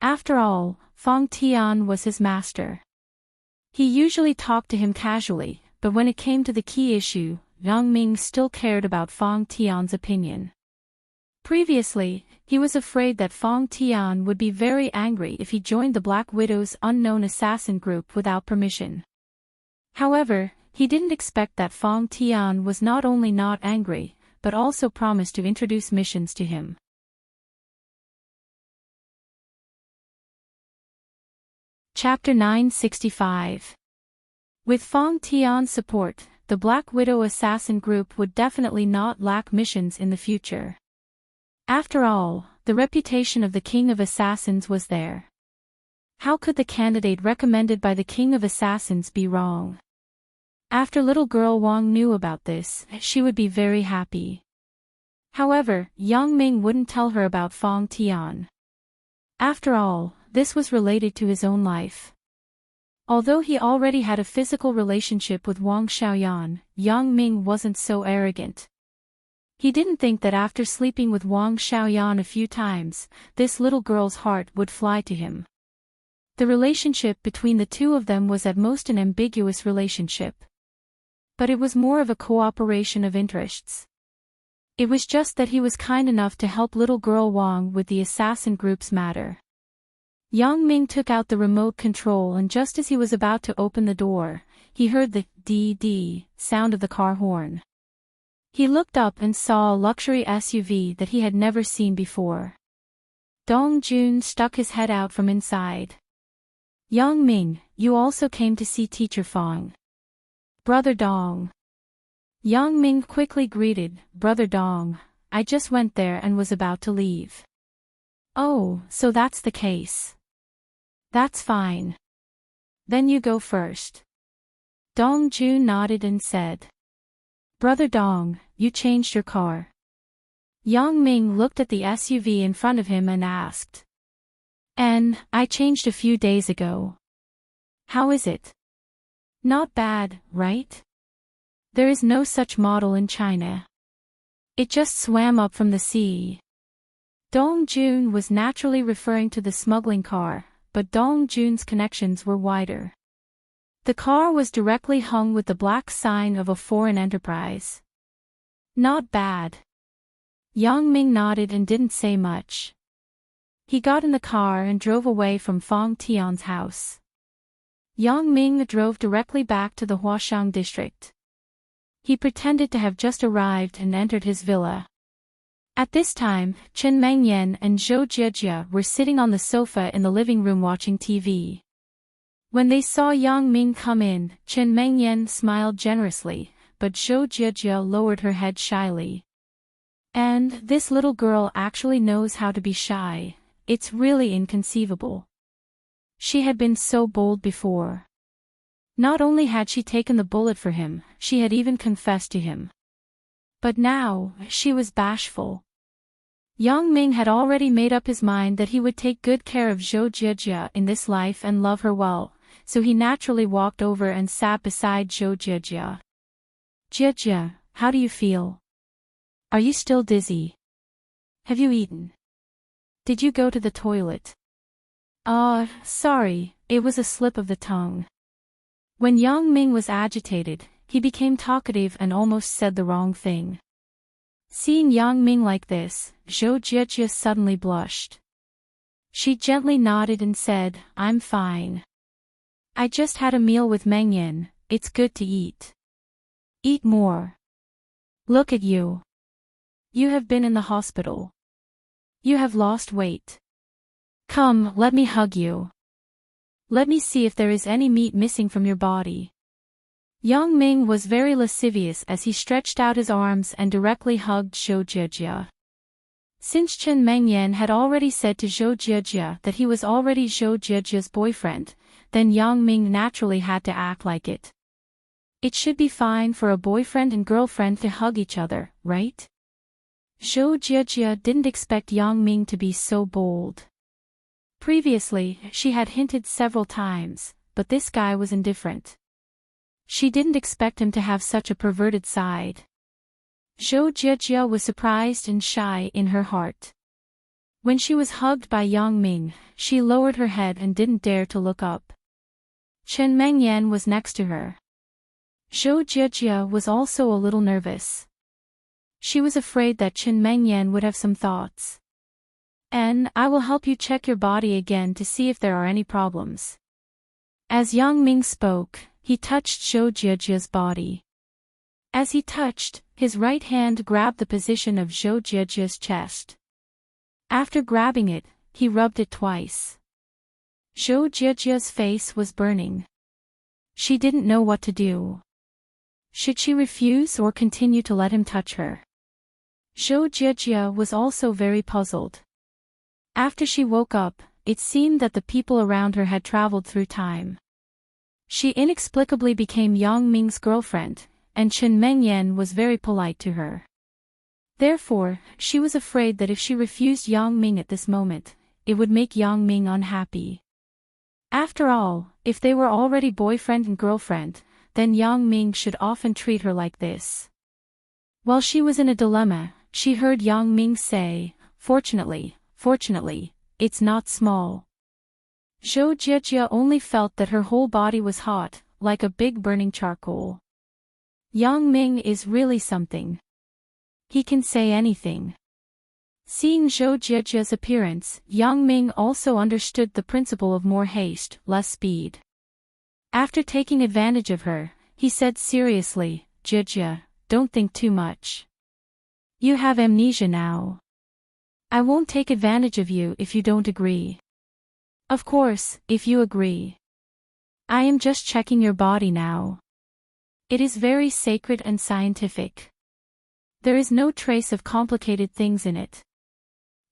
After all, Fang Tian was his master. He usually talked to him casually, but when it came to the key issue, Yang Ming still cared about Fang Tian's opinion. Previously, he was afraid that Fang Tian would be very angry if he joined the Black Widow's unknown assassin group without permission. However, he didn't expect that Fang Tian was not only not angry, but also promised to introduce missions to him. Chapter 965. With Fang Tian's support, the Black Widow assassin group would definitely not lack missions in the future. After all, the reputation of the King of Assassins was there. How could the candidate recommended by the King of Assassins be wrong? After little girl Wang knew about this, she would be very happy. However, Yang Ming wouldn't tell her about Fang Tian. After all, this was related to his own life. Although he already had a physical relationship with Wang Xiaoyan, Yang Ming wasn't so arrogant. He didn't think that after sleeping with Wang Xiaoyan a few times, this little girl's heart would fly to him. The relationship between the two of them was at most an ambiguous relationship. But it was more of a cooperation of interests. It was just that he was kind enough to help little girl Wang with the assassin group's matter. Yang Ming took out the remote control, and just as he was about to open the door, he heard the dee-dee sound of the car horn. He looked up and saw a luxury SUV that he had never seen before. Dong Jun stuck his head out from inside. Yang Ming, you also came to see Teacher Fang. Brother Dong. Yang Ming quickly greeted, Brother Dong, I just went there and was about to leave. Oh, so that's the case. That's fine. Then you go first. Dong Jun nodded and said. Brother Dong, you changed your car. Yang Ming looked at the SUV in front of him and asked. I changed a few days ago. How is it? Not bad, right? There is no such model in China. It just swam up from the sea. Dong Jun was naturally referring to the smuggling car, but Dong Jun's connections were wider. The car was directly hung with the black sign of a foreign enterprise. Not bad. Yang Ming nodded and didn't say much. He got in the car and drove away from Fang Tian's house. Yang Ming drove directly back to the Huashang district. He pretended to have just arrived and entered his villa. At this time, Chen Mengyan and Zhou Jiejie were sitting on the sofa in the living room watching TV. When they saw Yang Ming come in, Chen Mengyan smiled generously, but Zhou Jiejie lowered her head shyly. And this little girl actually knows how to be shy. It's really inconceivable. She had been so bold before. Not only had she taken the bullet for him, she had even confessed to him. But now, she was bashful. Yang Ming had already made up his mind that he would take good care of Zhou Jiejie in this life and love her well, so he naturally walked over and sat beside Zhou Jiejie. Jiejie, how do you feel? Are you still dizzy? Have you eaten? Did you go to the toilet? Sorry, it was a slip of the tongue. When Yang Ming was agitated, he became talkative and almost said the wrong thing. Seeing Yang Ming like this, Zhou Jiejie suddenly blushed. She gently nodded and said, I'm fine. I just had a meal with Mengyan, it's good to eat. Eat more. Look at you. You have been in the hospital. You have lost weight. Come, let me hug you. Let me see if there is any meat missing from your body. Yang Ming was very lascivious as he stretched out his arms and directly hugged Zhou Jiejie. Since Chen Mengyan had already said to Zhou Jiejie that he was already Zhou Jiejie's boyfriend, then Yang Ming naturally had to act like it. It should be fine for a boyfriend and girlfriend to hug each other, right? Zhou Jiejie didn't expect Yang Ming to be so bold. Previously, she had hinted several times, but this guy was indifferent. She didn't expect him to have such a perverted side. Zhou Jiejia was surprised and shy in her heart. When she was hugged by Yang Ming, she lowered her head and didn't dare to look up. Chen Mengyan was next to her. Zhou Jiejia was also a little nervous. She was afraid that Chen Mengyan would have some thoughts. I will help you check your body again to see if there are any problems. As Yang Ming spoke, he touched Zhou Jiejia's body. As he touched, his right hand grabbed the position of Zhou Jiejia's chest. After grabbing it, he rubbed it twice. Zhou Jiejia's face was burning. She didn't know what to do. Should she refuse or continue to let him touch her? Zhou Jiejia was also very puzzled. After she woke up, it seemed that the people around her had traveled through time. She inexplicably became Yang Ming's girlfriend, and Chen Mengyan was very polite to her. Therefore, she was afraid that if she refused Yang Ming at this moment, it would make Yang Ming unhappy. After all, if they were already boyfriend and girlfriend, then Yang Ming should often treat her like this. While she was in a dilemma, she heard Yang Ming say, Fortunately, it's not small. Zhou Jiejia only felt that her whole body was hot, like a big burning charcoal. Yang Ming is really something. He can say anything. Seeing Zhou Jiejia's appearance, Yang Ming also understood the principle of more haste, less speed. After taking advantage of her, he said seriously, Jiejia, don't think too much. You have amnesia now. I won't take advantage of you if you don't agree. Of course, if you agree. I am just checking your body now. It is very sacred and scientific. There is no trace of complicated things in it.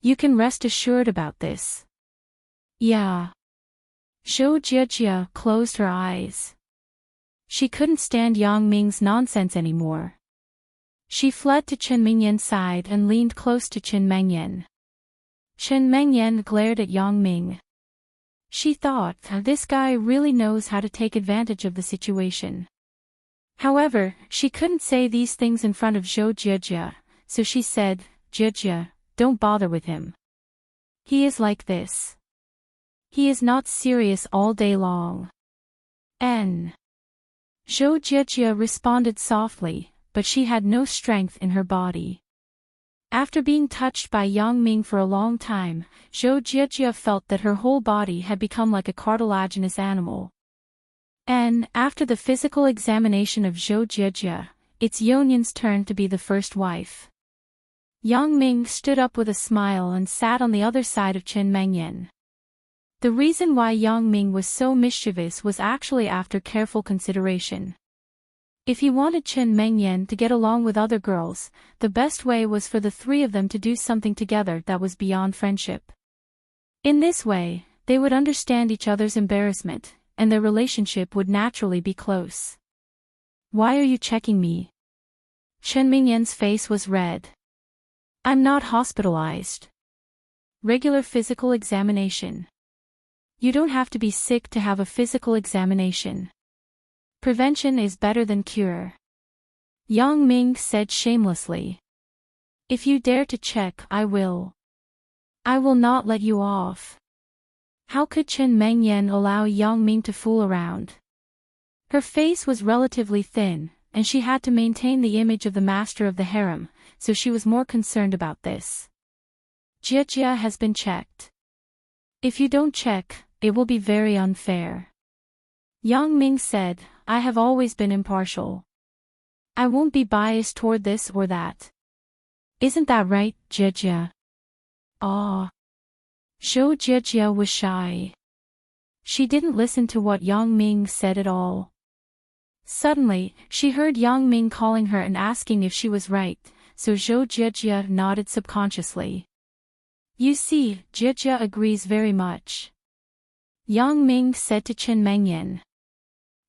You can rest assured about this. Yeah. Zhou Jiejia closed her eyes. She couldn't stand Yang Ming's nonsense anymore. She fled to Chen Mengyan's side and leaned close to Chen Mengyan. Chen Mengyan glared at Yang Ming. She thought, this guy really knows how to take advantage of the situation. However, she couldn't say these things in front of Zhou Jiejia, so she said, Jiejia, don't bother with him. He is like this. He is not serious all day long. Zhou Jiejia responded softly, but she had no strength in her body. After being touched by Yang Ming for a long time, Zhou Jiejia felt that her whole body had become like a cartilaginous animal. After the physical examination of Zhou Jiejia, it's Yonyan's turn to be the first wife. Yang Ming stood up with a smile and sat on the other side of Chen Mengyan. The reason why Yang Ming was so mischievous was actually after careful consideration. If he wanted Chen Mengyan to get along with other girls, the best way was for the three of them to do something together that was beyond friendship. In this way, they would understand each other's embarrassment, and their relationship would naturally be close. Why are you checking me? Chen Mengyan's face was red. I'm not hospitalized. Regular physical examination. You don't have to be sick to have a physical examination. Prevention is better than cure. Yang Ming said shamelessly. If you dare to check, I will. I will not let you off. How could Chen Mengyan allow Yang Ming to fool around? Her face was relatively thin, and she had to maintain the image of the master of the harem, so she was more concerned about this. Jiejia has been checked. If you don't check, it will be very unfair. Yang Ming said, I have always been impartial. I won't be biased toward this or that. Isn't that right, Jiejia? Ah. Zhou Jiejia was shy. She didn't listen to what Yang Ming said at all. Suddenly, she heard Yang Ming calling her and asking if she was right, so Zhou Jiejia nodded subconsciously. You see, Jiejia agrees very much. Yang Ming said to Chen Mengyan.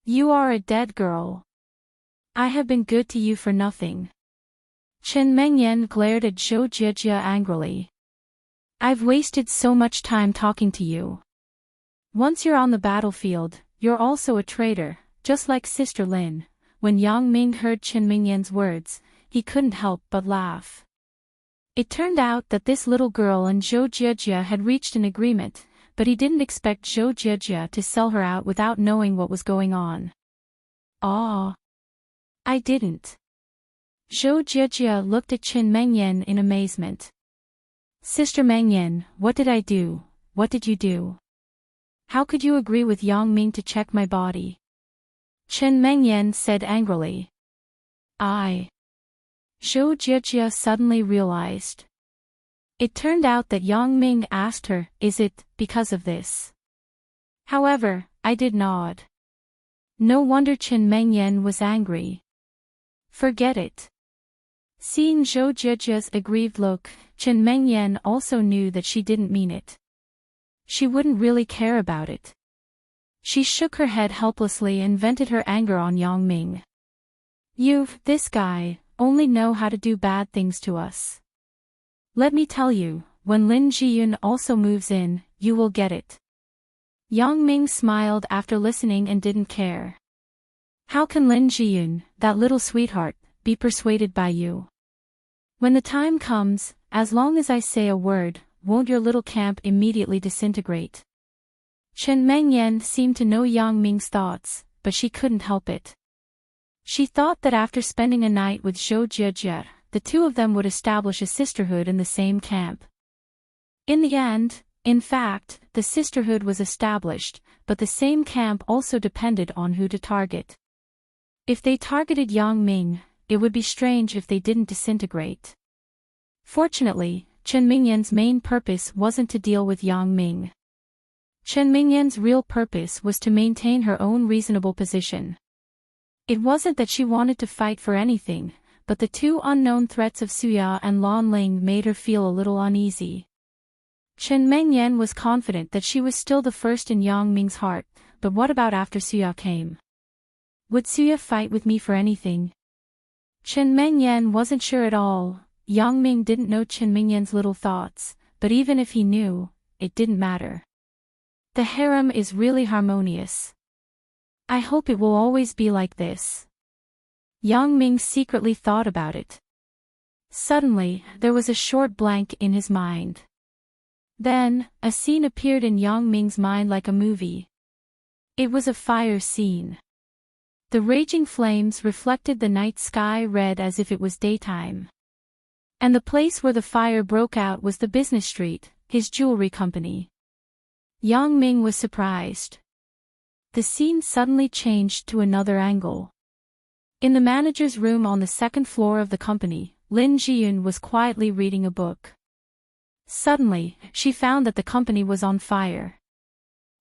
You are a dead girl. I have been good to you for nothing. Chen Mengyan glared at Zhou Jiejia angrily. I've wasted so much time talking to you. Once you're on the battlefield, you're also a traitor, just like Sister Lin. When Yang Ming heard Chen Mingyan's words, he couldn't help but laugh. It turned out that this little girl and Zhou Jiejie had reached an agreement, but he didn't expect Zhou Jiejie to sell her out without knowing what was going on. Ah, I didn't. Zhou Jiejie looked at Chen Mengyan in amazement. Sister Mengyan, what did I do? What did you do? How could you agree with Yang Ming to check my body? Chen Mengyan said angrily. Zhou Jiejie suddenly realized. It turned out that Yang Ming asked her, is it because of this? However, I did nod. No wonder Chen Mengyan was angry. Forget it. Seeing Zhou Jiejie's aggrieved look, Chen Mengyan also knew that she didn't mean it. She wouldn't really care about it. She shook her head helplessly and vented her anger on Yang Ming. You, this guy, only know how to do bad things to us. Let me tell you, when Lin Jiyun also moves in, you will get it. Yang Ming smiled after listening and didn't care. How can Lin Jiyun, that little sweetheart, be persuaded by you? When the time comes, as long as I say a word, won't your little camp immediately disintegrate? Chen Mengyan seemed to know Yang Ming's thoughts, but she couldn't help it. She thought that after spending a night with Zhou Jiejie, the two of them would establish a sisterhood in the same camp. In the end, in fact, the sisterhood was established, but the same camp also depended on who to target. If they targeted Yang Ming, it would be strange if they didn't disintegrate. Fortunately, Chen Mingyan's main purpose wasn't to deal with Yang Ming. Chen Mingyan's real purpose was to maintain her own reasonable position. It wasn't that she wanted to fight for anything, but the two unknown threats of Suya and Lan Ling made her feel a little uneasy. Chen Mengyan was confident that she was still the first in Yang Ming's heart, but what about after Suya came? Would Suya fight with me for anything? Chen Mengyan wasn't sure at all. Yang Ming didn't know Chen Mingyan's little thoughts, but even if he knew, it didn't matter. The harem is really harmonious. I hope it will always be like this. Yang Ming secretly thought about it. Suddenly, there was a short blank in his mind. Then, a scene appeared in Yang Ming's mind like a movie. It was a fire scene. The raging flames reflected the night sky red as if it was daytime. And the place where the fire broke out was the business street, his jewelry company. Yang Ming was surprised. The scene suddenly changed to another angle. In the manager's room on the second floor of the company, Lin Jiyun was quietly reading a book. Suddenly, she found that the company was on fire.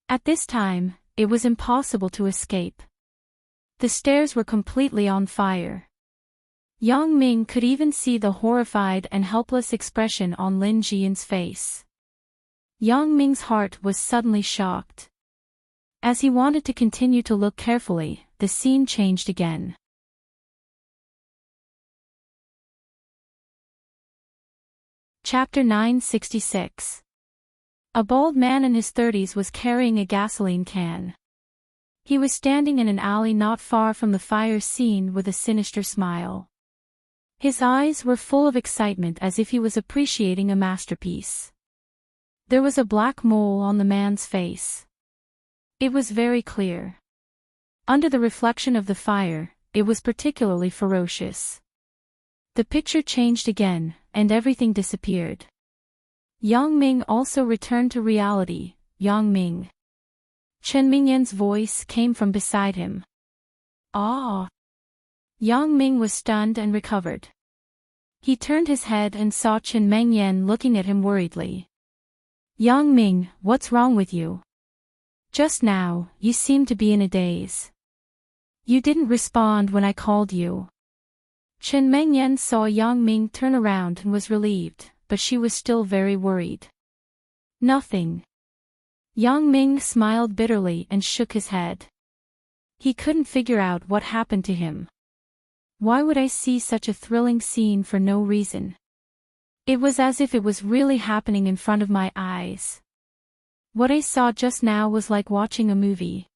At this time, it was impossible to escape. The stairs were completely on fire. Yang Ming could even see the horrified and helpless expression on Lin Jiyun's face. Yang Ming's heart was suddenly shocked. As he wanted to continue to look carefully, the scene changed again. Chapter 966. A bald man in his 30s was carrying a gasoline can. He was standing in an alley not far from the fire scene with a sinister smile. His eyes were full of excitement as if he was appreciating a masterpiece. There was a black mole on the man's face. It was very clear. Under the reflection of the fire, it was particularly ferocious. The picture changed again, and everything disappeared. Yang Ming also returned to reality. Yang Ming. Chen Mingyan's voice came from beside him. Ah! Yang Ming was stunned and recovered. He turned his head and saw Chen Mengyan looking at him worriedly. Yang Ming, what's wrong with you? Just now, you seemed to be in a daze. You didn't respond when I called you. Chen Mengyan saw Yang Ming turn around and was relieved, but she was still very worried. Nothing. Yang Ming smiled bitterly and shook his head. He couldn't figure out what happened to him. Why would I see such a thrilling scene for no reason? It was as if it was really happening in front of my eyes. What I saw just now was like watching a movie.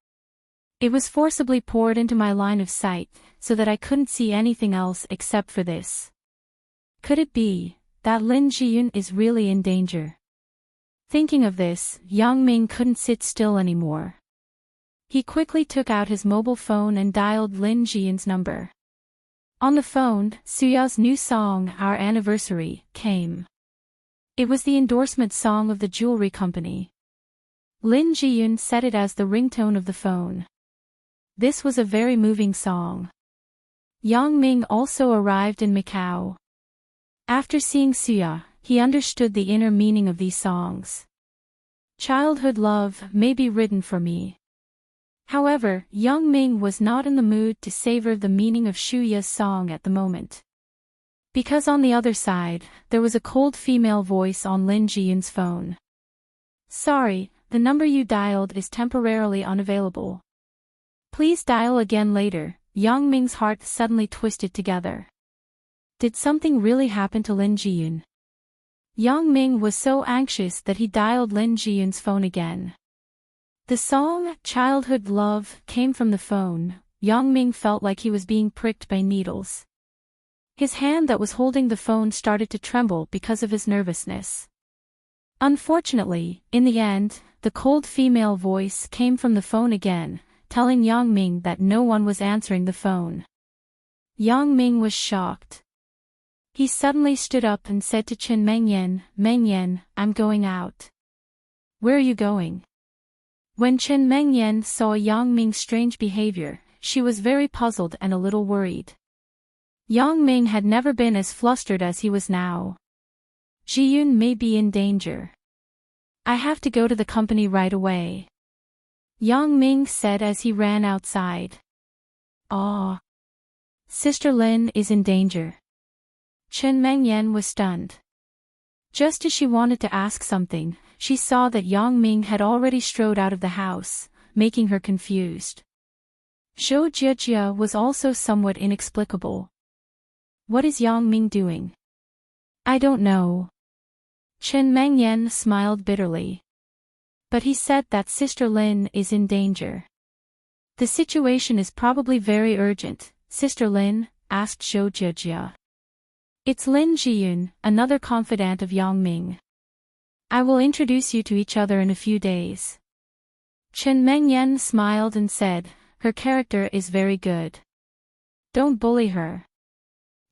It was forcibly poured into my line of sight, so that I couldn't see anything else except for this. Could it be that Lin Jiyun is really in danger? Thinking of this, Yang Ming couldn't sit still anymore. He quickly took out his mobile phone and dialed Lin Jiyun's number. On the phone, Suya's new song, Our Anniversary, came. It was the endorsement song of the jewelry company. Lin Jiyun set it as the ringtone of the phone. This was a very moving song. Yang Ming also arrived in Macau. After seeing Suya, he understood the inner meaning of these songs. Childhood love may be written for me. However, Yang Ming was not in the mood to savor the meaning of Shuya's song at the moment. Because on the other side, there was a cold female voice on Lin Jiyun's phone. Sorry, the number you dialed is temporarily unavailable. Please dial again later. Yang Ming's heart suddenly twisted together. Did something really happen to Lin Jiyun? Yang Ming was so anxious that he dialed Lin Jiyun's phone again. The song, Childhood Love, came from the phone. Yang Ming felt like he was being pricked by needles. His hand that was holding the phone started to tremble because of his nervousness. Unfortunately, in the end, the cold female voice came from the phone again, telling Yang Ming that no one was answering the phone. Yang Ming was shocked. He suddenly stood up and said to Chen Mengyan, I'm going out. Where are you going? When Chen Mengyan saw Yang Ming's strange behavior, she was very puzzled and a little worried. Yang Ming had never been as flustered as he was now. Jiyun may be in danger. I have to go to the company right away. Yang Ming said as he ran outside. Ah. Sister Lin is in danger. Chen Mengyan was stunned. Just as she wanted to ask something, she saw that Yang Ming had already strode out of the house, making her confused. Zhou Jiejia was also somewhat inexplicable. What is Yang Ming doing? I don't know. Chen Mengyan smiled bitterly. But he said that Sister Lin is in danger. The situation is probably very urgent. Sister Lin, asked Zhou Jiejia. It's Lin Jiyun, another confidant of Yang Ming. I will introduce you to each other in a few days. Chen Mengyan smiled and said, her character is very good. Don't bully her.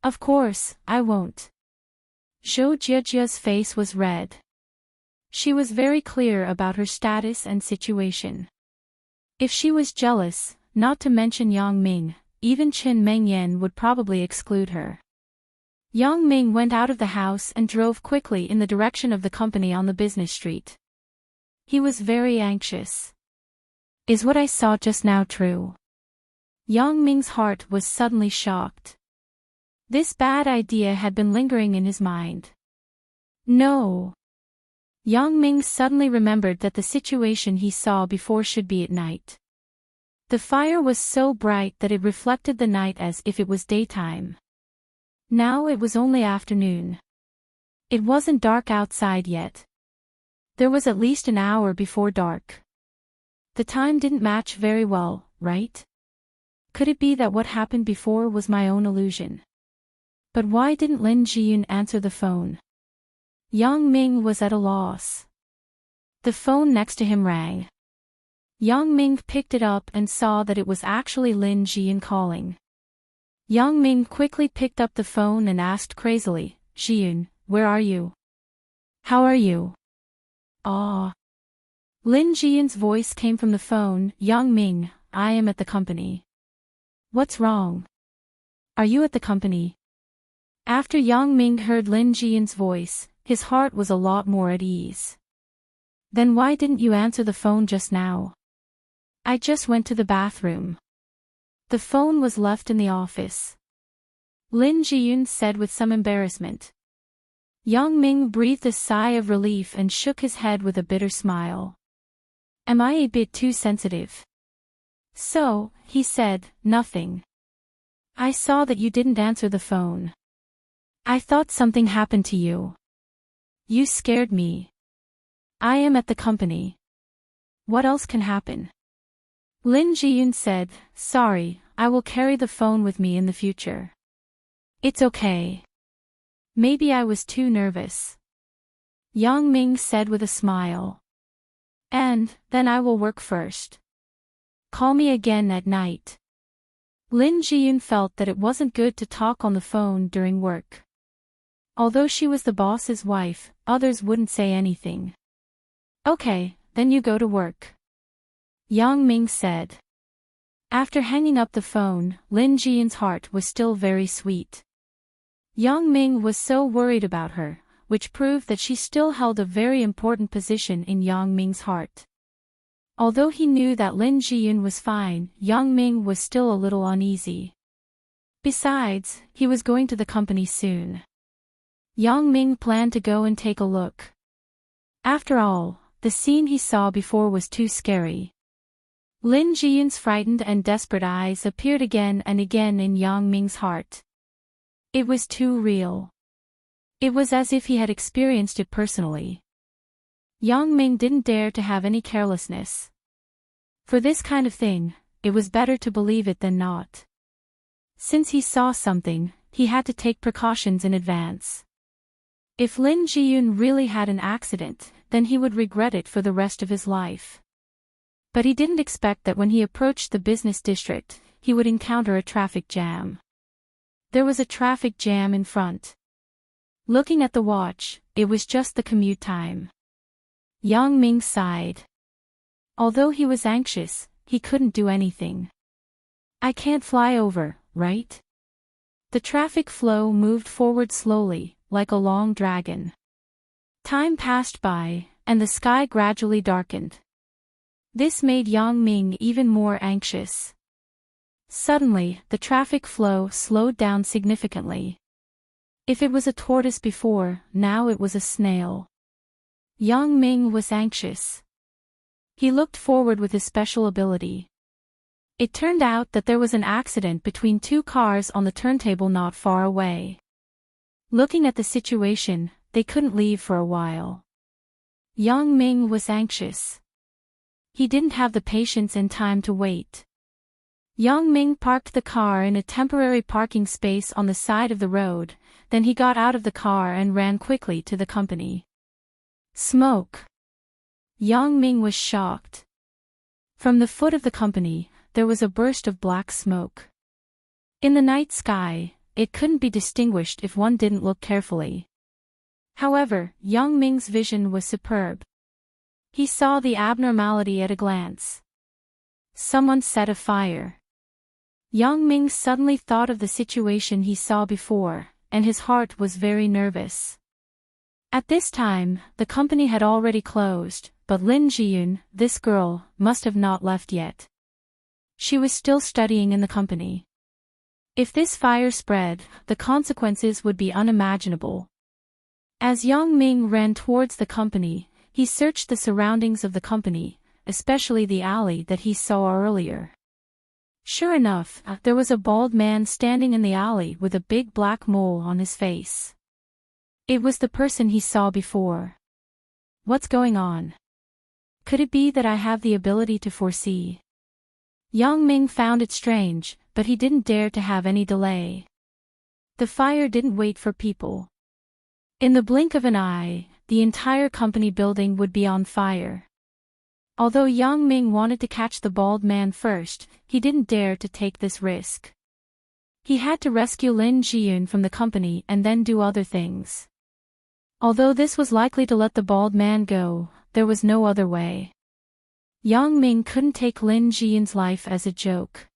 Of course, I won't. Zhou Jiejia's face was red. She was very clear about her status and situation. If she was jealous, not to mention Yang Ming, even Chen Mengyan would probably exclude her. Yang Ming went out of the house and drove quickly in the direction of the company on the business street. He was very anxious. Is what I saw just now true? Yang Ming's heart was suddenly shocked. This bad idea had been lingering in his mind. No. Yang Ming suddenly remembered that the situation he saw before should be at night. The fire was so bright that it reflected the night as if it was daytime. Now it was only afternoon. It wasn't dark outside yet. There was at least an hour before dark. The time didn't match very well, right? Could it be that what happened before was my own illusion? But why didn't Lin Jiyun answer the phone? Yang Ming was at a loss. The phone next to him rang. Yang Ming picked it up and saw that it was actually Lin Jiyun calling. Yang Ming quickly picked up the phone and asked crazily, Jiyun, where are you? How are you? Ah. Lin Jiyun's voice came from the phone, Yang Ming, I am at the company. What's wrong? Are you at the company? After Yang Ming heard Lin Jiyun's voice, his heart was a lot more at ease. Then why didn't you answer the phone just now? I just went to the bathroom. The phone was left in the office. Lin Jiyun said with some embarrassment. Yang Ming breathed a sigh of relief and shook his head with a bitter smile. Am I a bit too sensitive? So, he said, nothing. I saw that you didn't answer the phone. I thought something happened to you. You scared me. I am at the company. What else can happen? Lin Jiyun said, "Sorry, I will carry the phone with me in the future." "It's okay. Maybe I was too nervous," Yang Ming said with a smile. "And, then I will work first. Call me again at night." Lin Jiyun felt that it wasn't good to talk on the phone during work. Although she was the boss's wife, others wouldn't say anything. "Okay, then you go to work," Yang Ming said. After hanging up the phone, Lin Jiyun's heart was still very sweet. Yang Ming was so worried about her, which proved that she still held a very important position in Yang Ming's heart. Although he knew that Lin Jiyun was fine, Yang Ming was still a little uneasy. Besides, he was going to the company soon. Yang Ming planned to go and take a look. After all, the scene he saw before was too scary. Lin Jiyun's frightened and desperate eyes appeared again and again in Yang Ming's heart. It was too real. It was as if he had experienced it personally. Yang Ming didn't dare to have any carelessness. For this kind of thing, it was better to believe it than not. Since he saw something, he had to take precautions in advance. If Lin Jiyun really had an accident, then he would regret it for the rest of his life. But he didn't expect that when he approached the business district, he would encounter a traffic jam. There was a traffic jam in front. Looking at the watch, it was just the commute time. Yang Ming sighed. Although he was anxious, he couldn't do anything. "I can't fly over, right?" The traffic flow moved forward slowly, like a long dragon. Time passed by, and the sky gradually darkened. This made Yang Ming even more anxious. Suddenly, the traffic flow slowed down significantly. If it was a tortoise before, now it was a snail. Yang Ming was anxious. He looked forward with his special ability. It turned out that there was an accident between two cars on the turntable not far away. Looking at the situation, they couldn't leave for a while. Yang Ming was anxious. He didn't have the patience and time to wait. Yang Ming parked the car in a temporary parking space on the side of the road, then he got out of the car and ran quickly to the company. Smoke. Yang Ming was shocked. From the foot of the company, there was a burst of black smoke. In the night sky, it couldn't be distinguished if one didn't look carefully. However, Yang Ming's vision was superb. He saw the abnormality at a glance. Someone set a fire. Yang Ming suddenly thought of the situation he saw before, and his heart was very nervous. At this time, the company had already closed, but Lin Jiyun, this girl, must have not left yet. She was still studying in the company. If this fire spread, the consequences would be unimaginable. As Yang Ming ran towards the company, he searched the surroundings of the company, especially the alley that he saw earlier. Sure enough, there was a bald man standing in the alley with a big black mole on his face. It was the person he saw before. What's going on? Could it be that I have the ability to foresee? Yang Ming found it strange, but he didn't dare to have any delay. The fire didn't wait for people. In the blink of an eye, the entire company building would be on fire. Although Yang Ming wanted to catch the bald man first, he didn't dare to take this risk. He had to rescue Lin Jiyun from the company and then do other things. Although this was likely to let the bald man go, there was no other way. Yang Ming couldn't take Lin Jiyun's life as a joke.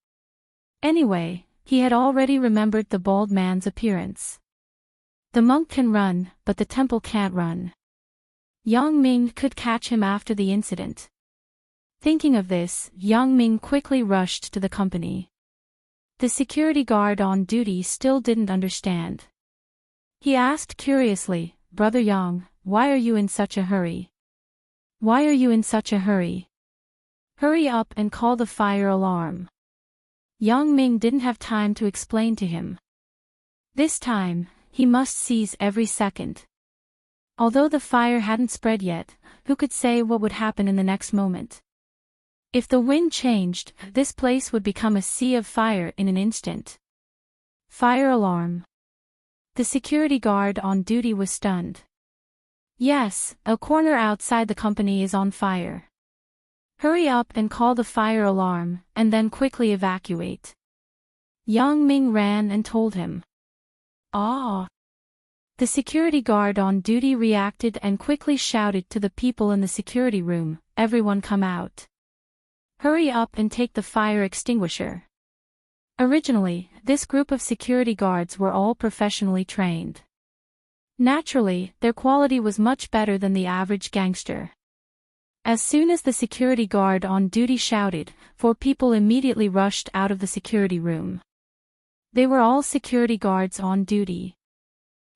Anyway, he had already remembered the bald man's appearance. The monk can run, but the temple can't run. Yang Ming could catch him after the incident. Thinking of this, Yang Ming quickly rushed to the company. The security guard on duty still didn't understand. He asked curiously, "Brother Yang, why are you in such a hurry? Why are you in such a hurry? Hurry up and call the fire alarm." Yang Ming didn't have time to explain to him. This time, he must seize every second. Although the fire hadn't spread yet, who could say what would happen in the next moment? If the wind changed, this place would become a sea of fire in an instant. Fire alarm. The security guard on duty was stunned. Yes, a corner outside the company is on fire. Hurry up and call the fire alarm, and then quickly evacuate. Yang Ming ran and told him. Ah! The security guard on duty reacted and quickly shouted to the people in the security room, "Everyone come out. Hurry up and take the fire extinguisher." Originally, this group of security guards were all professionally trained. Naturally, their quality was much better than the average gangster. As soon as the security guard on duty shouted, 4 people immediately rushed out of the security room. They were all security guards on duty.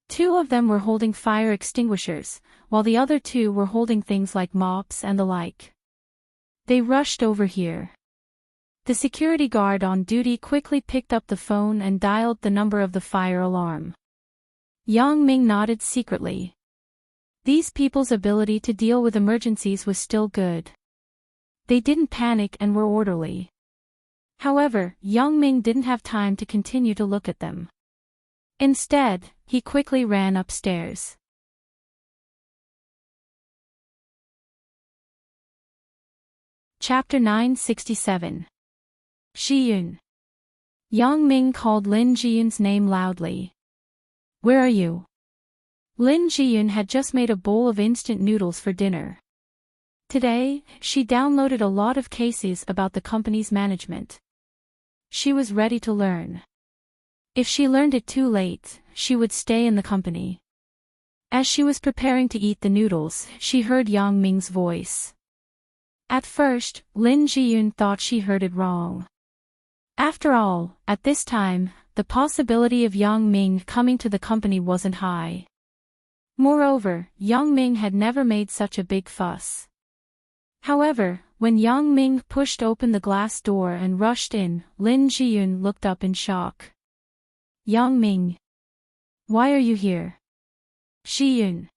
2 of them were holding fire extinguishers, while the other 2 were holding things like mops and the like. They rushed over here. The security guard on duty quickly picked up the phone and dialed the number of the fire alarm. Yang Ming nodded secretly. These people's ability to deal with emergencies was still good. They didn't panic and were orderly. However, Yang Ming didn't have time to continue to look at them. Instead, he quickly ran upstairs. Chapter 967. Shiyun. Yang Ming called Lin Jiyun's name loudly. "Where are you?" Lin Jiyun had just made a bowl of instant noodles for dinner. Today, she downloaded a lot of cases about the company's management. She was ready to learn. If she learned it too late, she would stay in the company. As she was preparing to eat the noodles, she heard Yang Ming's voice. At first, Lin Jiyun thought she heard it wrong. After all, at this time, the possibility of Yang Ming coming to the company wasn't high. Moreover, Yang Ming had never made such a big fuss. However, when Yang Ming pushed open the glass door and rushed in, Lin Jiyun looked up in shock. "Yang Ming. Why are you here?" "Shiyun.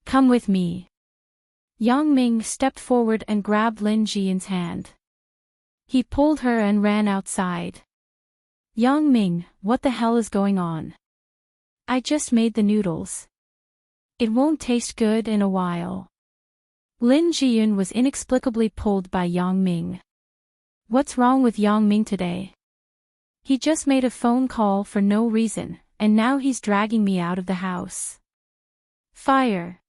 Come with me." Yang Ming stepped forward and grabbed Lin Jiyun's hand. He pulled her and ran outside. "Yang Ming, what the hell is going on?" "I just made the noodles. It won't taste good in a while." Lin Jiyun was inexplicably pulled by Yang Ming. "What's wrong with Yang Ming today? He just made a phone call for no reason, and now he's dragging me out of the house." "Fire.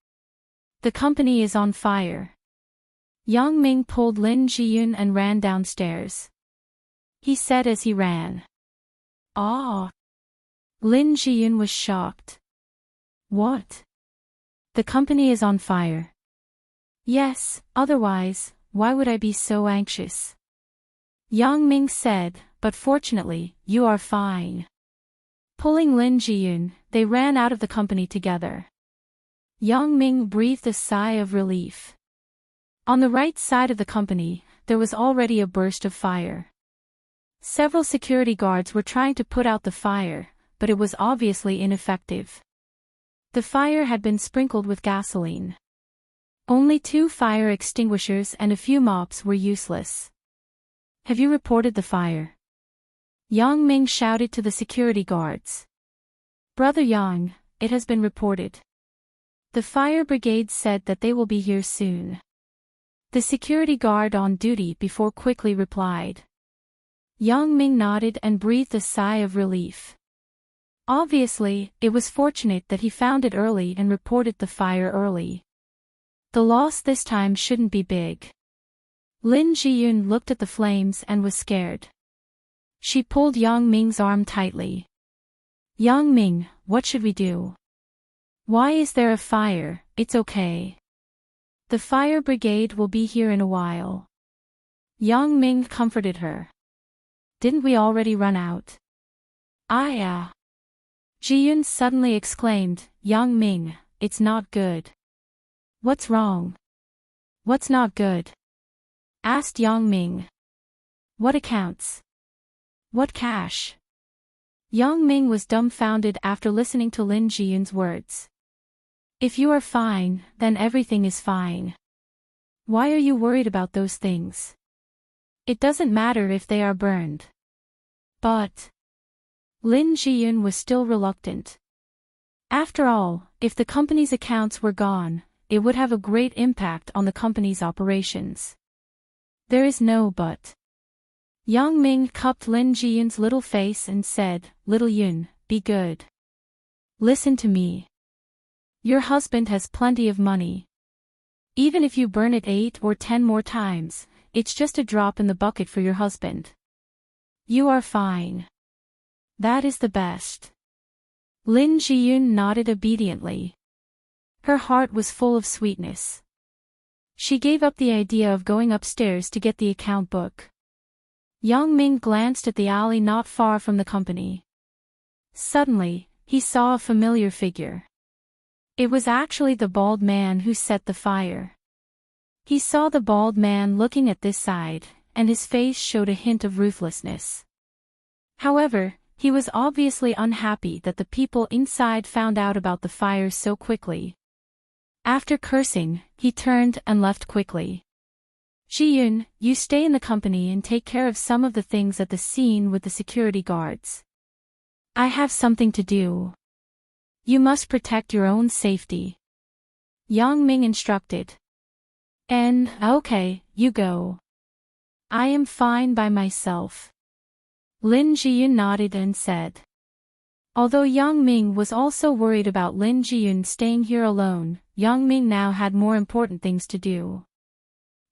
The company is on fire." Yang Ming pulled Lin Jiyun and ran downstairs. He said as he ran. "Ah!" Lin Jiyun was shocked. "What? The company is on fire?" "Yes, otherwise, why would I be so anxious?" Yang Ming said, "But fortunately, you are fine." Pulling Lin Jiyun, they ran out of the company together. Yang Ming breathed a sigh of relief. On the right side of the company, there was already a burst of fire. Several security guards were trying to put out the fire, but it was obviously ineffective. The fire had been sprinkled with gasoline. Only 2 fire extinguishers and a few mops were useless. "Have you reported the fire?" Yang Ming shouted to the security guards. "Brother Yang, it has been reported. The fire brigade said that they will be here soon." The security guard on duty before quickly replied. Yang Ming nodded and breathed a sigh of relief. Obviously, it was fortunate that he found it early and reported the fire early. The loss this time shouldn't be big. Lin Jiyun looked at the flames and was scared. She pulled Yang Ming's arm tightly. "Yang Ming, what should we do? Why is there a fire? It's okay. The fire brigade will be here in a while." Yang Ming comforted her. "Didn't we already run out?" "Ah. Jiyun suddenly exclaimed, "Yang Ming, it's not good." "What's wrong?" "What's not good?" asked Yang Ming. "What accounts? What cash?" Yang Ming was dumbfounded after listening to Lin Jiyun's words. "If you are fine, then everything is fine. Why are you worried about those things?" It doesn't matter if they are burned. But Lin Jiyun was still reluctant. After all, if the company's accounts were gone, it would have a great impact on the company's operations. There is no but. Yang Ming cupped Lin Jiyun's little face and said, "Little Yun, be good. Listen to me. Your husband has plenty of money. Even if you burn it 8 or 10 more times, it's just a drop in the bucket for your husband. You are fine. That is the best." Lin Jiyun nodded obediently. Her heart was full of sweetness. She gave up the idea of going upstairs to get the account book. Yang Ming glanced at the alley not far from the company. Suddenly, he saw a familiar figure. It was actually the bald man who set the fire. He saw the bald man looking at this side, and his face showed a hint of ruthlessness. However, he was obviously unhappy that the people inside found out about the fire so quickly. After cursing, he turned and left quickly. "Ji-yun, you stay in the company and take care of some of the things at the scene with the security guards. I have something to do. You must protect your own safety," Yang Ming instructed. "And, okay, you go. I am fine by myself," Lin Jiyun nodded and said. Although Yang Ming was also worried about Lin Jiyun staying here alone, Yang Ming now had more important things to do.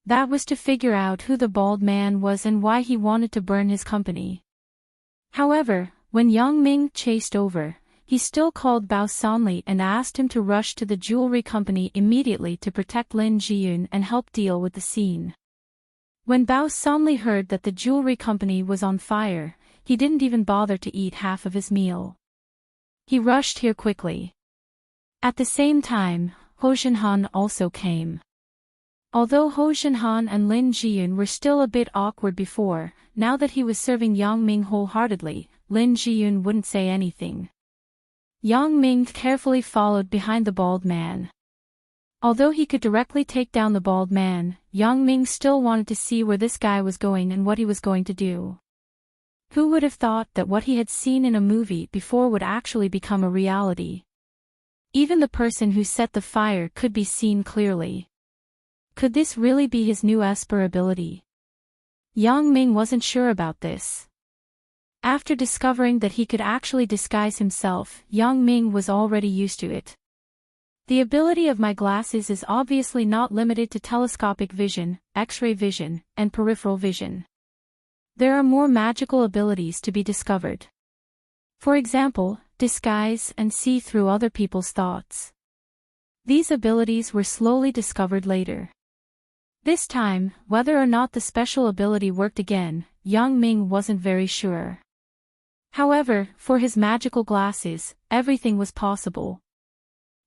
That was to figure out who the bald man was and why he wanted to burn his company. However, when Yang Ming chased over, he still called Bao Sanli and asked him to rush to the jewelry company immediately to protect Lin Jiyun and help deal with the scene. When Bao Sanli heard that the jewelry company was on fire, he didn't even bother to eat half of his meal. He rushed here quickly. At the same time, Ho Jinhan also came. Although Ho Jinhan and Lin Jiyun were still a bit awkward before, now that he was serving Yang Ming wholeheartedly, Lin Jiyun wouldn't say anything. Yang Ming carefully followed behind the bald man. Although he could directly take down the bald man, Yang Ming still wanted to see where this guy was going and what he was going to do. Who would have thought that what he had seen in a movie before would actually become a reality? Even the person who set the fire could be seen clearly. Could this really be his new Esper ability? Yang Ming wasn't sure about this. After discovering that he could actually disguise himself, Yang Ming was already used to it. The ability of my glasses is obviously not limited to telescopic vision, X-ray vision, and peripheral vision. There are more magical abilities to be discovered. For example, disguise and see through other people's thoughts. These abilities were slowly discovered later. This time, whether or not the special ability worked again, Yang Ming wasn't very sure. However, for his magical glasses, everything was possible.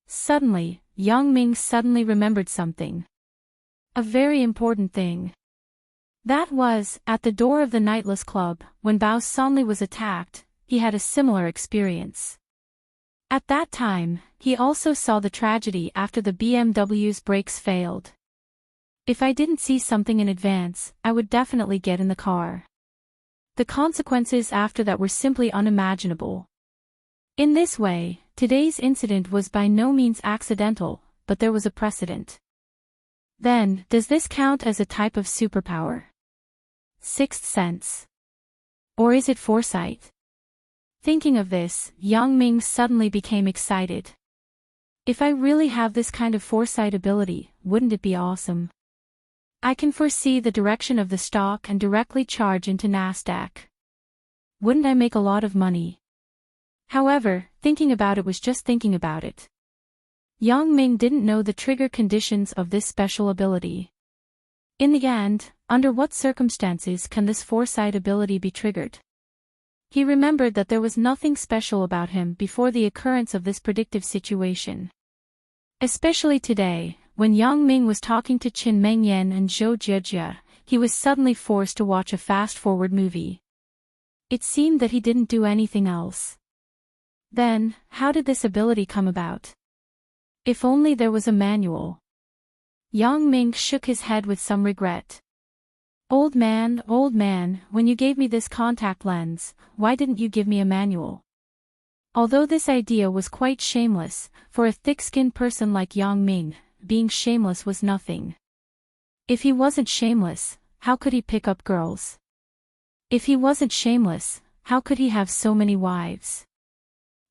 Suddenly, Yang Ming suddenly remembered something. A very important thing. That was, at the door of the Nightless Club, when Bao Sanli was attacked, he had a similar experience. At that time, he also saw the tragedy after the BMW's brakes failed. If I didn't see something in advance, I would definitely get in the car. The consequences after that were simply unimaginable. In this way, today's incident was by no means accidental, but there was a precedent. Then, does this count as a type of superpower? Sixth sense. Or is it foresight? Thinking of this, Yang Ming suddenly became excited. If I really have this kind of foresight ability, wouldn't it be awesome? I can foresee the direction of the stock and directly charge into Nasdaq. Wouldn't I make a lot of money? However, thinking about it was just thinking about it. Yang Ming didn't know the trigger conditions of this special ability. In the end, under what circumstances can this foresight ability be triggered? He remembered that there was nothing special about him before the occurrence of this predictive situation. Especially today, when Yang Ming was talking to Qin Mengyan and Zhou Jiejia, he was suddenly forced to watch a fast-forward movie. It seemed that he didn't do anything else. Then, how did this ability come about? If only there was a manual. Yang Ming shook his head with some regret. Old man, when you gave me this contact lens, why didn't you give me a manual? Although this idea was quite shameless, for a thick-skinned person like Yang Ming, being shameless was nothing. If he wasn't shameless, how could he pick up girls? If he wasn't shameless, how could he have so many wives?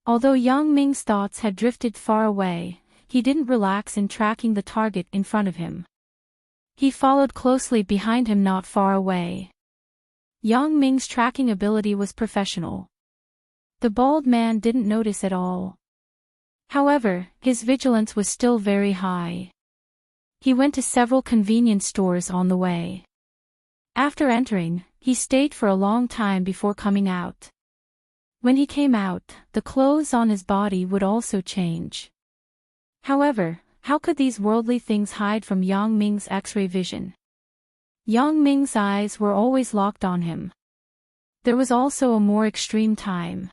Although Yang Ming's thoughts had drifted far away, he didn't relax in tracking the target in front of him. He followed closely behind him not far away. Yang Ming's tracking ability was professional. The bald man didn't notice at all. However, his vigilance was still very high. He went to several convenience stores on the way. After entering, he stayed for a long time before coming out. When he came out, the clothes on his body would also change. However, how could these worldly things hide from Yang Ming's X-ray vision? Yang Ming's eyes were always locked on him. There was also a more extreme time.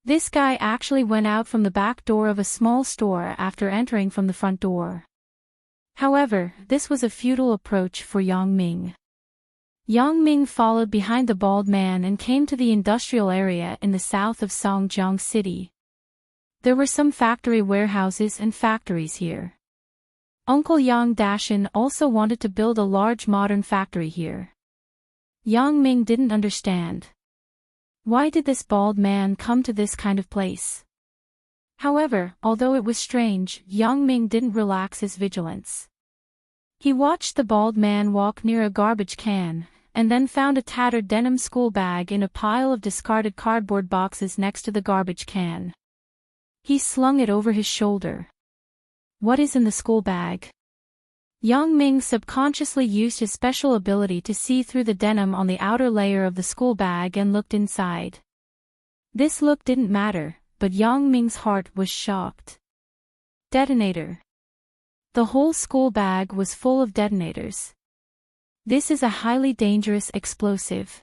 This guy actually went out from the back door of a small store after entering from the front door. However, this was a futile approach for Yang Ming. Yang Ming followed behind the bald man and came to the industrial area in the south of Songjiang City. There were some factory warehouses and factories here. Uncle Yang Dashin also wanted to build a large modern factory here. Yang Ming didn't understand. Why did this bald man come to this kind of place? However, although it was strange, Yang Ming didn't relax his vigilance. He watched the bald man walk near a garbage can, and then found a tattered denim school bag in a pile of discarded cardboard boxes next to the garbage can. He slung it over his shoulder. What is in the school bag? Yang Ming subconsciously used his special ability to see through the denim on the outer layer of the school bag and looked inside. This look didn't matter, but Yang Ming's heart was shocked. Detonator. The whole school bag was full of detonators. This is a highly dangerous explosive.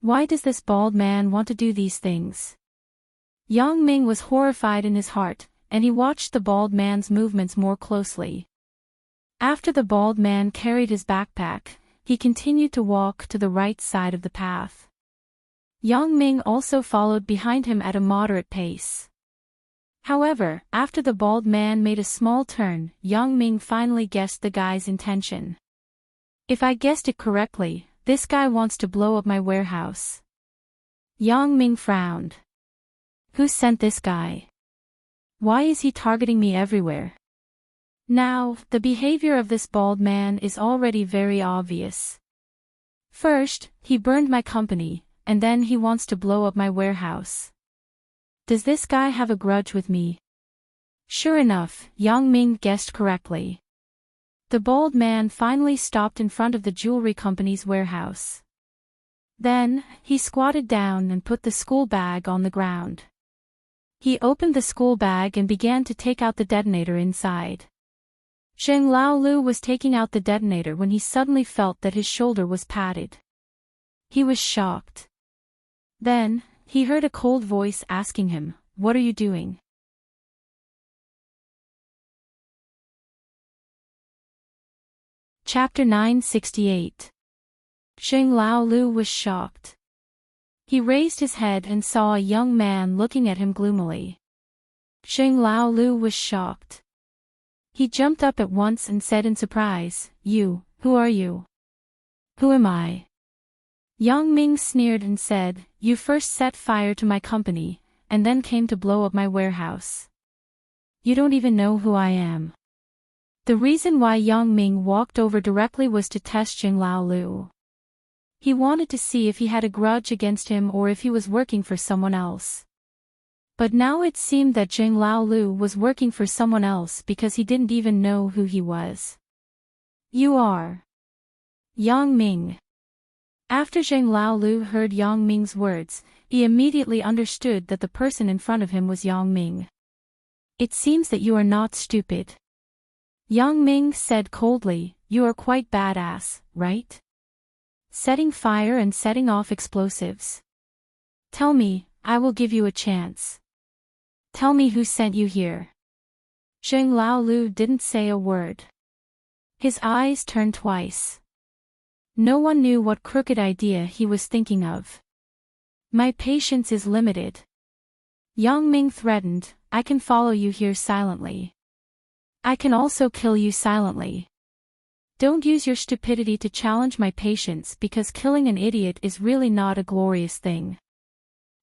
Why does this bald man want to do these things? Yang Ming was horrified in his heart, and he watched the bald man's movements more closely. After the bald man carried his backpack, he continued to walk to the right side of the path. Yang Ming also followed behind him at a moderate pace. However, after the bald man made a small turn, Yang Ming finally guessed the guy's intention. If I guessed it correctly, this guy wants to blow up my warehouse. Yang Ming frowned. Who sent this guy? Why is he targeting me everywhere? Now, the behavior of this bald man is already very obvious. First, he burned my company, and then he wants to blow up my warehouse. Does this guy have a grudge with me? Sure enough, Yang Ming guessed correctly. The bald man finally stopped in front of the jewelry company's warehouse. Then, he squatted down and put the school bag on the ground. He opened the school bag and began to take out the detonator inside. Zheng Laolu was taking out the detonator when he suddenly felt that his shoulder was patted. He was shocked. Then, he heard a cold voice asking him, "What are you doing?" Chapter 968. Zheng Laolu was shocked. He raised his head and saw a young man looking at him gloomily. Zheng Laolu was shocked. He jumped up at once and said in surprise, Who are you? Who am I? Yang Ming sneered and said, You first set fire to my company, and then came to blow up my warehouse. You don't even know who I am. The reason why Yang Ming walked over directly was to test Zheng Laolu. He wanted to see if he had a grudge against him or if he was working for someone else. But now it seemed that Zheng Laolu was working for someone else because he didn't even know who he was. You are Yang Ming. After Zheng Laolu heard Yang Ming's words, he immediately understood that the person in front of him was Yang Ming. It seems that you are not stupid. Yang Ming said coldly, You are quite badass, right? Setting fire and setting off explosives. Tell me, I will give you a chance. Tell me who sent you here. Zheng Laolu didn't say a word. His eyes turned twice. No one knew what crooked idea he was thinking of. My patience is limited. Yang Ming threatened, I can follow you here silently. I can also kill you silently. Don't use your stupidity to challenge my patience because killing an idiot is really not a glorious thing.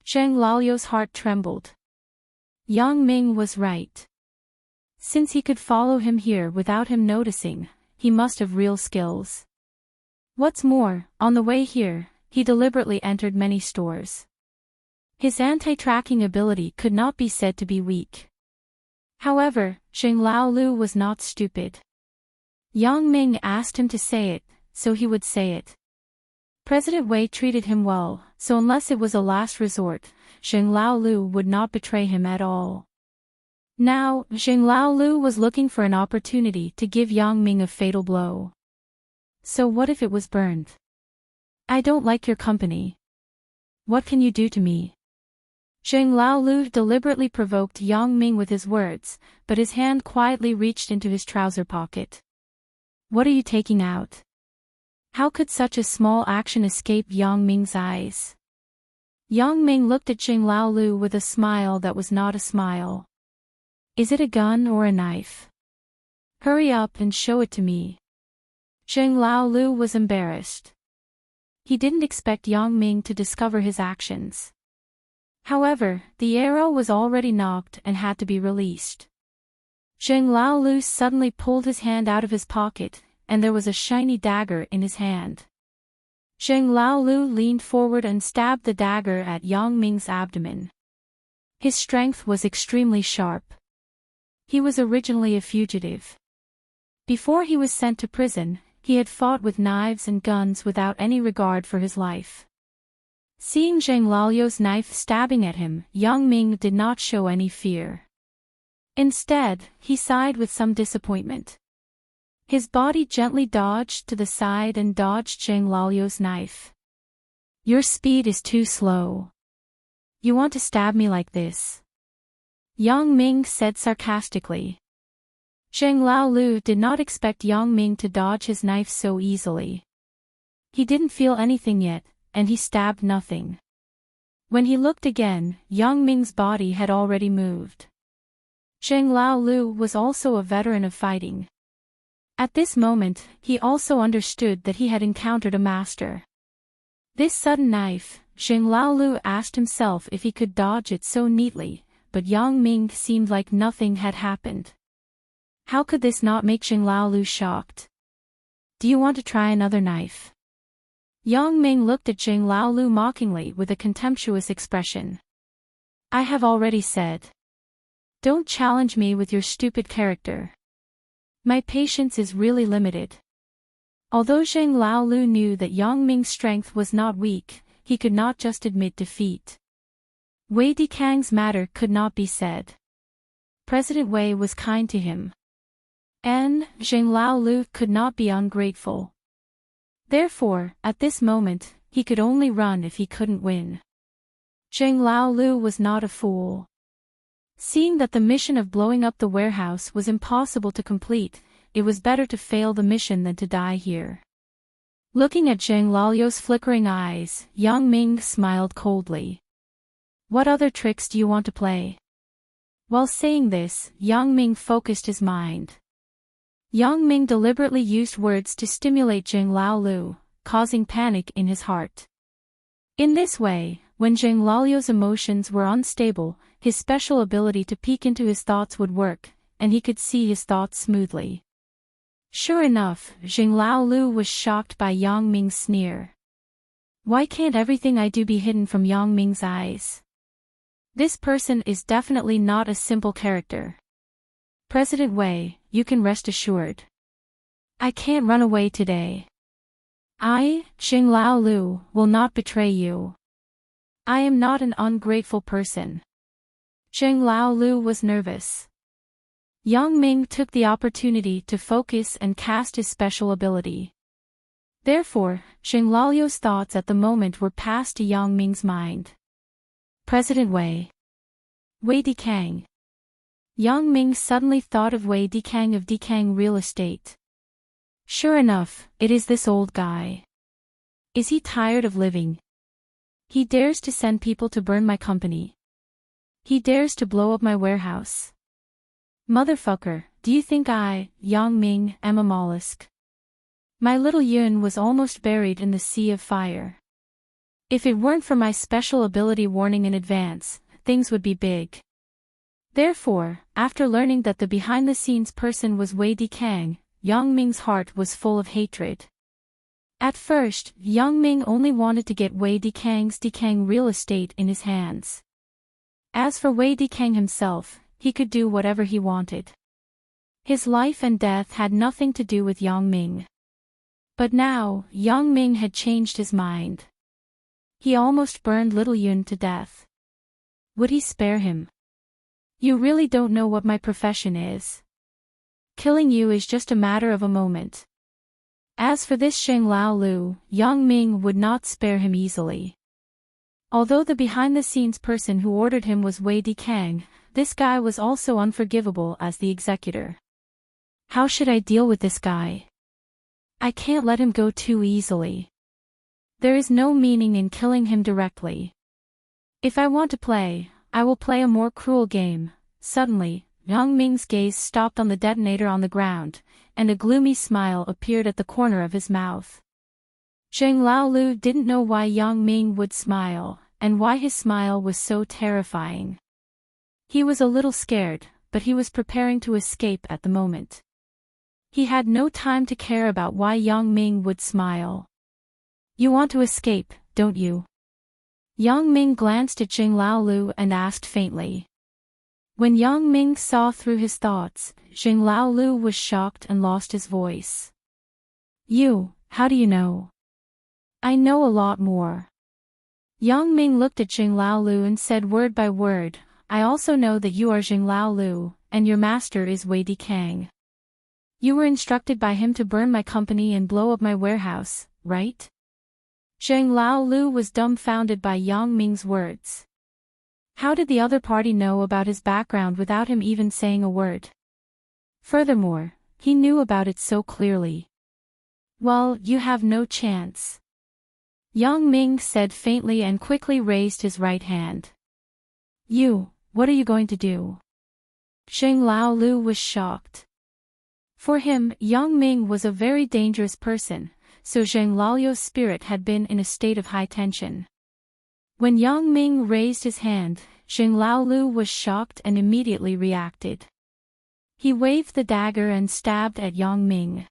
Zhang Lao's heart trembled. Yang Ming was right. Since he could follow him here without him noticing, he must have real skills. What's more, on the way here, he deliberately entered many stores. His anti-tracking ability could not be said to be weak. However, Zhang Laolu was not stupid. Yang Ming asked him to say it, so he would say it. President Wei treated him well, so unless it was a last resort, Zhang Laolu would not betray him at all. Now, Zhang Laolu was looking for an opportunity to give Yang Ming a fatal blow. So what if it was burned? I don't like your company. What can you do to me? Zhang Laolu deliberately provoked Yang Ming with his words, but his hand quietly reached into his trouser pocket. What are you taking out? How could such a small action escape Yang Ming's eyes? Yang Ming looked at Zhang Laolu with a smile that was not a smile. Is it a gun or a knife? Hurry up and show it to me. Zhang Laolu was embarrassed. He didn't expect Yang Ming to discover his actions. However, the arrow was already knocked and had to be released. Zhang Laolu suddenly pulled his hand out of his pocket, and there was a shiny dagger in his hand. Zhang Laolu leaned forward and stabbed the dagger at Yang Ming's abdomen. His strength was extremely sharp. He was originally a fugitive. Before he was sent to prison, he had fought with knives and guns without any regard for his life. Seeing Zhang Lao's knife stabbing at him, Yang Ming did not show any fear. Instead, he sighed with some disappointment. His body gently dodged to the side and dodged Zhang Lao's knife. Your speed is too slow. You want to stab me like this? Yang Ming said sarcastically. Zhang Laolu did not expect Yang Ming to dodge his knife so easily. He didn't feel anything yet, and he stabbed nothing. When he looked again, Yang Ming's body had already moved. Zhang Laolu was also a veteran of fighting. At this moment, he also understood that he had encountered a master. This sudden knife, Zhang Laolu asked himself if he could dodge it so neatly, but Yang Ming seemed like nothing had happened. How could this not make Zhang Laolu shocked? Do you want to try another knife? Yang Ming looked at Zhang Laolu mockingly with a contemptuous expression. I have already said. Don't challenge me with your stupid character. My patience is really limited. Although Zhang Laolu knew that Yang Ming's strength was not weak, he could not just admit defeat. Wei Dikang's matter could not be said. President Wei was kind to him. And Zhang Laolu could not be ungrateful. Therefore, at this moment, he could only run if he couldn't win. Zhang Laolu was not a fool. Seeing that the mission of blowing up the warehouse was impossible to complete, it was better to fail the mission than to die here. Looking at Zhang Lao's flickering eyes, Yang Ming smiled coldly. What other tricks do you want to play? While saying this, Yang Ming focused his mind. Yang Ming deliberately used words to stimulate Zhang Laolu, causing panic in his heart. In this way, when Zhang Lao's emotions were unstable, his special ability to peek into his thoughts would work, and he could see his thoughts smoothly. Sure enough, Zhang Laolu was shocked by Yang Ming's sneer. Why can't everything I do be hidden from Yang Ming's eyes? This person is definitely not a simple character. President Wei, you can rest assured. I can't run away today. I, Zhang Laolu, will not betray you. I am not an ungrateful person. Zhang Laolu was nervous. Yang Ming took the opportunity to focus and cast his special ability. Therefore, Zhang Lao's thoughts at the moment were passed to Yang Ming's mind. President Wei. Wei Dikang. Yang Ming suddenly thought of Wei Dikang of Dikang Real Estate. Sure enough, it is this old guy. Is he tired of living? He dares to send people to burn my company. He dares to blow up my warehouse. Motherfucker, do you think I, Yang Ming, am a mollusk? My little Yun was almost buried in the sea of fire. If it weren't for my special ability warning in advance, things would be big. Therefore, after learning that the behind-the-scenes person was Wei Dikang, Yang Ming's heart was full of hatred. At first, Yang Ming only wanted to get Wei Dikang's Dikang real estate in his hands. As for Wei Dikang himself, he could do whatever he wanted. His life and death had nothing to do with Yang Ming. But now, Yang Ming had changed his mind. He almost burned little Yun to death. Would he spare him? You really don't know what my profession is. Killing you is just a matter of a moment. As for this Sheng Lao Lu, Yang Ming would not spare him easily. Although the behind-the-scenes person who ordered him was Wei Dikang, this guy was also unforgivable as the executor. How should I deal with this guy? I can't let him go too easily. There is no meaning in killing him directly. If I want to play, I will play a more cruel game. Suddenly, Yang Ming's gaze stopped on the detonator on the ground, and a gloomy smile appeared at the corner of his mouth. Sheng Lao Lu didn't know why Yang Ming would smile, and why his smile was so terrifying. He was a little scared, but he was preparing to escape at the moment. He had no time to care about why Yang Ming would smile. You want to escape, don't you? Yang Ming glanced at Sheng Lao Lu and asked faintly. When Yang Ming saw through his thoughts, Sheng Lao Lu was shocked and lost his voice. How do you know? I know a lot more. Yang Ming looked at Sheng Lao Lu and said word by word, I also know that you are Sheng Lao Lu, and your master is Wei Dikang. You were instructed by him to burn my company and blow up my warehouse, right? Sheng Lao Lu was dumbfounded by Yang Ming's words. How did the other party know about his background without him even saying a word? Furthermore, he knew about it so clearly. Well, you have no chance. Yang Ming said faintly and quickly raised his right hand. What are you going to do? Sheng Lao Lu was shocked. For him, Yang Ming was a very dangerous person, so Sheng Lao Lu's spirit had been in a state of high tension. When Yang Ming raised his hand, Sheng Lao Lu was shocked and immediately reacted. He waved the dagger and stabbed at Yang Ming.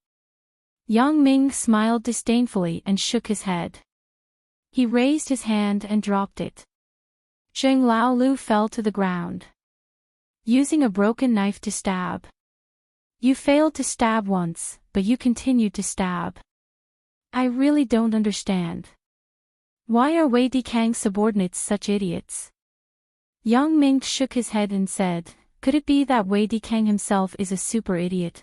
Yang Ming smiled disdainfully and shook his head. He raised his hand and dropped it. Sheng Lao Lu fell to the ground. Using a broken knife to stab. You failed to stab once, but you continued to stab. I really don't understand. Why are Wei Dikang's subordinates such idiots? Yang Ming shook his head and said, could it be that Wei Dikang himself is a super idiot?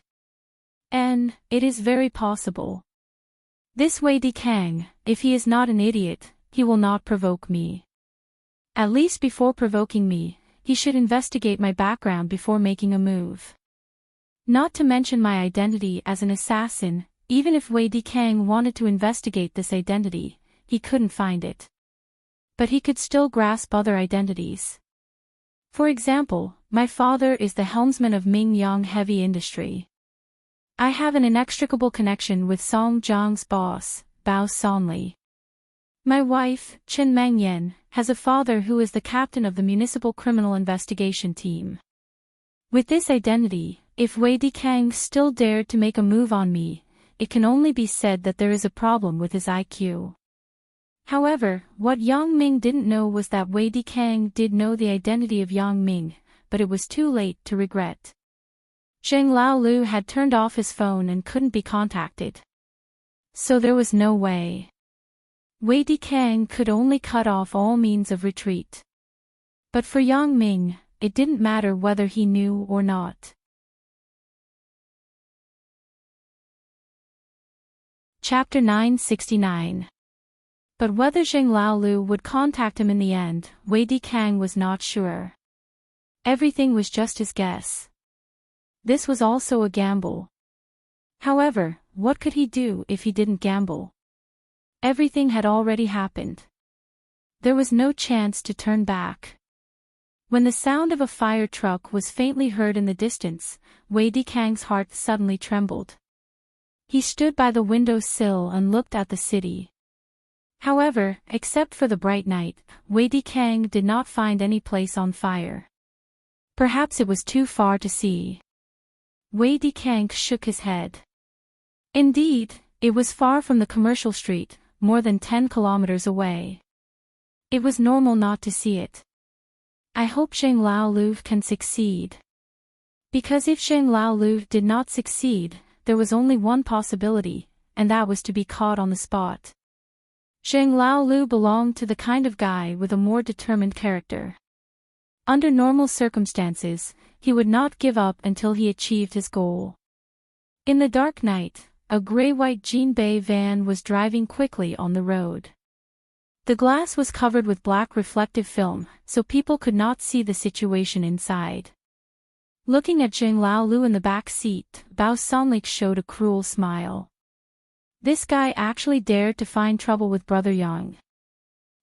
And, it is very possible. This Wei Dikang, if he is not an idiot, he will not provoke me. At least before provoking me, he should investigate my background before making a move. Not to mention my identity as an assassin, even if Wei Dikang wanted to investigate this identity, he couldn't find it. But he could still grasp other identities. For example, my father is the helmsman of Mingyang Heavy Industry. I have an inextricable connection with Song Jiang's boss, Bao Sonli. My wife, Chen Mengyan, has a father who is the captain of the Municipal Criminal Investigation Team. With this identity, if Wei Dikang still dared to make a move on me, it can only be said that there is a problem with his IQ. However, what Yang Ming didn't know was that Wei Dikang did know the identity of Yang Ming, but it was too late to regret. Sheng Lao Lu had turned off his phone and couldn't be contacted. So there was no way. Wei Dikang could only cut off all means of retreat. But for Yang Ming, it didn't matter whether he knew or not. Chapter 969. But whether Sheng Lao Lu would contact him in the end, Wei Dikang was not sure. Everything was just his guess. This was also a gamble. However, what could he do if he didn't gamble? Everything had already happened. There was no chance to turn back. When the sound of a fire truck was faintly heard in the distance, Wei Dikang's heart suddenly trembled. He stood by the window sill and looked at the city. However, except for the bright night, Wei Dikang did not find any place on fire. Perhaps it was too far to see. Wei Dikang shook his head. Indeed, it was far from the commercial street, more than 10 kilometers away. It was normal not to see it. I hope Zheng Laolu can succeed. Because if Zheng Laolu did not succeed, there was only one possibility, and that was to be caught on the spot. Zheng Laolu belonged to the kind of guy with a more determined character. Under normal circumstances, he would not give up until he achieved his goal. In the dark night, a gray-white Jinbei van was driving quickly on the road. The glass was covered with black reflective film, so people could not see the situation inside. Looking at Zheng Laolu in the back seat, Bao Sanlik showed a cruel smile. This guy actually dared to find trouble with Brother Yang.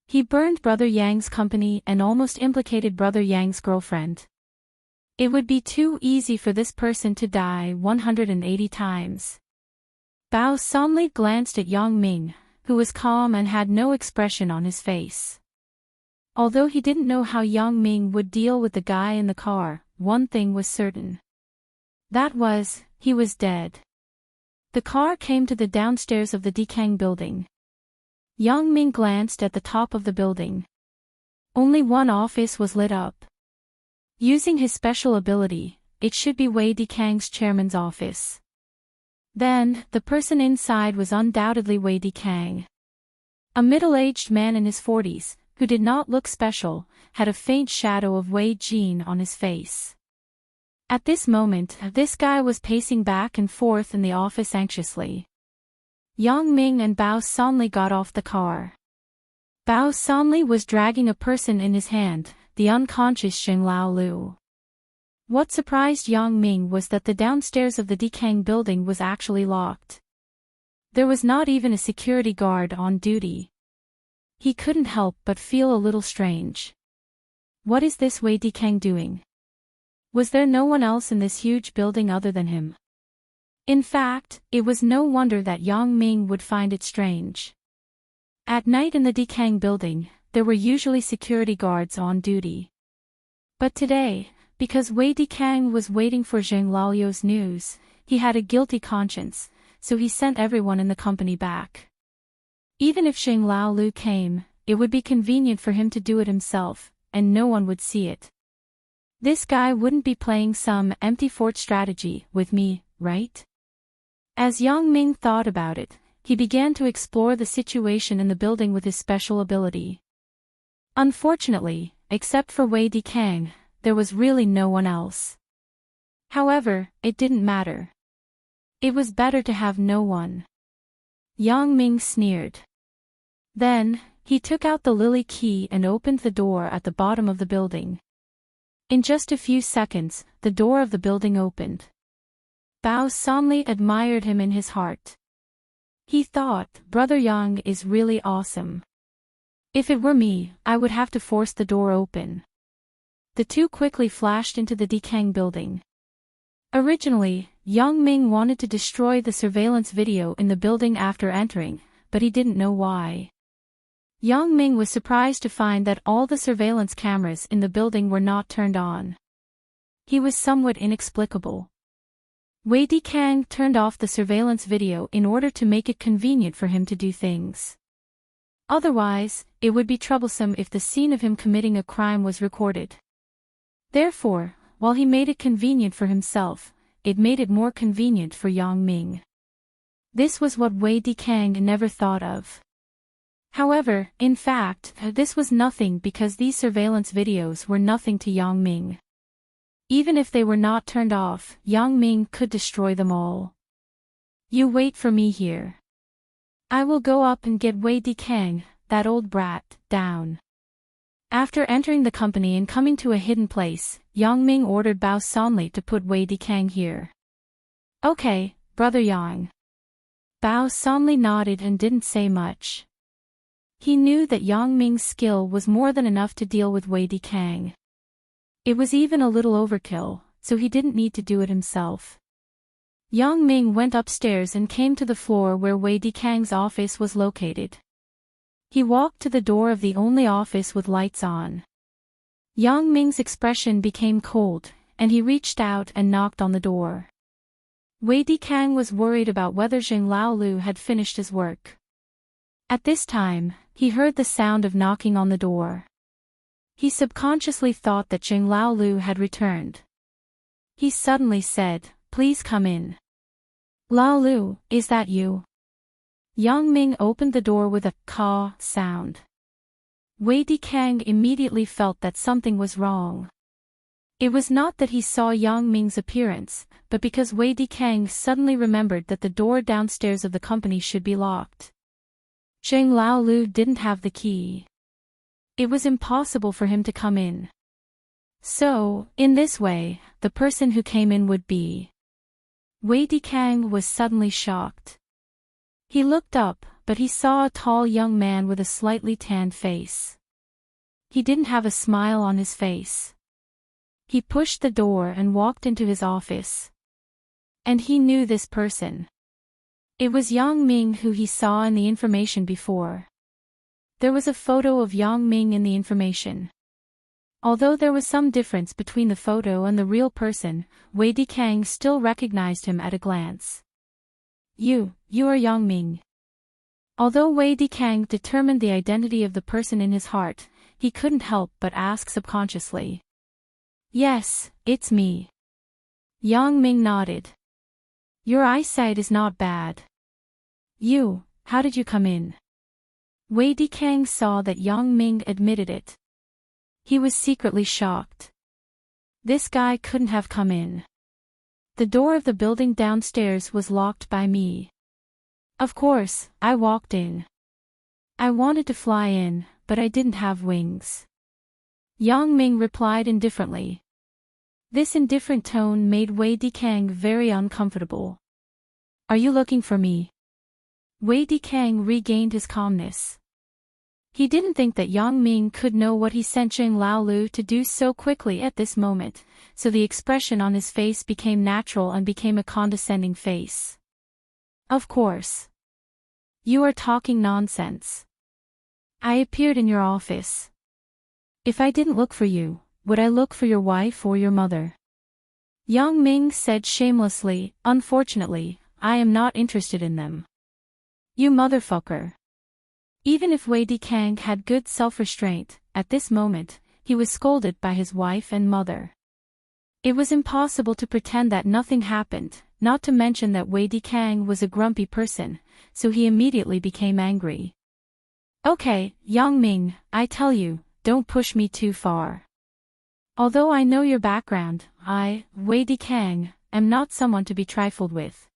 He burned Brother Yang's company and almost implicated Brother Yang's girlfriend. It would be too easy for this person to die 180 times. Bao Sanli glanced at Yang Ming, who was calm and had no expression on his face. Although he didn't know how Yang Ming would deal with the guy in the car, one thing was certain. That was, he was dead. The car came to the downstairs of the Dikang building. Yang Ming glanced at the top of the building. Only one office was lit up. Using his special ability, it should be Wei Dikang's chairman's office. Then, the person inside was undoubtedly Wei Dikang. A middle-aged man in his 40s, who did not look special, had a faint shadow of Wei Jin on his face. At this moment, this guy was pacing back and forth in the office anxiously. Yang Ming and Bao Sanli got off the car. Bao Sanli was dragging a person in his hand, the unconscious Zheng Laolu. What surprised Yang Ming was that the downstairs of the Dikang building was actually locked. There was not even a security guard on duty. He couldn't help but feel a little strange. What is this Wei Dikang doing? Was there no one else in this huge building other than him? In fact, it was no wonder that Yang Ming would find it strange. At night in the Dikang building, there were usually security guards on duty. But today, because Wei Dikang was waiting for Zheng Laolu's news, he had a guilty conscience, so he sent everyone in the company back. Even if Zheng Laolu came, it would be convenient for him to do it himself, and no one would see it. This guy wouldn't be playing some empty fort strategy with me, right? As Yang Ming thought about it, he began to explore the situation in the building with his special ability. Unfortunately, except for Wei Dikang, there was really no one else. However, it didn't matter. It was better to have no one. Yang Ming sneered. Then, he took out the lily key and opened the door at the bottom of the building. In just a few seconds, the door of the building opened. Bao Sanli admired him in his heart. He thought, Brother Yang is really awesome. If it were me, I would have to force the door open. The two quickly flashed into the Dikang building. Originally, Yang Ming wanted to destroy the surveillance video in the building after entering, but he didn't know why. Yang Ming was surprised to find that all the surveillance cameras in the building were not turned on. He was somewhat inexplicable. Wei Dikang turned off the surveillance video in order to make it convenient for him to do things. Otherwise, it would be troublesome if the scene of him committing a crime was recorded. Therefore, while he made it convenient for himself, it made it more convenient for Yang Ming. This was what Wei Dikang never thought of. However, in fact, this was nothing because these surveillance videos were nothing to Yang Ming. Even if they were not turned off, Yang Ming could destroy them all. You wait for me here. I will go up and get Wei Dikang, that old brat, down. After entering the company and coming to a hidden place, Yang Ming ordered Bao Sanli to put Wei Dikang here. Okay, Brother Yang. Bao Sanli nodded and didn't say much. He knew that Yang Ming's skill was more than enough to deal with Wei Dikang. It was even a little overkill, so he didn't need to do it himself. Yang Ming went upstairs and came to the floor where Wei Dikang's office was located. He walked to the door of the only office with lights on. Yang Ming's expression became cold, and he reached out and knocked on the door. Wei Dikang was worried about whether Zheng Laolu had finished his work. At this time, he heard the sound of knocking on the door. He subconsciously thought that Zheng Laolu had returned. He suddenly said, "Please come in." "Laolu, is that you?" Yang Ming opened the door with a caw sound. Wei Dikang immediately felt that something was wrong. It was not that he saw Yang Ming's appearance, but because Wei Dikang suddenly remembered that the door downstairs of the company should be locked. Zheng Laolu didn't have the key. It was impossible for him to come in. So, in this way, the person who came in would be. Wei Dikang was suddenly shocked. He looked up, but he saw a tall young man with a slightly tanned face. He didn't have a smile on his face. He pushed the door and walked into his office. And he knew this person. It was Yang Ming who he saw in the information before. There was a photo of Yang Ming in the information. Although there was some difference between the photo and the real person, Wei Dikang still recognized him at a glance. You are Yang Ming." Although Wei Dikang determined the identity of the person in his heart, he couldn't help but ask subconsciously. "Yes, it's me." Yang Ming nodded. "Your eyesight is not bad. How did you come in?" Wei Dikang saw that Yang Ming admitted it. He was secretly shocked. This guy couldn't have come in. The door of the building downstairs was locked by me. Of course, I walked in. I wanted to fly in, but I didn't have wings. Yang Ming replied indifferently. This indifferent tone made Wei Dikang very uncomfortable. "Are you looking for me?" Wei Dikang regained his calmness. He didn't think that Yang Ming could know what he sent Zheng Laolu to do so quickly at this moment, so the expression on his face became natural and became a condescending face. "Of course. You are talking nonsense. I appeared in your office. If I didn't look for you, would I look for your wife or your mother?" Yang Ming said shamelessly, "Unfortunately, I am not interested in them." "You motherfucker." Even if Wei Dikang had good self-restraint, at this moment, he was scolded by his wife and mother. It was impossible to pretend that nothing happened, not to mention that Wei Dikang was a grumpy person, so he immediately became angry. "Okay, Yang Ming, I tell you, don't push me too far. Although I know your background, Wei Dikang, am not someone to be trifled with.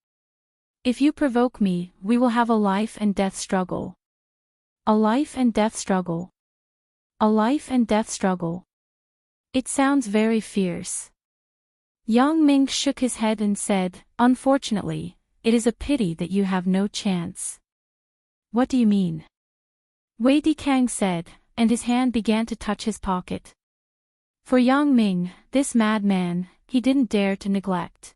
If you provoke me, we will have a life and death struggle." "A life and death struggle. A life and death struggle. It sounds very fierce." Yang Ming shook his head and said, "Unfortunately, it is a pity that you have no chance." "What do you mean?" Wei Dikang said, and his hand began to touch his pocket. For Yang Ming, this madman, he didn't dare to neglect.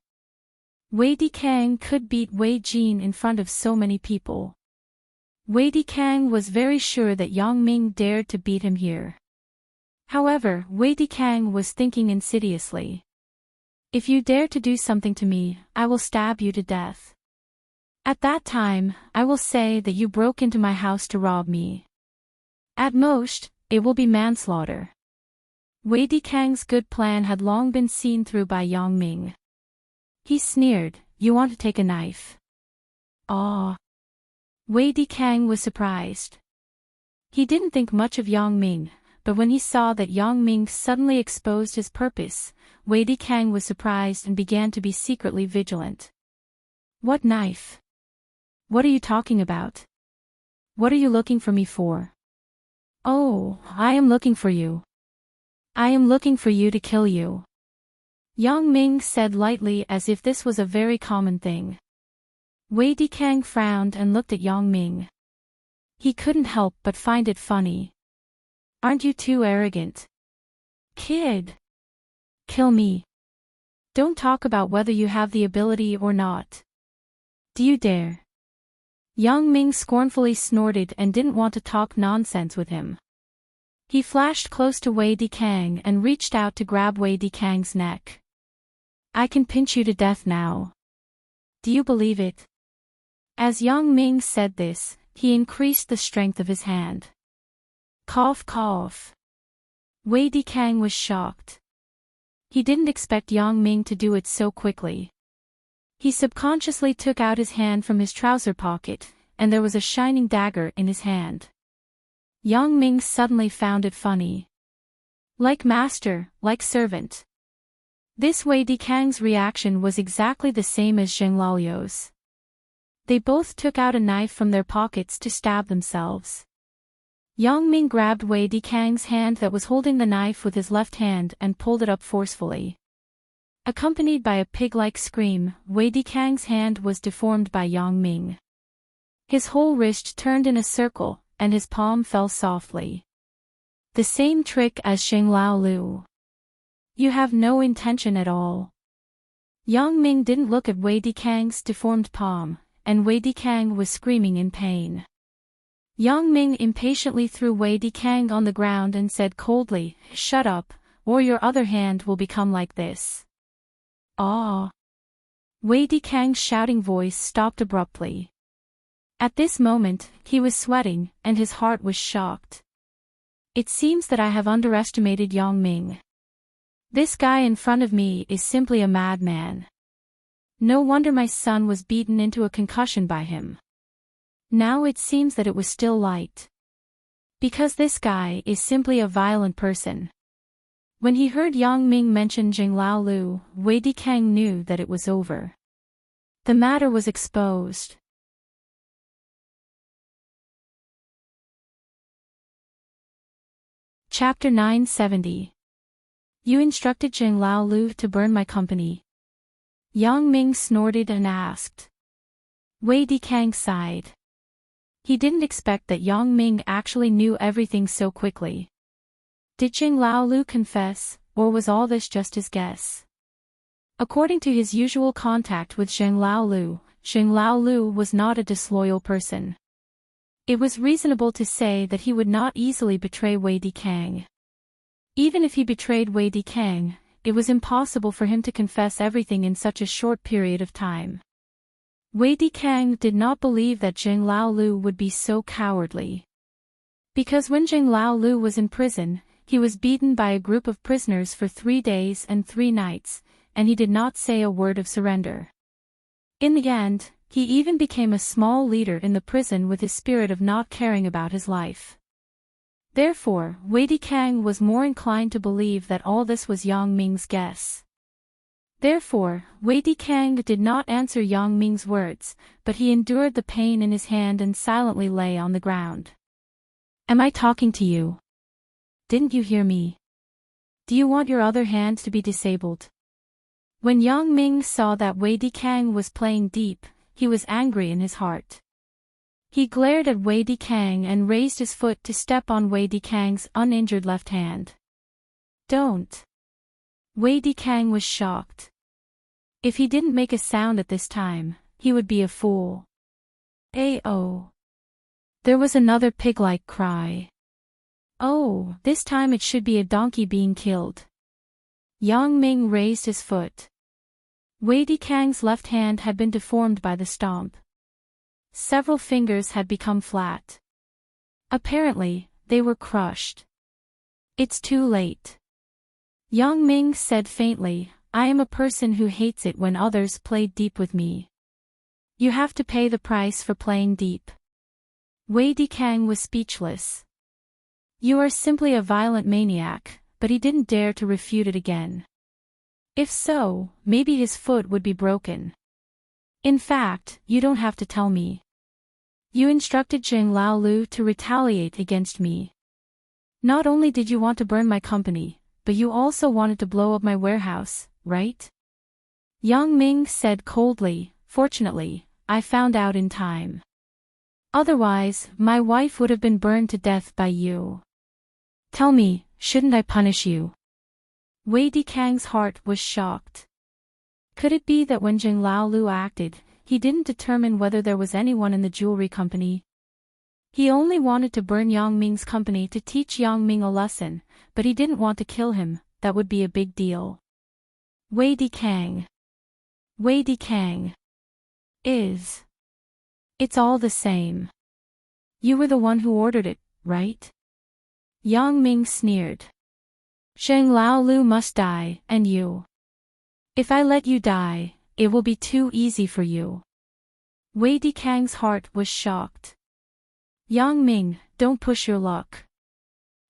Wei Dikang could beat Wei Jin in front of so many people. Wei Dikang was very sure that Yang Ming dared to beat him here. However, Wei Dikang was thinking insidiously. "If you dare to do something to me, I will stab you to death. At that time, I will say that you broke into my house to rob me. At most, it will be manslaughter." Wei Dikang's good plan had long been seen through by Yang Ming. He sneered, "You want to take a knife?" "Ah." Wei Dikang was surprised. He didn't think much of Yang Ming, but when he saw that Yang Ming suddenly exposed his purpose, Wei Dikang was surprised and began to be secretly vigilant. "What knife? What are you talking about? What are you looking for me for?" "Oh, I am looking for you. I am looking for you to kill you," Yang Ming said lightly as if this was a very common thing. Wei Dikang frowned and looked at Yang Ming. He couldn't help but find it funny. Aren't you too arrogant? Kid! Kill me. Don't talk about whether you have the ability or not. Do you dare? Yang Ming scornfully snorted and didn't want to talk nonsense with him. He flashed close to Wei Dikang and reached out to grab Wei Dikang's neck. I can pinch you to death now. Do you believe it? As Yang Ming said this, he increased the strength of his hand. Cough cough. Wei Dikang was shocked. He didn't expect Yang Ming to do it so quickly. He subconsciously took out his hand from his trouser pocket, and there was a shining dagger in his hand. Yang Ming suddenly found it funny. Like master, like servant. This Wei Dikang's reaction was exactly the same as Zheng Laoliu's. They both took out a knife from their pockets to stab themselves. Yang Ming grabbed Wei Dikang's hand that was holding the knife with his left hand and pulled it up forcefully. Accompanied by a pig-like scream, Wei Dikang's hand was deformed by Yang Ming. His whole wrist turned in a circle, and his palm fell softly. The same trick as Zheng Laoliu. You have no intention at all. Yang Ming didn't look at Wei Dikang's deformed palm, and Wei Dikang was screaming in pain. Yang Ming impatiently threw Wei Dikang on the ground and said coldly, "Shut up, or your other hand will become like this." Ah! Wei Dikang's shouting voice stopped abruptly. At this moment, he was sweating, and his heart was shocked. It seems that I have underestimated Yang Ming. This guy in front of me is simply a madman. No wonder my son was beaten into a concussion by him. Now it seems that it was still light. Because this guy is simply a violent person. When he heard Yang Ming mention Zheng Laoliu, Wei Dikang knew that it was over. The matter was exposed. Chapter 970. You instructed Zheng Laoliu to burn my company. Yang Ming snorted and asked. Wei Dikang sighed. He didn't expect that Yang Ming actually knew everything so quickly. Did Zheng Laoliu confess, or was all this just his guess? According to his usual contact with Zheng Laoliu was not a disloyal person. It was reasonable to say that he would not easily betray Wei Dikang. Even if he betrayed Wei Dikang, it was impossible for him to confess everything in such a short period of time. Wei Dikang did not believe that Zheng Laoliu would be so cowardly. Because when Zheng Laoliu was in prison, he was beaten by a group of prisoners for 3 days and 3 nights, and he did not say a word of surrender. In the end, he even became a small leader in the prison with his spirit of not caring about his life. Therefore, Wei Dikang was more inclined to believe that all this was Yang Ming's guess. Therefore, Wei Dikang did not answer Yang Ming's words, but he endured the pain in his hand and silently lay on the ground. Am I talking to you? Didn't you hear me? Do you want your other hand to be disabled? When Yang Ming saw that Wei Dikang was playing deep, he was angry in his heart. He glared at Wei Dikang and raised his foot to step on Wei Dikang's uninjured left hand. Don't. Wei Dikang was shocked. If he didn't make a sound at this time, he would be a fool. Ayo. There was another pig-like cry. Oh, this time it should be a donkey being killed. Yang Ming raised his foot. Wei Dikang's left hand had been deformed by the stomp. Several fingers had become flat. Apparently, they were crushed. It's too late. Yang Ming said faintly, I am a person who hates it when others play deep with me. You have to pay the price for playing deep. Wei Dikang was speechless. You are simply a violent maniac, but he didn't dare to refute it again. If so, maybe his foot would be broken. In fact, you don't have to tell me. You instructed Zheng Laoliu to retaliate against me. Not only did you want to burn my company, but you also wanted to blow up my warehouse, right? Yang Ming said coldly, fortunately, I found out in time. Otherwise, my wife would have been burned to death by you. Tell me, shouldn't I punish you? Wei Dikang's heart was shocked. Could it be that when Jing Laolu acted, he didn't determine whether there was anyone in the jewelry company? He only wanted to burn Yang Ming's company to teach Yang Ming a lesson, but he didn't want to kill him. That would be a big deal. Wei Dikang. Wei Dikang. It's all the same. You were the one who ordered it, right? Yang Ming sneered. Zheng Laolu must die, and you. If I let you die, it will be too easy for you. Wei Dikang's heart was shocked. Yang Ming, don't push your luck.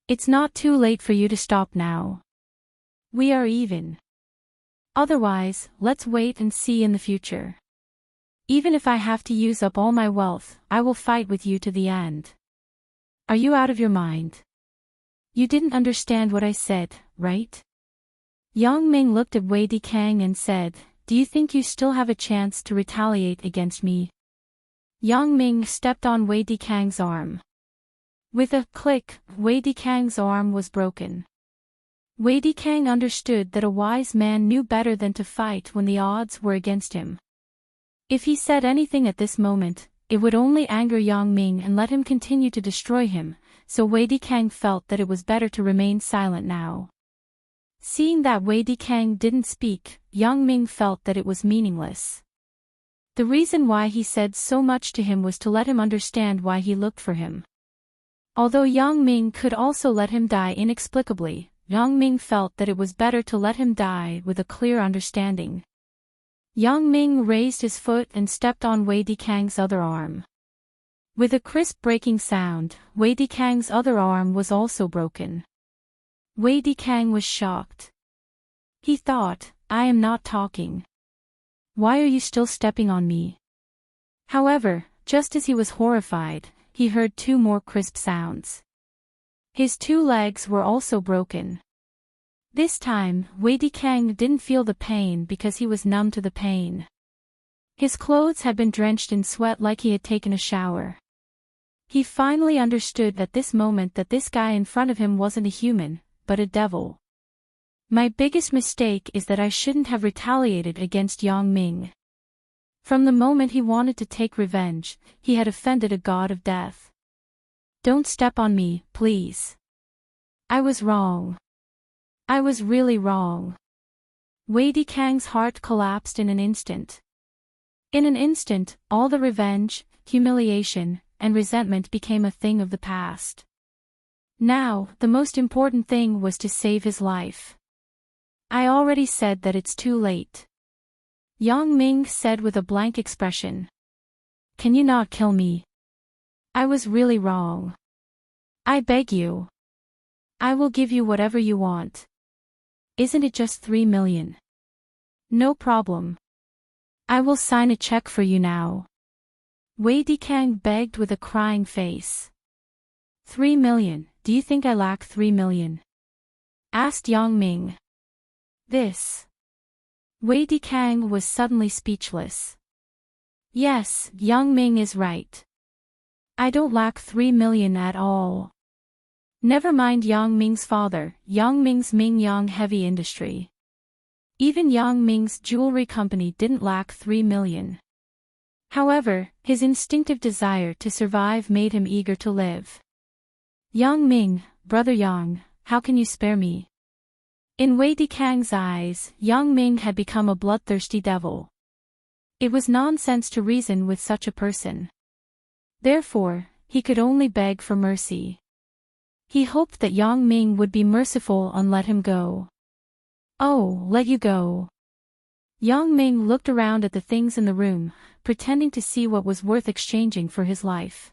It's not too late for you to stop now. We are even. Otherwise, let's wait and see in the future. Even if I have to use up all my wealth, I will fight with you to the end. Are you out of your mind? You didn't understand what I said, right? Yang Ming looked at Wei Dikang and said, do you think you still have a chance to retaliate against me? Yang Ming stepped on Wei Dikang's arm. With a click, Wei Dikang's arm was broken. Wei Dikang understood that a wise man knew better than to fight when the odds were against him. If he said anything at this moment, it would only anger Yang Ming and let him continue to destroy him, so Wei Dikang felt that it was better to remain silent now. Seeing that Wei Dikang didn't speak, Yang Ming felt that it was meaningless. The reason why he said so much to him was to let him understand why he looked for him. Although Yang Ming could also let him die inexplicably, Yang Ming felt that it was better to let him die with a clear understanding. Yang Ming raised his foot and stepped on Wei Dikang's other arm. With a crisp breaking sound, Wei Dikang's other arm was also broken. Wei Dikang was shocked. He thought, I am not talking. Why are you still stepping on me? However, just as he was horrified, he heard two more crisp sounds. His two legs were also broken. This time, Wei Dikang didn't feel the pain because he was numb to the pain. His clothes had been drenched in sweat like he had taken a shower. He finally understood at this moment that this guy in front of him wasn't a human, but a devil. My biggest mistake is that I shouldn't have retaliated against Yang Ming. From the moment he wanted to take revenge, he had offended a god of death. Don't step on me, please. I was wrong. I was really wrong. Wei Dikang's heart collapsed in an instant. In an instant, all the revenge, humiliation, and resentment became a thing of the past. Now, the most important thing was to save his life. I already said that it's too late. Yang Ming said with a blank expression. Can you not kill me? I was really wrong. I beg you. I will give you whatever you want. Isn't it just 3 million? No problem. I will sign a check for you now. Wei Dikang begged with a crying face. 3 million, do you think I lack 3 million? Asked Yang Ming. This. Wei Dikang was suddenly speechless. Yes, Yang Ming is right. I don't lack 3 million at all. Never mind Yang Ming's father, Yang Ming's Mingyang Heavy Industry. Even Yang Ming's jewelry company didn't lack 3 million. However, his instinctive desire to survive made him eager to live. Yang Ming, brother Yang, how can you spare me? In Wei Dikang's eyes, Yang Ming had become a bloodthirsty devil. It was nonsense to reason with such a person. Therefore, he could only beg for mercy. He hoped that Yang Ming would be merciful and let him go. Oh, let you go. Yang Ming looked around at the things in the room, pretending to see what was worth exchanging for his life.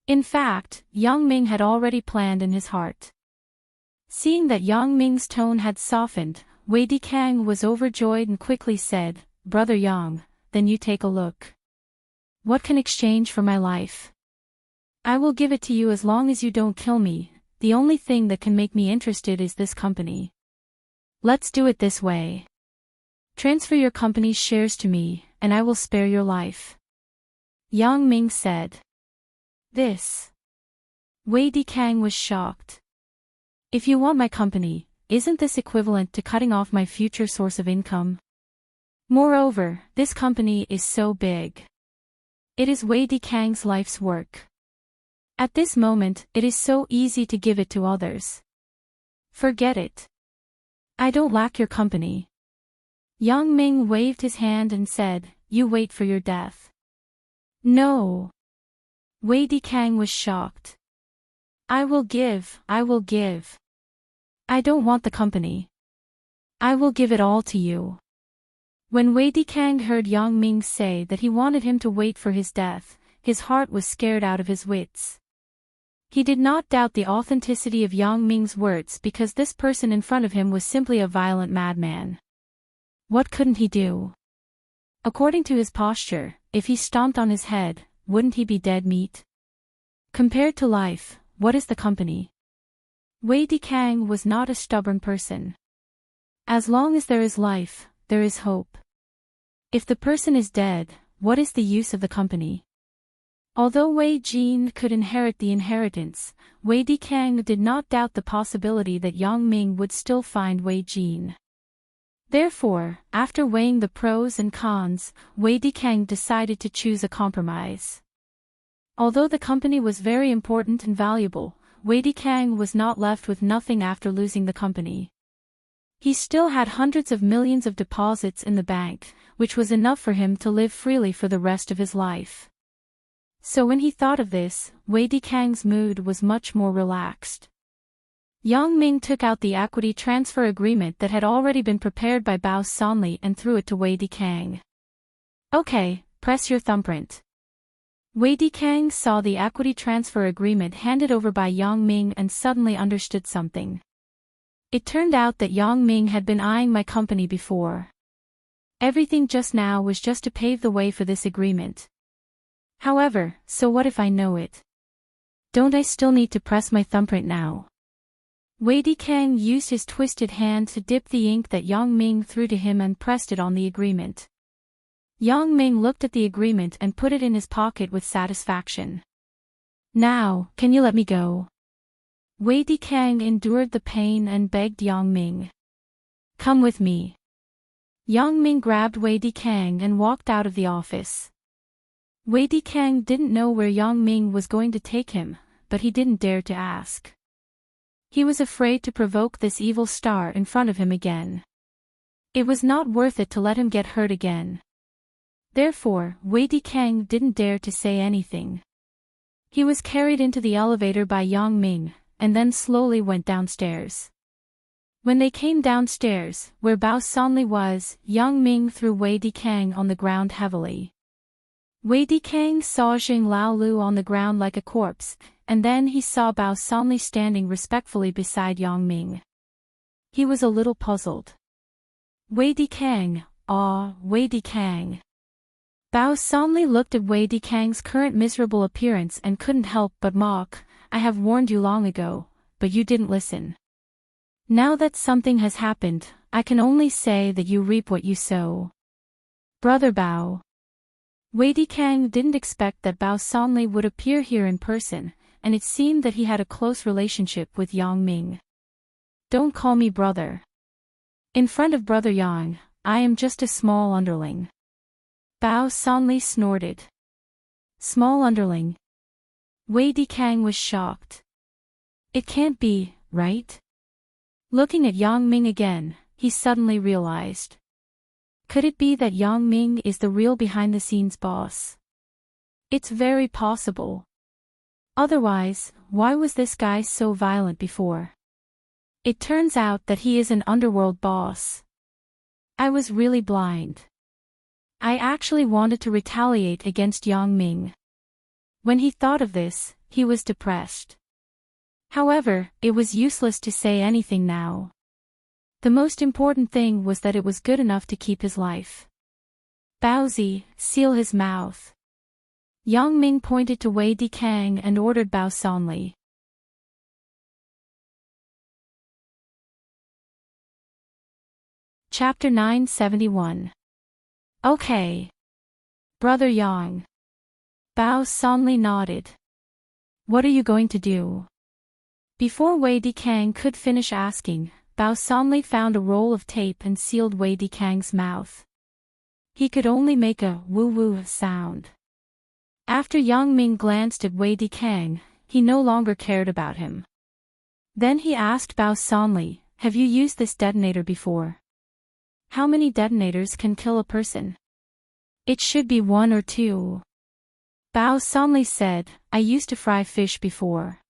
In fact, Yang Ming had already planned in his heart. Seeing that Yang Ming's tone had softened, Wei Dikang was overjoyed and quickly said, Brother Yang, then you take a look. What can exchange for my life? I will give it to you as long as you don't kill me. The only thing that can make me interested is this company. Let's do it this way. Transfer your company's shares to me, and I will spare your life. Yang Ming said. This. Wei Dikang was shocked. If you want my company, isn't this equivalent to cutting off my future source of income? Moreover, this company is so big. It is Wei Dikang's life's work. At this moment, it is so easy to give it to others. Forget it. I don't lack your company. Yang Ming waved his hand and said, "You wait for your death." No. Wei Dikang was shocked. I will give. I don't want the company. I will give it all to you. When Wei Dikang heard Yang Ming say that he wanted him to wait for his death, his heart was scared out of his wits. He did not doubt the authenticity of Yang Ming's words because this person in front of him was simply a violent madman. What couldn't he do? According to his posture, if he stomped on his head, wouldn't he be dead meat? Compared to life, what is the company? Wei Dikang was not a stubborn person. As long as there is life, there is hope. If the person is dead, what is the use of the company? Although Wei Jin could inherit the inheritance, Wei Dikang did not doubt the possibility that Yang Ming would still find Wei Jin. Therefore, after weighing the pros and cons, Wei Dikang decided to choose a compromise. Although the company was very important and valuable, Wei Dikang was not left with nothing after losing the company. He still had hundreds of millions of deposits in the bank, which was enough for him to live freely for the rest of his life. So when he thought of this, Wei Dikang's mood was much more relaxed. Yang Ming took out the equity transfer agreement that had already been prepared by Bao Sanli and threw it to Wei Dikang. Okay, press your thumbprint. Wei Dikang saw the equity transfer agreement handed over by Yang Ming and suddenly understood something. It turned out that Yang Ming had been eyeing my company before. Everything just now was just to pave the way for this agreement. However, so what if I know it? Don't I still need to press my thumbprint now? Wei Dikang used his twisted hand to dip the ink that Yang Ming threw to him and pressed it on the agreement. Yang Ming looked at the agreement and put it in his pocket with satisfaction. Now, can you let me go? Wei Dikang endured the pain and begged Yang Ming. Come with me. Yang Ming grabbed Wei Dikang and walked out of the office. Wei Dikang didn't know where Yang Ming was going to take him, but he didn't dare to ask. He was afraid to provoke this evil star in front of him again. It was not worth it to let him get hurt again. Therefore, Wei Dikang didn't dare to say anything. He was carried into the elevator by Yang Ming, and then slowly went downstairs. When they came downstairs, where Bao Sanli was, Yang Ming threw Wei Dikang on the ground heavily. Wei Dikang saw Xing Laolu on the ground like a corpse, and then he saw Bao Sanli standing respectfully beside Yang Ming. He was a little puzzled. Wei Dikang, Wei Dikang. Bao Sanli looked at Wei Dikang's current miserable appearance and couldn't help but mock. I have warned you long ago, but you didn't listen. Now that something has happened, I can only say that you reap what you sow. Brother Bao. Wei Dikang didn't expect that Bao Sanli would appear here in person, and it seemed that he had a close relationship with Yang Ming. Don't call me brother. In front of Brother Yang, I am just a small underling. Bao Sanli snorted. Small underling. Wei Dikang was shocked. It can't be, right? Looking at Yang Ming again, he suddenly realized. Could it be that Yang Ming is the real behind-the-scenes boss? It's very possible. Otherwise, why was this guy so violent before? It turns out that he is an underworld boss. I was really blind. I actually wanted to retaliate against Yang Ming. When he thought of this, he was depressed. However, it was useless to say anything now. The most important thing was that it was good enough to keep his life. Baozi, seal his mouth. Yang Ming pointed to Wei Dikang and ordered Bao Sanli. Chapter 971. Okay. Brother Yang. Bao Sanli nodded. What are you going to do? Before Wei Dikang could finish asking, Bao Sanli found a roll of tape and sealed Wei Dikang's mouth. He could only make a woo-woo sound. After Yang Ming glanced at Wei Dikang, he no longer cared about him. Then he asked Bao Sanli, have you used this detonator before? How many detonators can kill a person? It should be 1 or 2. Bao Sanli said, I used to fry fish before.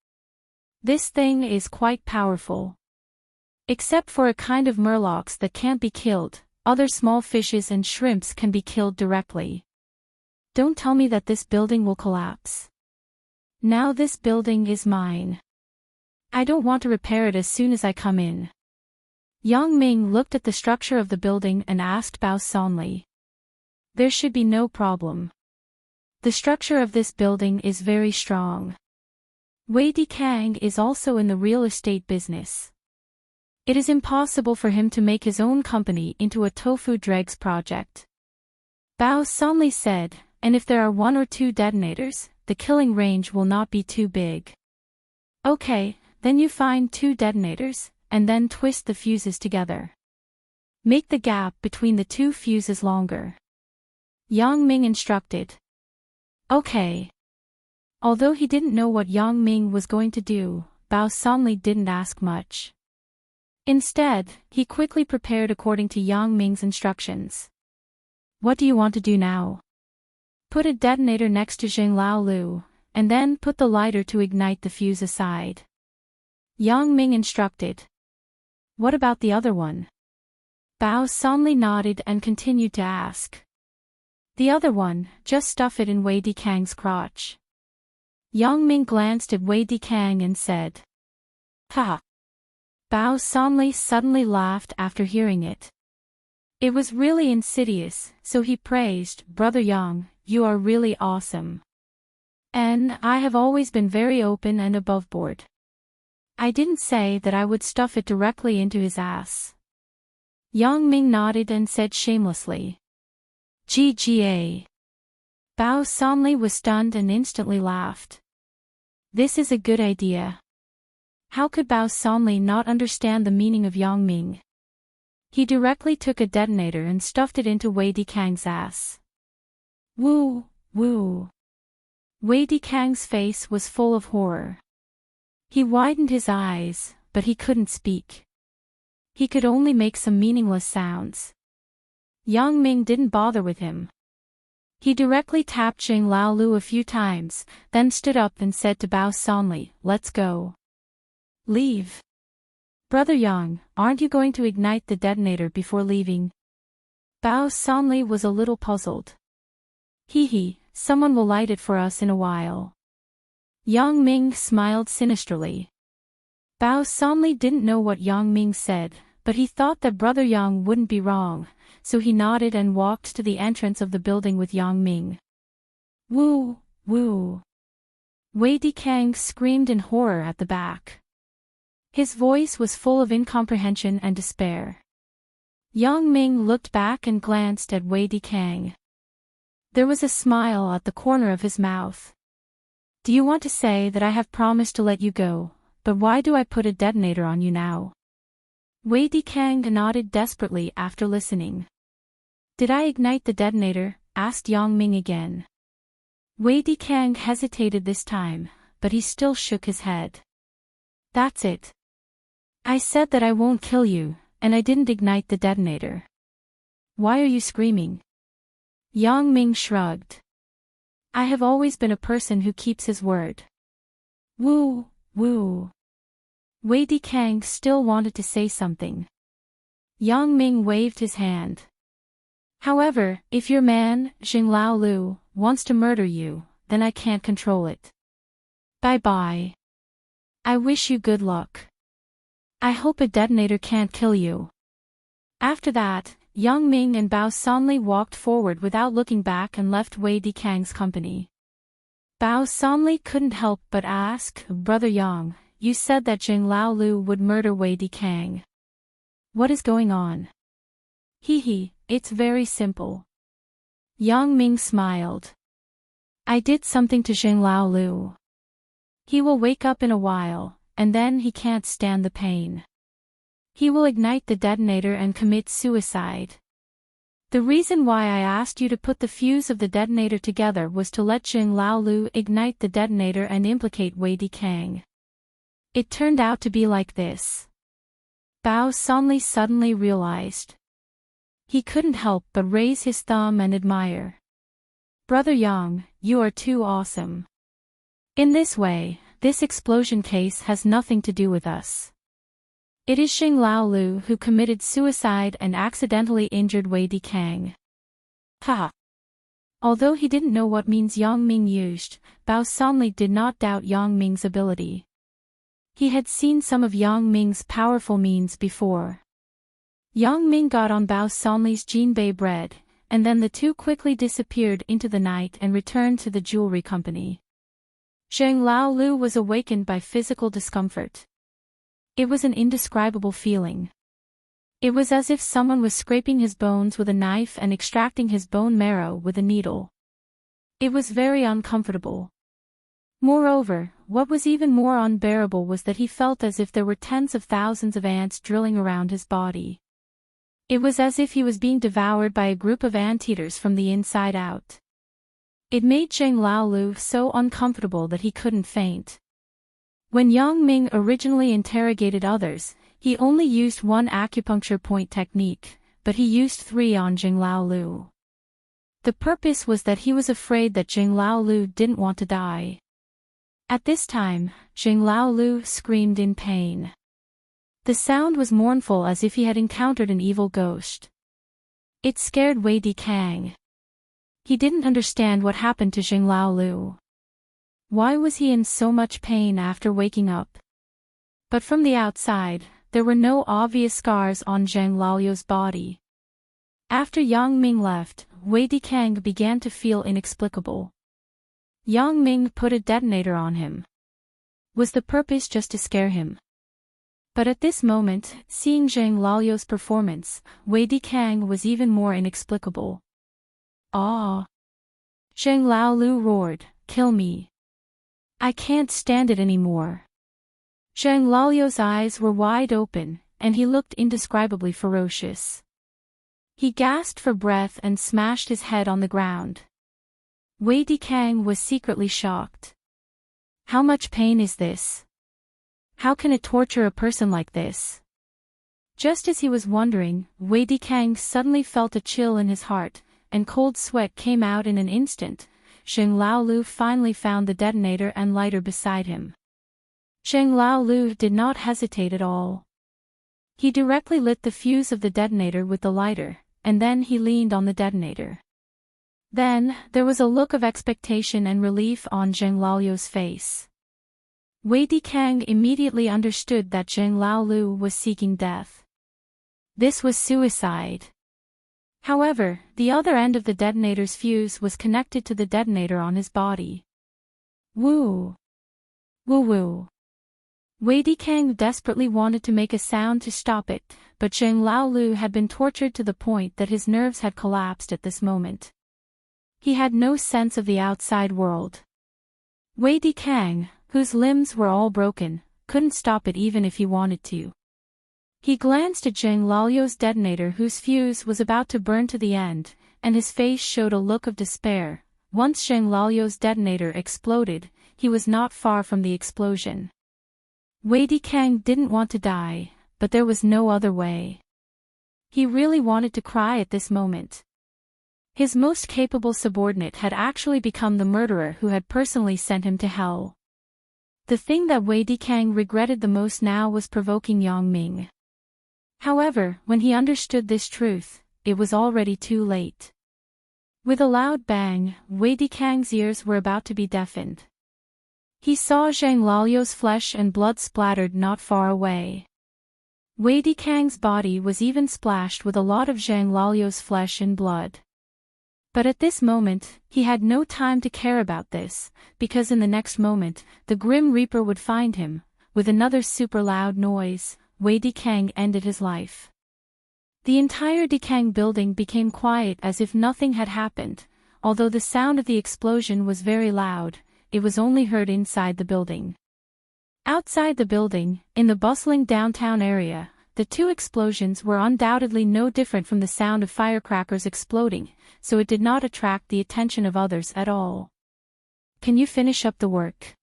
This thing is quite powerful. Except for a kind of murlocs that can't be killed, other small fishes and shrimps can be killed directly. Don't tell me that this building will collapse. Now this building is mine. I don't want to repair it as soon as I come in. Yang Ming looked at the structure of the building and asked Bao Sanli. There should be no problem. The structure of this building is very strong. Wei Dikang is also in the real estate business. It is impossible for him to make his own company into a tofu dregs project. Bao Sanli said, and if there are 1 or 2 detonators, the killing range will not be too big. Okay, then you find 2 detonators, and then twist the fuses together. Make the gap between the 2 fuses longer. Yang Ming instructed. Okay. Although he didn't know what Yang Ming was going to do, Bao Sanli didn't ask much. Instead, he quickly prepared according to Yang Ming's instructions. What do you want to do now? Put a detonator next to Xinglao Lu, and then put the lighter to ignite the fuse aside. Yang Ming instructed. What about the other one? Bao Sanli nodded and continued to ask. The other one, just stuff it in Wei Dikang's crotch. Yang Ming glanced at Wei Dikang and said. Ha! Bao Sanli suddenly laughed after hearing it. It was really insidious, so he praised, Brother Yang, you are really awesome. And I have always been very open and aboveboard. I didn't say that I would stuff it directly into his ass. Yang Ming nodded and said shamelessly. GGA. Bao Sanli was stunned and instantly laughed. This is a good idea. How could Bao Sanli not understand the meaning of Yang Ming? He directly took a detonator and stuffed it into Wei Dikang's ass. Woo, woo. Wei Dikang's face was full of horror. He widened his eyes, but he couldn't speak. He could only make some meaningless sounds. Yang Ming didn't bother with him. He directly tapped Xinglao Lu a few times, then stood up and said to Bao Sanli, let's go. Leave. Brother Yang, aren't you going to ignite the detonator before leaving? Bao Sanli was a little puzzled. Hee, someone will light it for us in a while. Yang Ming smiled sinisterly. Bao Sanli didn't know what Yang Ming said, but he thought that Brother Yang wouldn't be wrong, so he nodded and walked to the entrance of the building with Yang Ming. Woo, woo. Wei Dikang screamed in horror at the back. His voice was full of incomprehension and despair. Yang Ming looked back and glanced at Wei Dikang. There was a smile at the corner of his mouth. Do you want to say that I have promised to let you go, but why do I put a detonator on you now? Wei Dikang nodded desperately after listening. Did I ignite the detonator? Asked Yang Ming again. Wei Dikang hesitated this time, but he still shook his head. That's it. I said that I won't kill you, and I didn't ignite the detonator. Why are you screaming? Yang Ming shrugged. I have always been a person who keeps his word. Woo, woo. Wei Dikang still wanted to say something. Yang Ming waved his hand. However, if your man, Xinglao Lu, wants to murder you, then I can't control it. Bye-bye. I wish you good luck. I hope a detonator can't kill you. After that, Yang Ming and Bao Sanli walked forward without looking back and left Wei Dikang's company. Bao Sanli couldn't help but ask, Brother Yang, you said that Xinglao Lu would murder Wei Dikang. What is going on? Hee, it's very simple. Yang Ming smiled. I did something to Xinglao Lu. He will wake up in a while, and then he can't stand the pain. He will ignite the detonator and commit suicide. The reason why I asked you to put the fuse of the detonator together was to let Jing Laolu ignite the detonator and implicate Wei Dikang. It turned out to be like this. Bao Sonli suddenly realized. He couldn't help but raise his thumb and admire. Brother Yang, you are too awesome. In this way, this explosion case has nothing to do with us. It is Xing Laolu who committed suicide and accidentally injured Wei Dikang. Ha! Although he didn't know what means Yang Ming used, Bao Sonli did not doubt Yang Ming's ability. He had seen some of Yang Ming's powerful means before. Yang Ming got on Bao Sonli's jinbei bread, and then the two quickly disappeared into the night and returned to the jewelry company. Zheng Laolu was awakened by physical discomfort. It was an indescribable feeling. It was as if someone was scraping his bones with a knife and extracting his bone marrow with a needle. It was very uncomfortable. Moreover, what was even more unbearable was that he felt as if there were tens of thousands of ants drilling around his body. It was as if he was being devoured by a group of anteaters from the inside out. It made Zheng Laolu so uncomfortable that he couldn't faint. When Yang Ming originally interrogated others, he only used one acupuncture point technique, but he used 3 on Zheng Laolu. The purpose was that he was afraid that Zheng Laolu didn't want to die. At this time, Zheng Laolu screamed in pain. The sound was mournful as if he had encountered an evil ghost. It scared Wei Dikang. He didn't understand what happened to Zheng Laolu. Why was he in so much pain after waking up? But from the outside, there were no obvious scars on Zheng Laolu's body. After Yang Ming left, Wei Dikang began to feel inexplicable. Yang Ming put a detonator on him. Was the purpose just to scare him? But at this moment, seeing Zheng Laolu's performance, Wei Dikang was even more inexplicable. Ah! Zheng Laolu roared, "Kill me! I can't stand it anymore." Zheng Laolu's eyes were wide open, and he looked indescribably ferocious. He gasped for breath and smashed his head on the ground. Wei Dikang was secretly shocked. How much pain is this? How can it torture a person like this? Just as he was wondering, Wei Dikang suddenly felt a chill in his heart, and cold sweat came out in an instant. Zheng Laolu finally found the detonator and lighter beside him. Zheng Laolu did not hesitate at all. He directly lit the fuse of the detonator with the lighter, and then he leaned on the detonator. Then, there was a look of expectation and relief on Zheng Laolu's face. Wei Dikang immediately understood that Zheng Laolu was seeking death. This was suicide. However, the other end of the detonator's fuse was connected to the detonator on his body. Woo! Woo woo! Wei Dikang desperately wanted to make a sound to stop it, but Zheng Laolu had been tortured to the point that his nerves had collapsed at this moment. He had no sense of the outside world. Wei Dikang, whose limbs were all broken, couldn't stop it even if he wanted to. He glanced at Zheng Laolu's detonator whose fuse was about to burn to the end, and his face showed a look of despair. Once Zheng Laolu's detonator exploded, he was not far from the explosion. Wei Dikang didn't want to die, but there was no other way. He really wanted to cry at this moment. His most capable subordinate had actually become the murderer who had personally sent him to hell. The thing that Wei Dikang regretted the most now was provoking Yang Ming. However, when he understood this truth, it was already too late. With a loud bang, Wei Dikang's ears were about to be deafened. He saw Zheng Laolu's flesh and blood splattered not far away. Wei Dikang's body was even splashed with a lot of Zheng Laolu's flesh and blood. But at this moment, he had no time to care about this, because in the next moment, the Grim Reaper would find him. With another super loud noise, Wei Dikang ended his life. The entire Dikang building became quiet as if nothing had happened. Although the sound of the explosion was very loud, it was only heard inside the building. Outside the building, in the bustling downtown area, the two explosions were undoubtedly no different from the sound of firecrackers exploding, so it did not attract the attention of others at all. "Can you finish up the work?"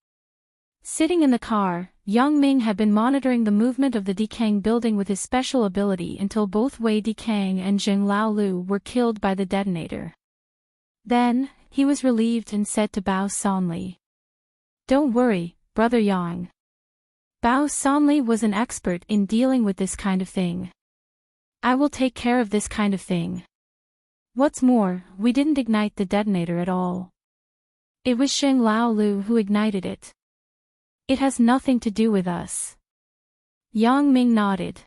Sitting in the car, Yang Ming had been monitoring the movement of the Dikang building with his special ability until both Wei Dikang and Zheng Laolu were killed by the detonator. Then, he was relieved and said to Bao Sanli, "Don't worry, Brother Yang." Bao Sanli was an expert in dealing with this kind of thing. "I will take care of this kind of thing. What's more, we didn't ignite the detonator at all. It was Zheng Laolu who ignited it. It has nothing to do with us." Yang Ming nodded.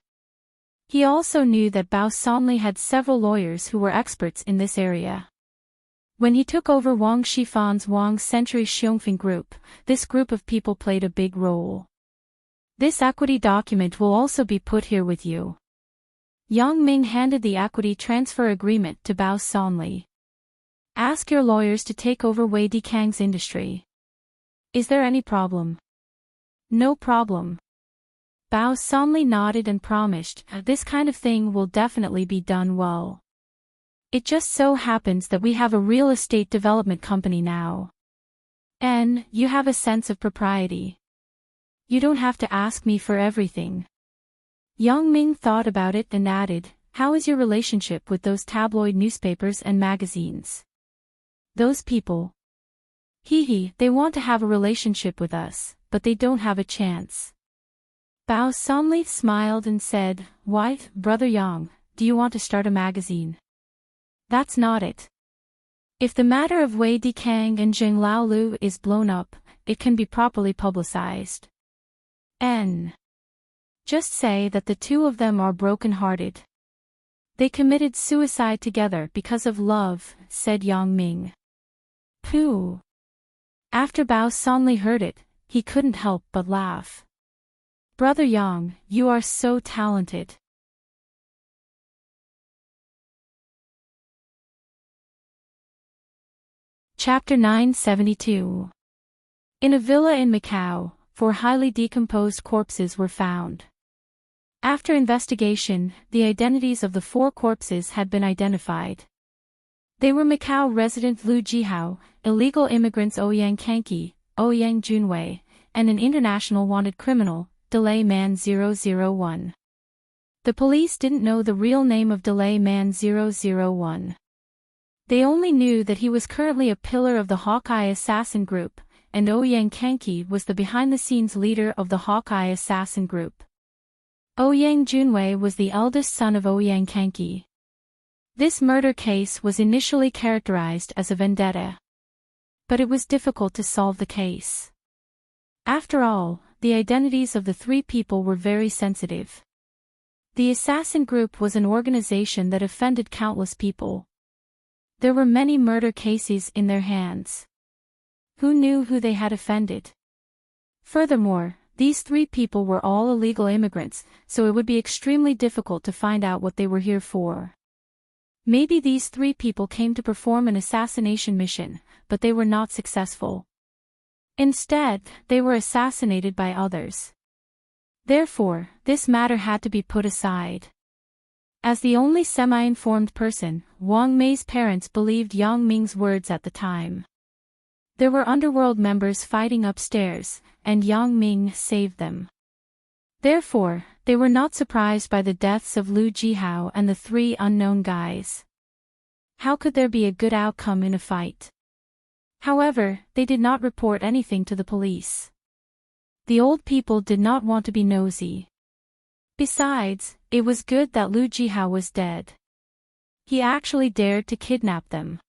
He also knew that Bao Sanli had several lawyers who were experts in this area. When he took over Wang Shifan's Wang Century Xiongfeng group, this group of people played a big role. "This equity document will also be put here with you." Yang Ming handed the equity transfer agreement to Bao Sanli. "Ask your lawyers to take over Wei Dikang's industry." "Is there any problem?" "No problem." Bao Sanli nodded and promised, "This kind of thing will definitely be done well. It just so happens that we have a real estate development company now. And you have a sense of propriety. You don't have to ask me for everything." Yang Ming thought about it and added, "How is your relationship with those tabloid newspapers and magazines?" "Those people? They want to have a relationship with us, but they don't have a chance." Bao Sanli smiled and said, "Why, Brother Yang, do you want to start a magazine?" "That's not it. If the matter of Wei Dikang and Zheng Laolu is blown up, it can be properly publicized. Just say that the two of them are broken-hearted. They committed suicide together because of love," said Yang Ming. "Pooh." After Bao Sanli heard it, he couldn't help but laugh. "Brother Yang, you are so talented." Chapter 972. In a villa in Macau, 4 highly decomposed corpses were found. After investigation, the identities of the 4 corpses had been identified. They were Macau resident Lu Jihao, illegal immigrants Ouyang Kanki, Ouyang Junwei, and an international wanted criminal, Delay Man 001. The police didn't know the real name of Delay Man 001. They only knew that he was currently a pillar of the Hawkeye assassin group, and Ouyang Kanki was the behind-the-scenes leader of the Hawkeye assassin group. Ouyang Junwei was the eldest son of Ouyang Kanki. This murder case was initially characterized as a vendetta. But it was difficult to solve the case. After all, the identities of the 3 people were very sensitive. The assassin group was an organization that offended countless people. There were many murder cases in their hands. Who knew who they had offended? Furthermore, these 3 people were all illegal immigrants, so it would be extremely difficult to find out what they were here for. Maybe these 3 people came to perform an assassination mission, but they were not successful. Instead, they were assassinated by others. Therefore, this matter had to be put aside. As the only semi-informed person, Wang Mei's parents believed Yang Ming's words at the time. There were underworld members fighting upstairs, and Yang Ming saved them. Therefore, they were not surprised by the deaths of Lu Jihao and the 3 unknown guys. How could there be a good outcome in a fight? However, they did not report anything to the police. The old people did not want to be nosy. Besides, it was good that Lu Jihao was dead. He actually dared to kidnap them.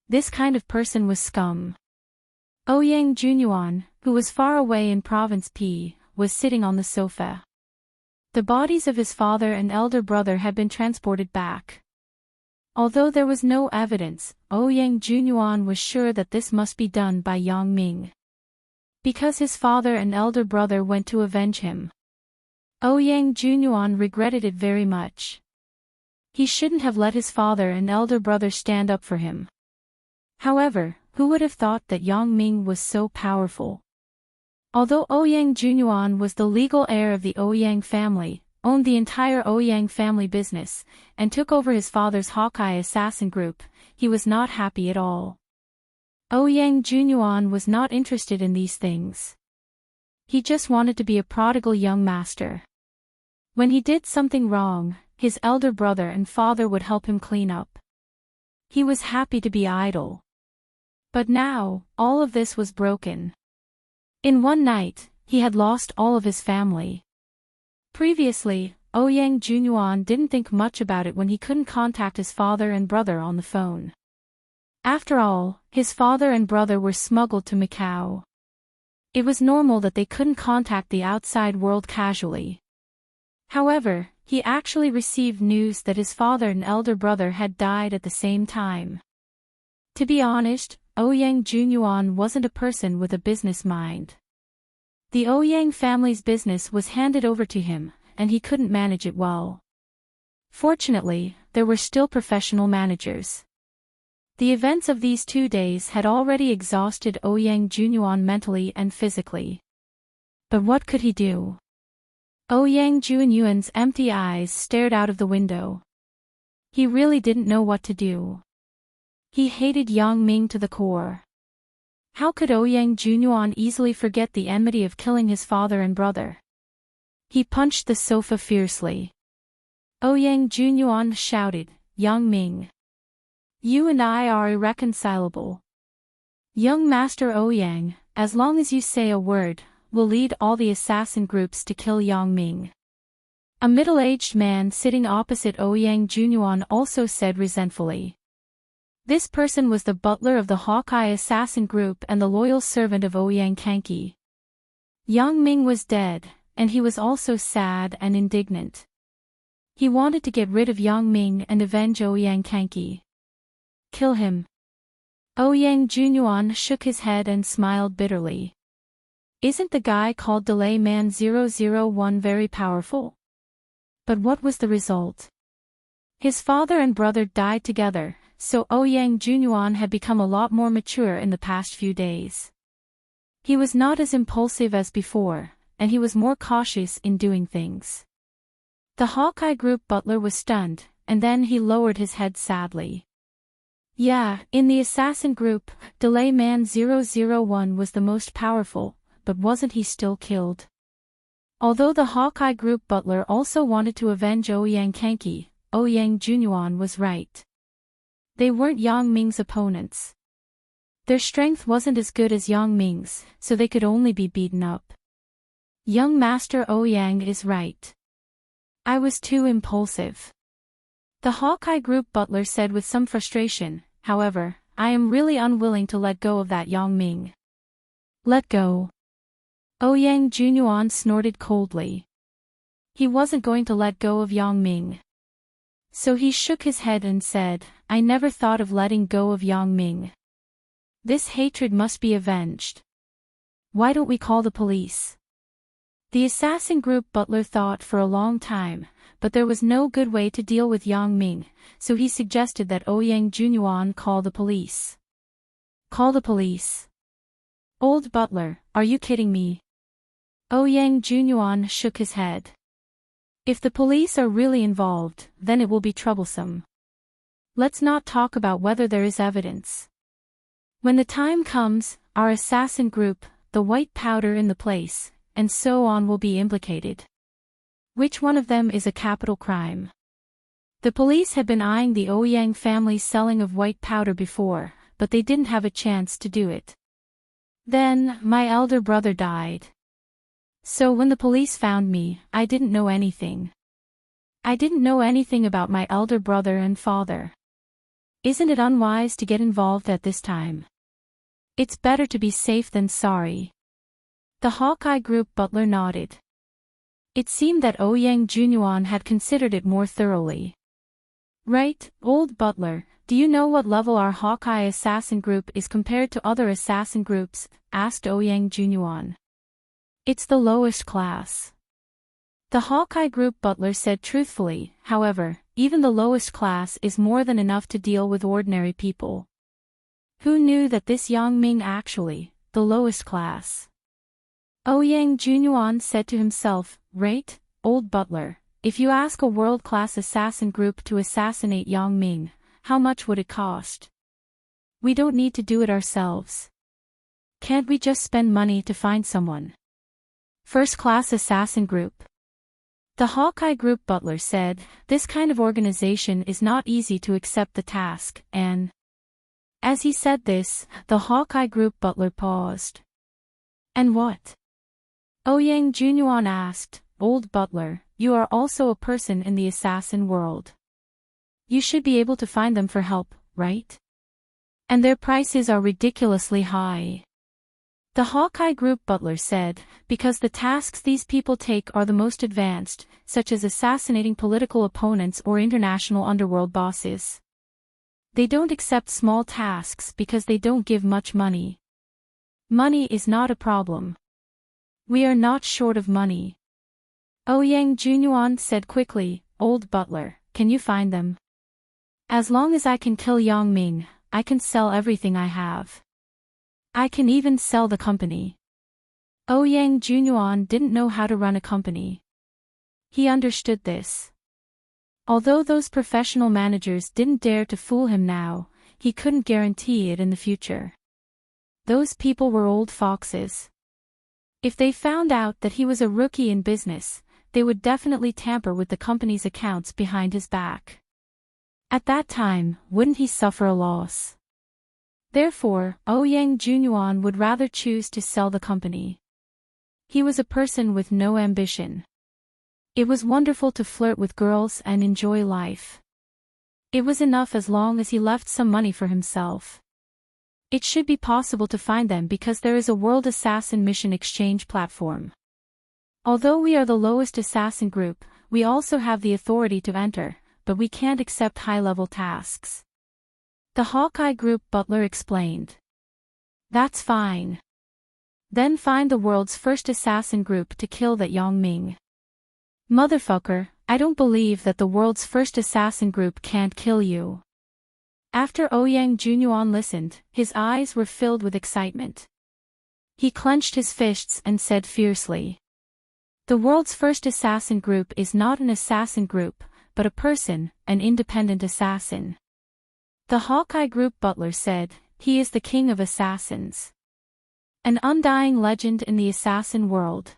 This kind of person was scum. Ouyang Junyuan, who was far away in Province P, was sitting on the sofa. The bodies of his father and elder brother had been transported back. Although there was no evidence, Ouyang Junyuan was sure that this must be done by Yang Ming. Because his father and elder brother went to avenge him. Ouyang Junyuan regretted it very much. He shouldn't have let his father and elder brother stand up for him. However, Who would have thought that Yang Ming was so powerful? Although Ouyang Junyuan was the legal heir of the Ouyang family, owned the entire Ouyang family business, and took over his father's Hawkeye assassin group, he was not happy at all. Ouyang Junyuan was not interested in these things. He just wanted to be a prodigal young master. When he did something wrong, his elder brother and father would help him clean up. He was happy to be idle. But now, all of this was broken. In one night, he had lost all of his family. Previously, Ouyang Junyuan didn't think much about it when he couldn't contact his father and brother on the phone. After all, his father and brother were smuggled to Macau. It was normal that they couldn't contact the outside world casually. However, he actually received news that his father and elder brother had died at the same time. To be honest, Ouyang Junyuan wasn't a person with a business mind. The Ouyang family's business was handed over to him, and he couldn't manage it well. Fortunately, there were still professional managers. The events of these 2 days had already exhausted Ouyang Junyuan mentally and physically. But what could he do? Ouyang Junyuan's empty eyes stared out of the window. He really didn't know what to do. He hated Yang Ming to the core. How could Ouyang Junyuan easily forget the enmity of killing his father and brother? He punched the sofa fiercely. Ouyang Junyuan shouted, "Yang Ming! You and I are irreconcilable. Young Master Ouyang, as long as you say a word, we'll lead all the assassin groups to kill Yang Ming." A middle-aged man sitting opposite Ouyang Junyuan also said resentfully. This person was the butler of the Hawkeye assassin group and the loyal servant of Ouyang Kanki. Yang Ming was dead, and he was also sad and indignant. He wanted to get rid of Yang Ming and avenge Ouyang Kanki. Kill him. Ouyang Junyuan shook his head and smiled bitterly. Isn't the guy called Delay Man 001 very powerful? But what was the result? His father and brother died together, so Ouyang Junyuan had become a lot more mature in the past few days. He was not as impulsive as before, and he was more cautious in doing things. The Hawkeye group butler was stunned, and then he lowered his head sadly. Yeah, in the assassin group, Delay Man 001 was the most powerful, but wasn't he still killed? Although the Hawkeye group butler also wanted to avenge Ouyang Kanki, Ouyang Junyuan was right. They weren't Yang Ming's opponents. Their strength wasn't as good as Yang Ming's, so they could only be beaten up. Young Master Ouyang is right. I was too impulsive. The Hawkeye group butler said with some frustration, however, I am really unwilling to let go of that Yang Ming. Let go. Ouyang Junyuan snorted coldly. He wasn't going to let go of Yang Ming. So he shook his head and said, I never thought of letting go of Yang Ming. This hatred must be avenged. Why don't we call the police? The assassin group butler thought for a long time, but there was no good way to deal with Yang Ming, so he suggested that Ouyang Junyuan call the police. Call the police? Old butler, are you kidding me? Ouyang Junyuan shook his head. If the police are really involved, then it will be troublesome. Let's not talk about whether there is evidence. When the time comes, our assassin group, the white powder in the place, and so on will be implicated. Which one of them is a capital crime? The police had been eyeing the Ouyang family's selling of white powder before, but they didn't have a chance to do it. Then, my elder brother died. So when the police found me, I didn't know anything. I didn't know anything about my elder brother and father. Isn't it unwise to get involved at this time? It's better to be safe than sorry. The Hawkeye group butler nodded. It seemed that Ouyang Junyuan had considered it more thoroughly. Right, old butler, do you know what level our Hawkeye assassin group is compared to other assassin groups? Asked Ouyang Junyuan. It's the lowest class. The Hawkeye group butler said truthfully, however, even the lowest class is more than enough to deal with ordinary people. Who knew that this Yang Ming actually, the lowest class? Ouyang Junyuan said to himself, right, old butler, if you ask a world-class assassin group to assassinate Yang Ming, how much would it cost? We don't need to do it ourselves. Can't we just spend money to find someone? First-class assassin group. The Hawkeye Group butler said, this kind of organization is not easy to accept the task, and... As he said this, the Hawkeye Group butler paused. And what? Ouyang Junyuan asked, old butler, you are also a person in the assassin world. You should be able to find them for help, right? And their prices are ridiculously high. The Hawkeye Group butler said, because the tasks these people take are the most advanced, such as assassinating political opponents or international underworld bosses. They don't accept small tasks because they don't give much money. Money is not a problem. We are not short of money. Ouyang Junyuan said quickly, old butler, can you find them? As long as I can kill Yang Ming, I can sell everything I have. I can even sell the company. Ouyang Junyuan didn't know how to run a company. He understood this. Although those professional managers didn't dare to fool him now, he couldn't guarantee it in the future. Those people were old foxes. If they found out that he was a rookie in business, they would definitely tamper with the company's accounts behind his back. At that time, wouldn't he suffer a loss? Therefore, Ouyang Junyuan would rather choose to sell the company. He was a person with no ambition. It was wonderful to flirt with girls and enjoy life. It was enough as long as he left some money for himself. It should be possible to find them because there is a World Assassin Mission Exchange platform. Although we are the lowest assassin group, we also have the authority to enter, but we can't accept high-level tasks. The Hawkeye Group butler explained. That's fine. Then find the world's first assassin group to kill that Yang Ming. Motherfucker, I don't believe that the world's first assassin group can't kill you. After Ouyang Junyuan listened, his eyes were filled with excitement. He clenched his fists and said fiercely. The world's first assassin group is not an assassin group, but a person, an independent assassin. The Hawkeye Group butler said, he is the king of assassins. An undying legend in the assassin world.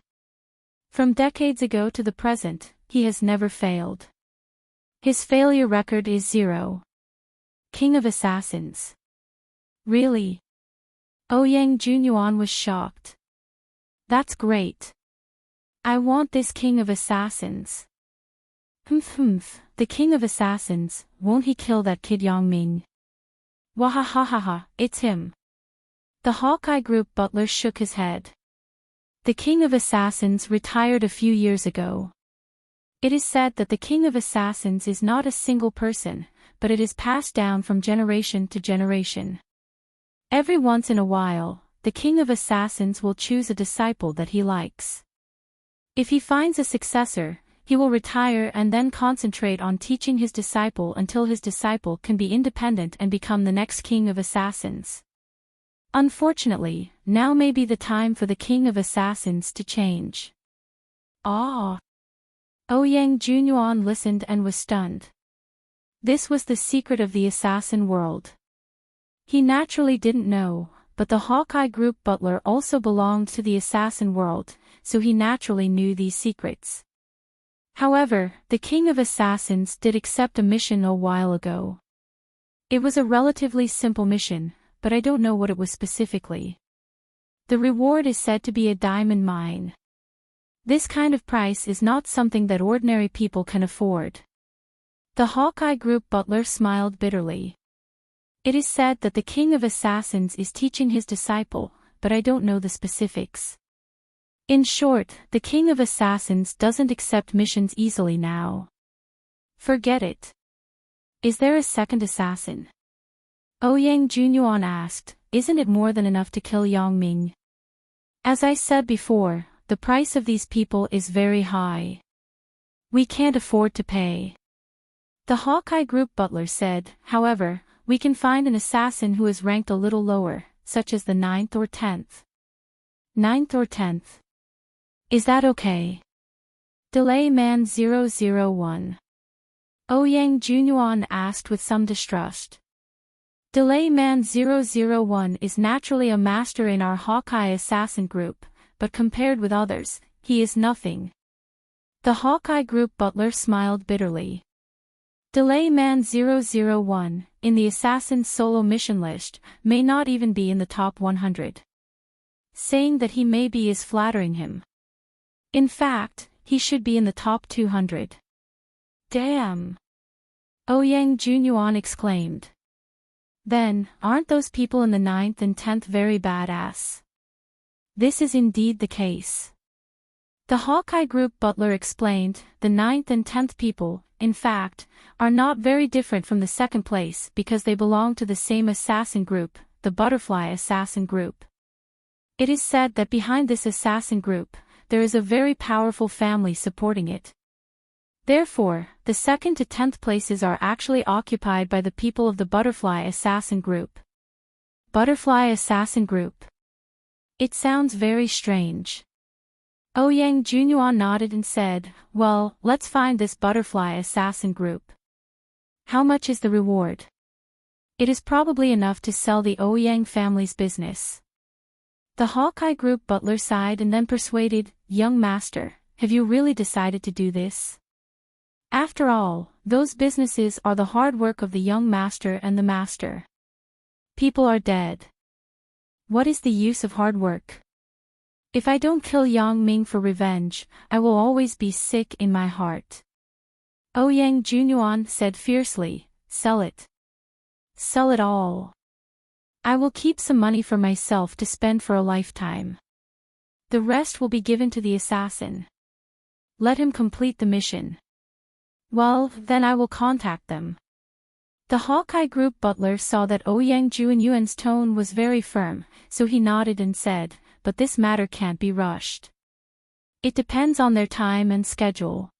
From decades ago to the present, he has never failed. His failure record is 0. King of assassins. Really? Ouyang Junyuan was shocked. That's great. I want this king of assassins. The king of assassins, won't he kill that kid Yang Ming? Wahahahaha, it's him. The Hawkeye Group butler shook his head. The king of assassins retired a few years ago. It is said that the king of assassins is not a single person, but it is passed down from generation to generation. Every once in a while, the king of assassins will choose a disciple that he likes. If he finds a successor, he will retire and then concentrate on teaching his disciple until his disciple can be independent and become the next king of assassins. Unfortunately, now may be the time for the king of assassins to change. Ah! Ouyang Junyuan listened and was stunned. This was the secret of the assassin world. He naturally didn't know, but the Hawkeye Group butler also belonged to the assassin world, so he naturally knew these secrets. However, the king of assassins did accept a mission a while ago. It was a relatively simple mission, but I don't know what it was specifically. The reward is said to be a diamond mine. This kind of price is not something that ordinary people can afford. The Hawkeye Group butler smiled bitterly. It is said that the king of assassins is teaching his disciple, but I don't know the specifics. In short, the king of assassins doesn't accept missions easily now. Forget it. Is there a second assassin? Ouyang Junyuan asked, isn't it more than enough to kill Yang Ming? As I said before, the price of these people is very high. We can't afford to pay. The Hawkeye Group butler said, however, we can find an assassin who is ranked a little lower, such as the 9th or 10th. 9th or 10th. Is that okay? Delay Man 001. Ouyang Junyuan asked with some distrust. Delay Man 001 is naturally a master in our Hawkeye assassin group, but compared with others, he is nothing. The Hawkeye group butler smiled bitterly. Delay Man 001, in the assassin's solo mission list, may not even be in the top 100. Saying that he may be is flattering him. In fact, he should be in the top 200. Damn! Ouyang Junyuan exclaimed. Then, aren't those people in the 9th and 10th very badass? This is indeed the case. The Hawkeye group butler explained, the 9th and 10th people, in fact, are not very different from the 2nd place because they belong to the same assassin group, the Butterfly Assassin Group. It is said that behind this assassin group, there is a very powerful family supporting it. Therefore, the 2nd to 10th places are actually occupied by the people of the Butterfly Assassin Group. Butterfly Assassin Group. It sounds very strange. Ouyang Junyuan nodded and said, well, let's find this Butterfly Assassin Group. How much is the reward? It is probably enough to sell the Ouyang family's business. The Hawkeye group butler sighed and then persuaded, young master, have you really decided to do this? After all, those businesses are the hard work of the young master and the master. People are dead. What is the use of hard work? If I don't kill Yang Ming for revenge, I will always be sick in my heart. Ouyang Junyuan said fiercely, sell it. Sell it all. I will keep some money for myself to spend for a lifetime. The rest will be given to the assassin. Let him complete the mission. Well, then I will contact them. The Hawkeye group butler saw that Ouyang Junyuan's tone was very firm, so he nodded and said, but this matter can't be rushed. It depends on their time and schedule.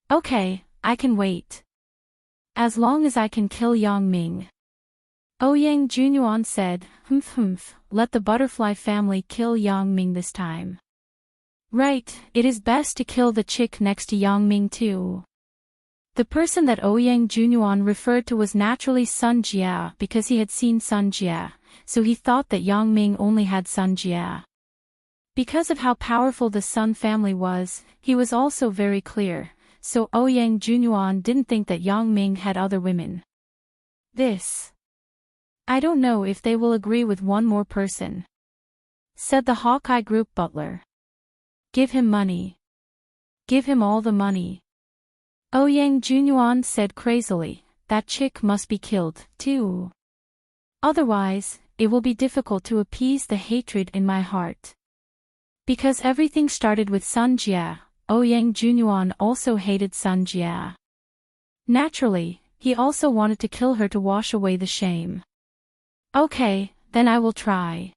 Okay, I can wait. As long as I can kill Yang Ming. Ouyang Junyuan said, let the Butterfly family kill Yang Ming this time. Right, it is best to kill the chick next to Yang Ming too. The person that Ouyang Junyuan referred to was naturally Sun Jia because he had seen Sun Jia, so he thought that Yang Ming only had Sun Jia. Because of how powerful the Sun family was, he was also very clear, so Ouyang Junyuan didn't think that Yang Ming had other women. I don't know if they will agree with one more person, said the Hawkeye group butler. Give him money. Give him all the money. Ouyang Junyuan said crazily, that chick must be killed, too. Otherwise, it will be difficult to appease the hatred in my heart. Because everything started with Sun Jia, Ouyang Junyuan also hated Sun Jia. Naturally, he also wanted to kill her to wash away the shame. Okay, then I will try.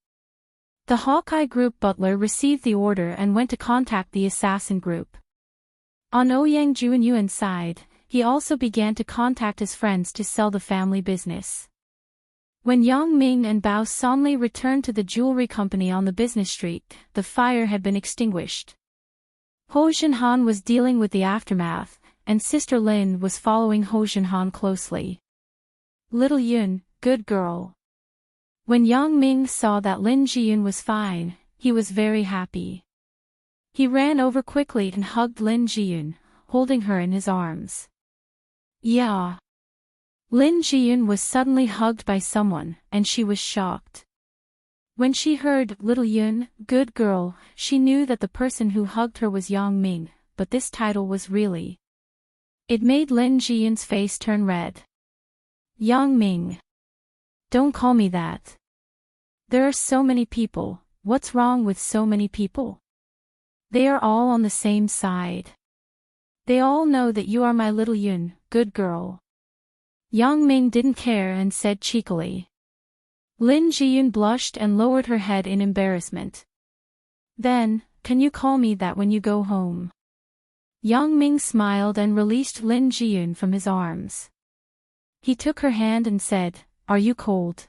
The Hawkeye group butler received the order and went to contact the assassin group. On Ouyang Junyuan's side, he also began to contact his friends to sell the family business. When Yang Ming and Bao Sonli returned to the jewelry company on the business street, the fire had been extinguished. Ho Junhan was dealing with the aftermath, and Sister Lin was following Ho Junhan closely. Little Yun, good girl. When Yang Ming saw that Lin Jiyun was fine, he was very happy. He ran over quickly and hugged Lin Jiyun, holding her in his arms. Yeah. Lin Jiyun was suddenly hugged by someone, and she was shocked. When she heard, Little Yun, good girl, she knew that the person who hugged her was Yang Ming, but this title was really. It made Lin Jiyun's face turn red. Yang Ming. Don't call me that. There are so many people, what's wrong with so many people? They are all on the same side. They all know that you are my Little Yun, good girl. Yang Ming didn't care and said cheekily. Lin Jiyun blushed and lowered her head in embarrassment. Then, can you call me that when you go home? Yang Ming smiled and released Lin Jiyun from his arms. He took her hand and said, are you cold?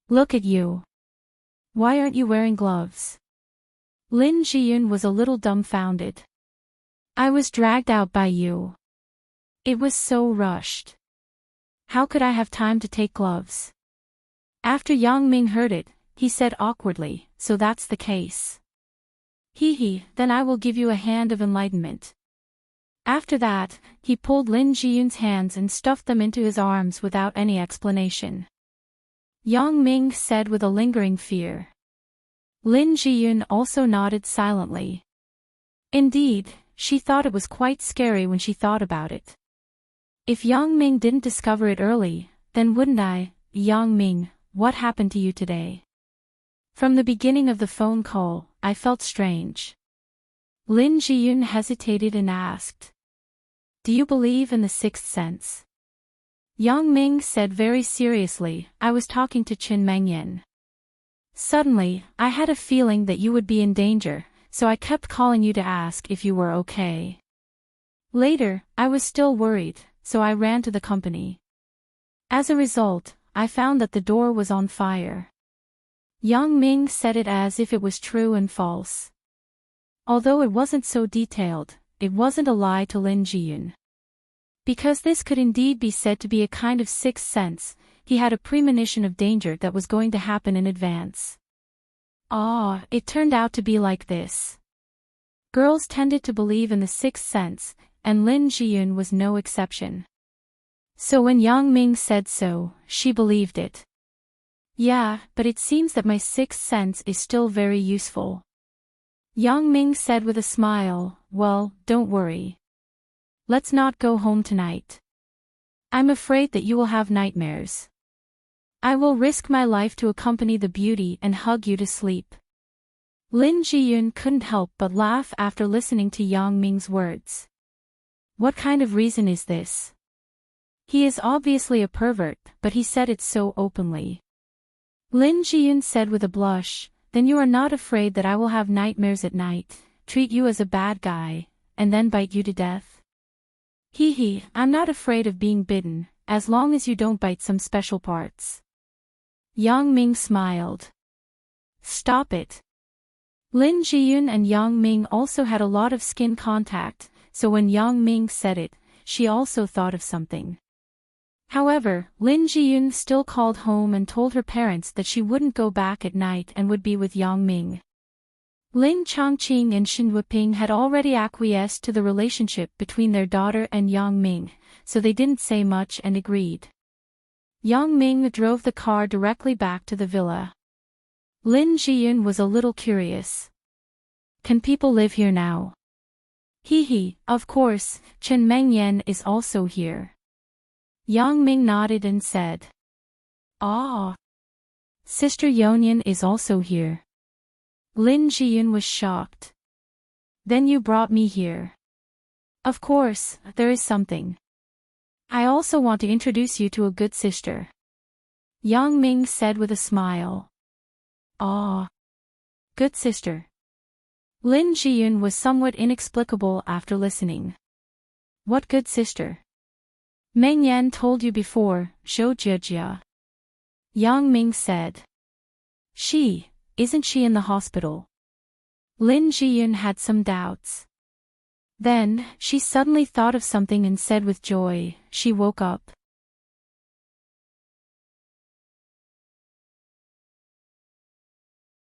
Look at you. Why aren't you wearing gloves? Lin Jiyun was a little dumbfounded. I was dragged out by you. It was so rushed. How could I have time to take gloves? After Yang Ming heard it, he said awkwardly, so that's the case. Then I will give you a hand of enlightenment. After that, he pulled Lin Jiyun's hands and stuffed them into his arms without any explanation. Yang Ming said with a lingering fear. Lin Jiyun also nodded silently. Indeed, she thought it was quite scary when she thought about it. If Yang Ming didn't discover it early, then wouldn't I? Yang Ming, what happened to you today? From the beginning of the phone call, I felt strange. Lin Jiyun hesitated and asked. Do you believe in the sixth sense? Yang Ming said very seriously, I was talking to Qin Mengyan. Suddenly, I had a feeling that you would be in danger, so I kept calling you to ask if you were okay. Later, I was still worried, so I ran to the company. As a result, I found that the door was on fire. Yang Ming said it as if it was true and false. Although it wasn't so detailed, it wasn't a lie to Lin Jiyun. Because this could indeed be said to be a kind of sixth sense, he had a premonition of danger that was going to happen in advance. It turned out to be like this. Girls tended to believe in the sixth sense, and Lin Jiyun was no exception. So when Yang Ming said so, she believed it. Yeah, but it seems that my sixth sense is still very useful. Yang Ming said with a smile, well, don't worry. Let's not go home tonight. I'm afraid that you will have nightmares. I will risk my life to accompany the beauty and hug you to sleep. Lin Jiyun couldn't help but laugh after listening to Yang Ming's words. What kind of reason is this? He is obviously a pervert, but he said it so openly. Lin Jiyun said with a blush, then you are not afraid that I will have nightmares at night, treat you as a bad guy, and then bite you to death? I'm not afraid of being bitten, as long as you don't bite some special parts. Yang Ming smiled. Stop it. Lin Jiyun and Yang Ming also had a lot of skin contact, so when Yang Ming said it, she also thought of something. However, Lin Jiyun still called home and told her parents that she wouldn't go back at night and would be with Yang Ming. Lin Chongqing and Shen Wuping had already acquiesced to the relationship between their daughter and Yang Ming, so they didn't say much and agreed. Yang Ming drove the car directly back to the villa. Lin Jiyun was a little curious. Can people live here now? Of course, Chen Mengyan is also here. Yang Ming nodded and said. Sister Yonyan is also here. Lin Jiyun was shocked. Then you brought me here. Of course, there is something. I also want to introduce you to a good sister. Yang Ming said with a smile. Good sister. Lin Jiyun was somewhat inexplicable after listening. What good sister? Meng Yan told you before, Zhou Jia. Yang Ming said. Isn't she in the hospital? Lin Jiyun had some doubts. Then, she suddenly thought of something and said with joy, she woke up.